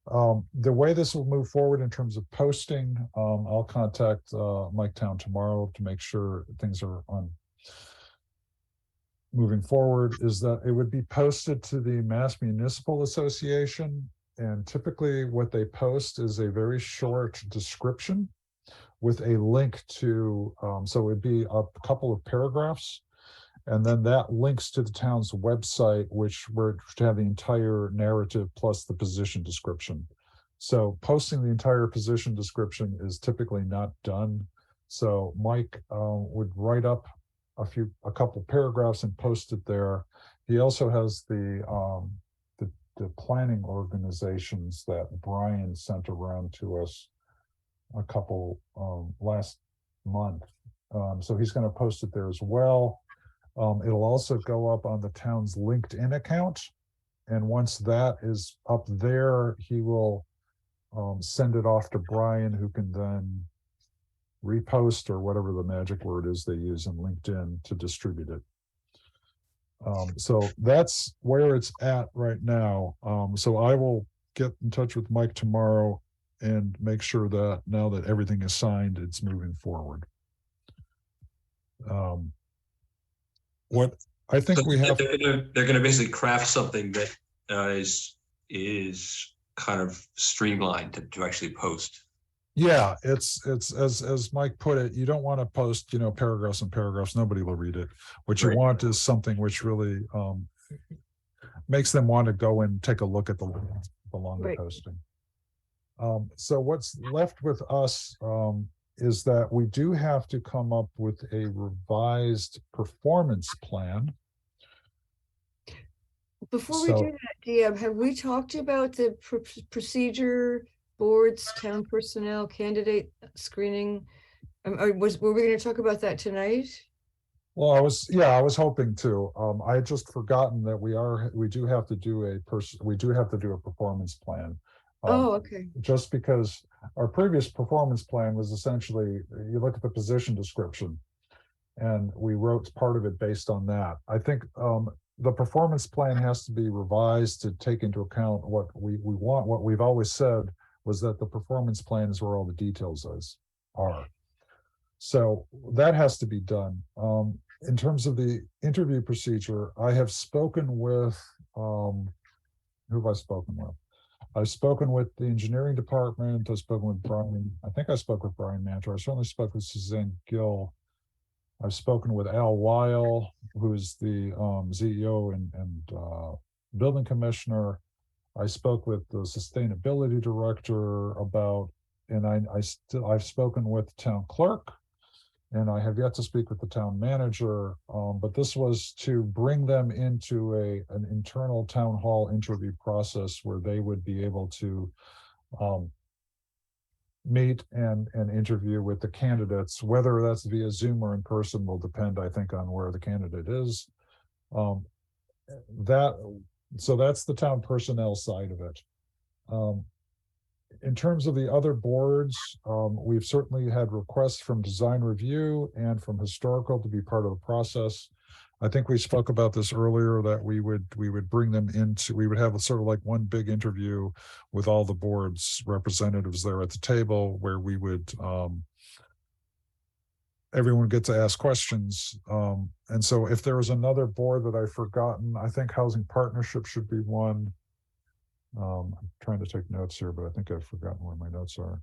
The way this will move forward in terms of posting, I'll contact Mike Town tomorrow to make sure things are on moving forward, is that it would be posted to the Mass Municipal Association. And typically what they post is a very short description with a link to, so it'd be a couple of paragraphs. And then that links to the town's website, which were to have the entire narrative plus the position description. So posting the entire position description is typically not done. So Mike would write up a couple paragraphs and post it there. He also has the planning organizations that Brian sent around to us a couple last month. So he's going to post it there as well. It'll also go up on the town's LinkedIn account. And once that is up there, he will send it off to Brian, who can then repost, or whatever the magic word is they use in LinkedIn, to distribute it. So that's where it's at right now. So I will get in touch with Mike tomorrow and make sure that now that everything is signed, it's moving forward. What I think we have, they're gonna basically craft something that is kind of streamlined to actually post. yeah, it's as Mike put it, you don't want to post, paragraphs and paragraphs. Nobody will read it. What you Right. want is something which really makes them want to go and take a look at the longer Right. posting. So what's left with us is that we do have to come up with a revised performance plan. Before we So- do that, Deb, have we talked about the procedure, boards, town personnel, candidate screening? Were we gonna talk about that tonight? Well, I was hoping to. I had just forgotten that we do have to do a performance plan. Oh, okay. Just because our previous performance plan was essentially, you look at the position description, and we wrote part of it based on that. I think the performance plan has to be revised to take into account what we want. What we've always said was that the performance plan is where all the details are. So that has to be done. In terms of the interview procedure, I have spoken with, who have I spoken with? I've spoken with the engineering department. I've spoken with Brian. I think I spoke with Brian Mantor. I certainly spoke with Suzanne Gill. I've spoken with Al Weil, who's the CEO and building commissioner. I spoke with the sustainability director about, and I've spoken with the town clerk, and I have yet to speak with the town manager. But this was to bring them into an internal town hall interview process where they would be able to meet and interview with the candidates. Whether that's via Zoom or in person will depend, I think, on where the candidate is. So that's the town personnel side of it. In terms of the other boards, we've certainly had requests from design review and from historical to be part of the process. I think we spoke about this earlier, that we would bring them into, we would have a sort of like one big interview with all the boards representatives there at the table, where we would everyone get to ask questions. And so if there was another board that I've forgotten, I think Housing Partnership should be one. I'm trying to take notes here, but I think I've forgotten where my notes are.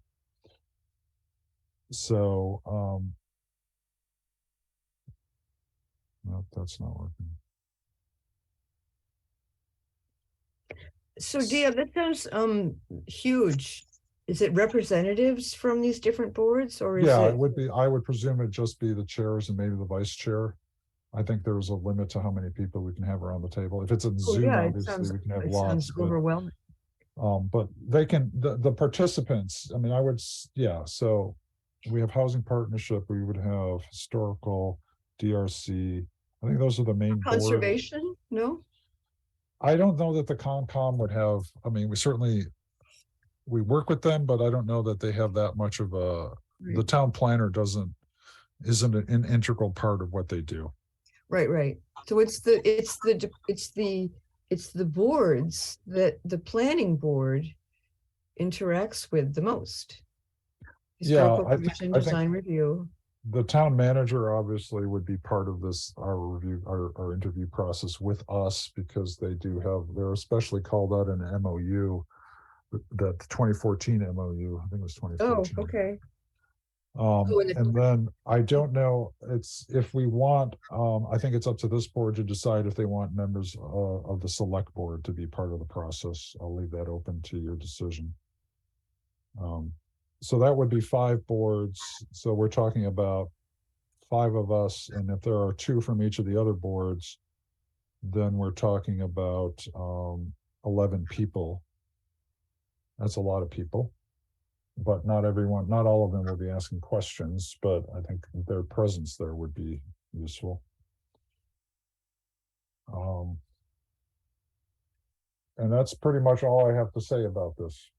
So, no, that's not working. So Deb, that sounds huge. Is it representatives from these different boards, or is Yeah, it? it would be, I would presume it'd just be the chairs and maybe the vice chair. I think there's a limit to how many people we can have around the table. If it's a Oh, Zoom, yeah, it obviously sounds, we can have it lots, sounds overwhelming. but they can, the participants, I mean, yeah, so we have Housing Partnership, we would have Historical, DRC. I think those are the main boards. Conservation? No? I don't know that the Concom would have, I mean, we work with them, but I don't know that they have that much of the Right. town planner isn't an integral part of what they do. Right. So it's the boards that the planning board interacts with the most. Historical I Commission, think design review. the town manager obviously would be part of this, our interview process with us, because they're especially called out in an MOU, that 2014 MOU, I think it was 2014. Oh, okay. And then I don't know, it's, if we want, I think it's up to this board to decide if they want members of the select board to be part of the process. I'll leave that open to your decision. So that would be 5 boards. So we're talking about 5 of us, and if there are 2 from each of the other boards, then we're talking about 11 people. That's a lot of people. But not all of them will be asking questions, but I think their presence there would be useful. And that's pretty much all I have to say about this.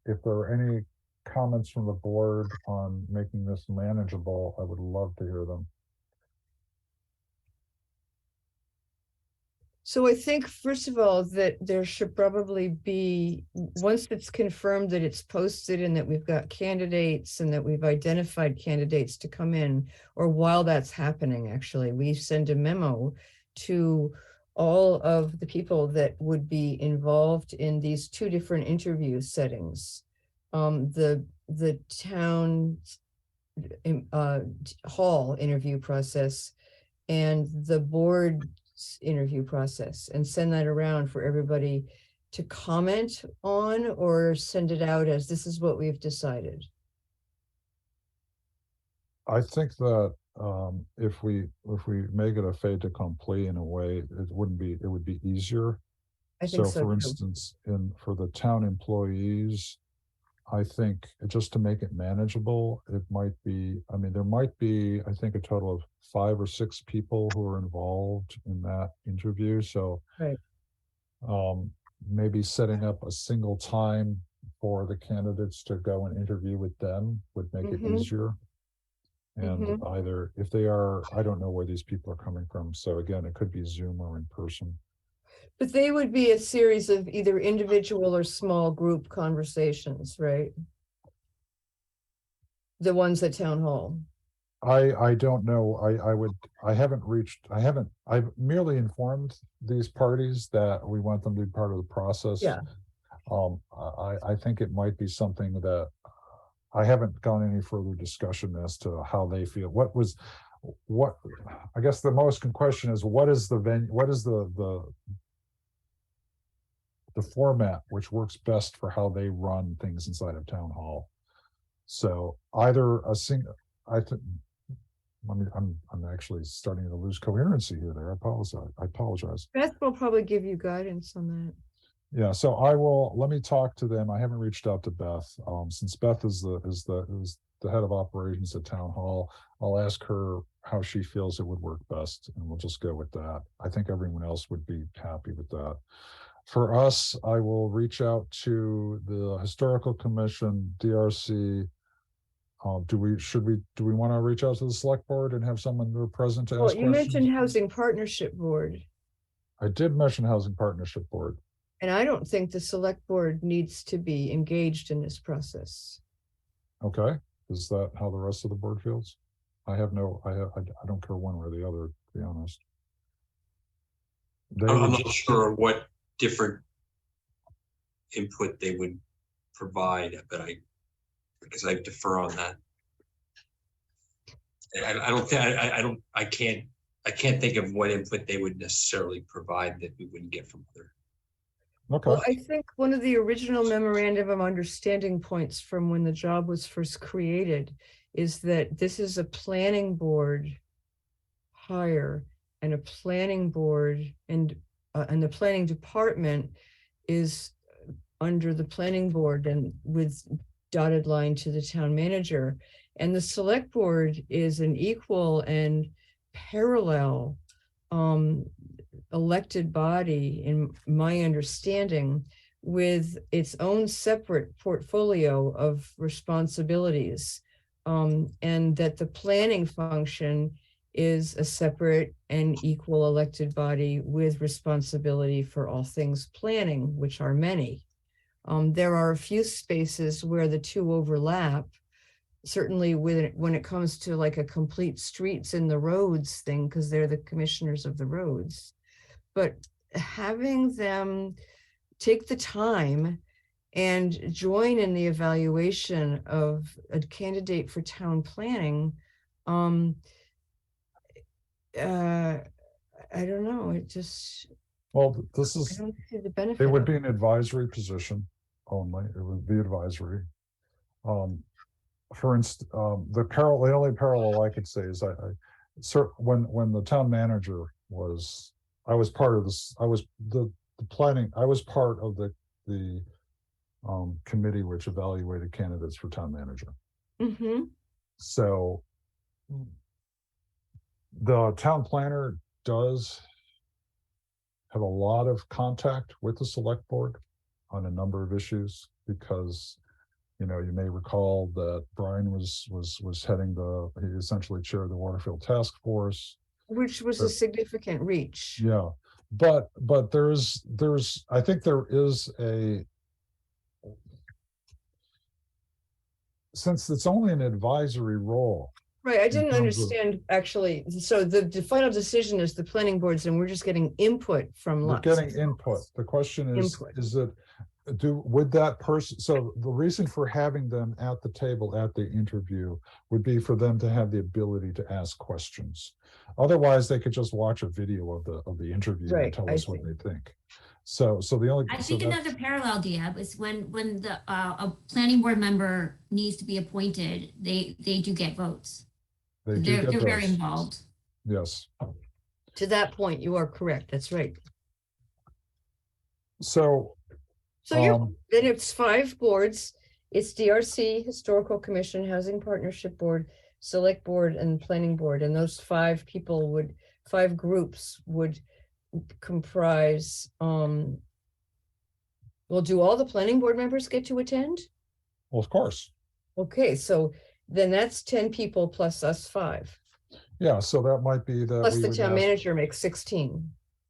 If there are any comments from the board on making this manageable, I would love to hear them. So I think, first of all, that there should probably be, once it's confirmed that it's posted and that we've got candidates and that we've identified candidates to come in, or while that's happening, actually, we send a memo to all of the people that would be involved in these 2 different interview settings. The town hall interview process and the board interview process, and send that around for everybody to comment on, or send it out as this is what we've decided. I think that if we make it a fait accompli in a way, it would be easier. I think So so for too. instance, for the town employees, I think just to make it manageable, it might be, I mean, there might be, I think, a total of 5 or 6 people who are involved in that interview. So Right. maybe setting up a single time for the candidates to go and interview with them would make it Mhm. easier. And Mhm. either if they are, I don't know where these people are coming from. So again, it could be Zoom or in person. But they would be a series of either individual or small group conversations, right? The ones at town hall. I don't know. I've merely informed these parties that we want them to be part of the process. Yeah. I think it might be something that I haven't gone any further discussion as to how they feel. What I guess the most question is what is the format which works best for how they run things inside of town hall. So either a single, I think, I mean, I'm actually starting to lose coherency here. There, I apologize. Beth will probably give you guidance on that. Yeah, so let me talk to them. I haven't reached out to Beth. Since Beth is the head of operations at town hall, I'll ask her how she feels it would work best, and we'll just go with that. I think everyone else would be happy with that. For us, I will reach out to the historical commission, DRC. Do we want to reach out to the select board and have someone there present to Well, ask you questions? mentioned Housing Partnership Board, I did mention Housing Partnership Board. and I don't think the select board needs to be engaged in this process. Okay, is that how the rest of the board feels? I don't care one way or the other, to be honest. I'm not sure what different input they would provide, but I defer on that. I can't think of what input they would necessarily provide that we wouldn't get from other. Okay. Well, I think one of the original memorandum of understanding points from when the job was first created is that this is a planning board hire, and a planning board and the planning department is under the planning board and with dotted line to the town manager. And the select board is an equal and parallel elected body, in my understanding, with its own separate portfolio of responsibilities. And that the planning function is a separate and equal elected body with responsibility for all things planning, which are many. There are a few spaces where the two overlap, certainly when it comes to like a complete streets and the roads thing, because they're the commissioners of the roads. But having them take the time and join in the evaluation of a candidate for town planning, I don't know, it just, Well, I don't see the benefit. it would of be an advisory position only. It would be advisory. For instance, the only parallel I could say is when the town manager was, I was part of this. I was the planning. I was part of the committee which evaluated candidates for town manager. Mm-hmm. So the town planner does have a lot of contact with the select board on a number of issues, because you may recall that Brian was heading he essentially chaired the Waterfield Task Force, Which was a significant reach. yeah, but there's I think there is since it's only an advisory role. Right, I didn't understand actually. So the final decision is the planning boards, and we're just getting input from We're lots. getting input. The question is, would that person, so the reason for having them at the table at the interview would be for them to have the ability to ask questions. Otherwise, they could just watch a video of the interview and tell us what they think. So the only, I think another parallel, Diab, is when the a planning board member needs to be appointed, they do get votes. They're very involved. Yes. To that point, you are correct. That's right. So, So yeah, Um, then it's 5 boards. It's DRC, Historical Commission, Housing Partnership Board, Select Board, and Planning Board. And those 5 groups would comprise, well, do all the planning board members get to attend? well, of course, Okay, so then that's 10 people plus us 5. yeah, so that might be that Plus we the would town ask, manager makes 16.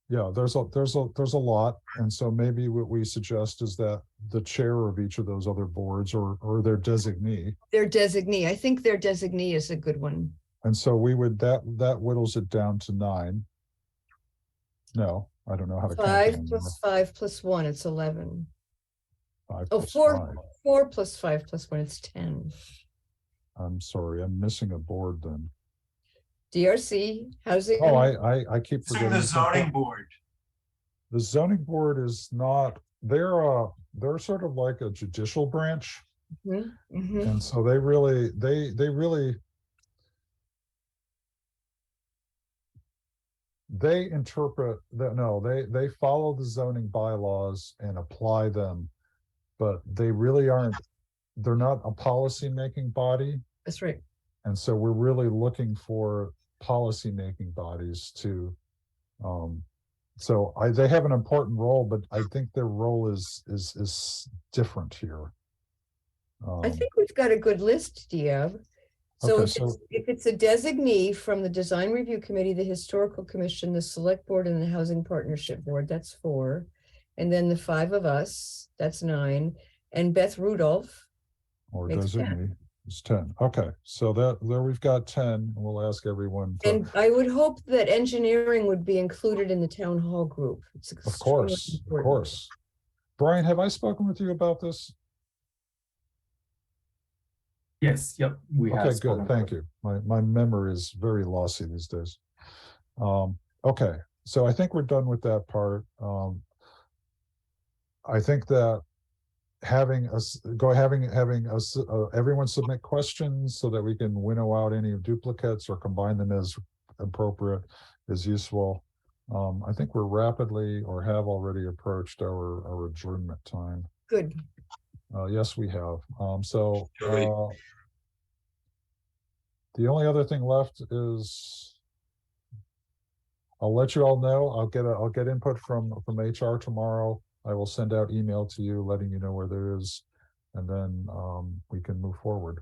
yeah, there's a lot. And so maybe what we suggest is that the chair of each of those other boards or their designee. Their designee, I think their designee is a good one. And so we would, that whittles it down to 9. No, I don't know how to count. 5 them plus 5 plus 1, it's 11. anymore. 5 Oh, plus 4 5. 4 plus 5 plus 1, it's 10. I'm sorry, I'm missing a board then. DRC, housing. Oh, I keep It's in forgetting. the zoning something. board. The zoning board is not, they're sort of like a judicial branch. Mhm, mhm. And so they really, they interpret that, no, they follow the zoning bylaws and apply them, but they really aren't, they're not a policy-making body. That's right. And so we're really looking for policy-making bodies to, so they have an important role, but I think their role is different here. I think we've got a good list, Diab. So Okay, if it's a designee from the Design Review Committee, the Historical Commission, the Select Board, and the Housing Partnership Board, that's 4. And then the 5 of us, that's 9. And Beth Rudolph, or makes 10. designee is 10. Okay, so there we've got 10, and we'll ask everyone to, And I would hope that engineering would be included in the town hall group. It's of extremely course, of important. course. Brian, have I spoken with you about this? Yes, yep, we have. Okay, spoken. good, thank you. My memory is very lossy these days. Okay, so I think we're done with that part. I think that having everyone submit questions so that we can winnow out any duplicates or combine them as appropriate is useful. I think we're rapidly or have already approached our adjournment time. Good. Yes, we have. The only other thing left is I'll let you all know. I'll get input from HR tomorrow. I will send out email to you letting you know where there is, and then we can move forward.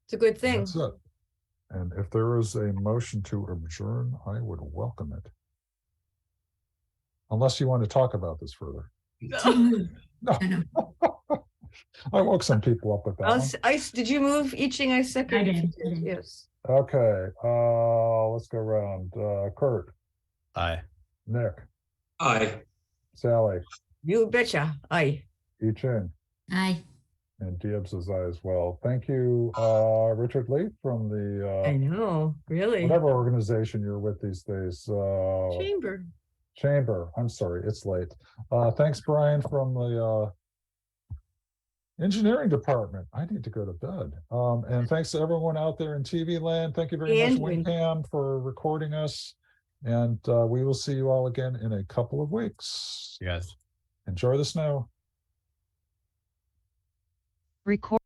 It's a good thing. That's it. And if there is a motion to adjourn, I would welcome it. Unless you want to talk about this further. No. I woke some people up with that one. Did you move Iching? I second. I did. Yes. Okay, let's go around. Kurt, Aye. Nick, Aye. Sally, You betcha. Aye. I Ching, Aye. and Diab says aye as well. Thank you, Richard Lee from I the know, really. whatever organization you're with these days. Chamber. Chamber. I'm sorry, it's late. Thanks, Brian, from the engineering department. I need to go to bed. And thanks to everyone out there in TV land. Thank you very much, And WinCam, for recording us. And we will see you all again in a couple of weeks. Yes. Enjoy the snow. Record.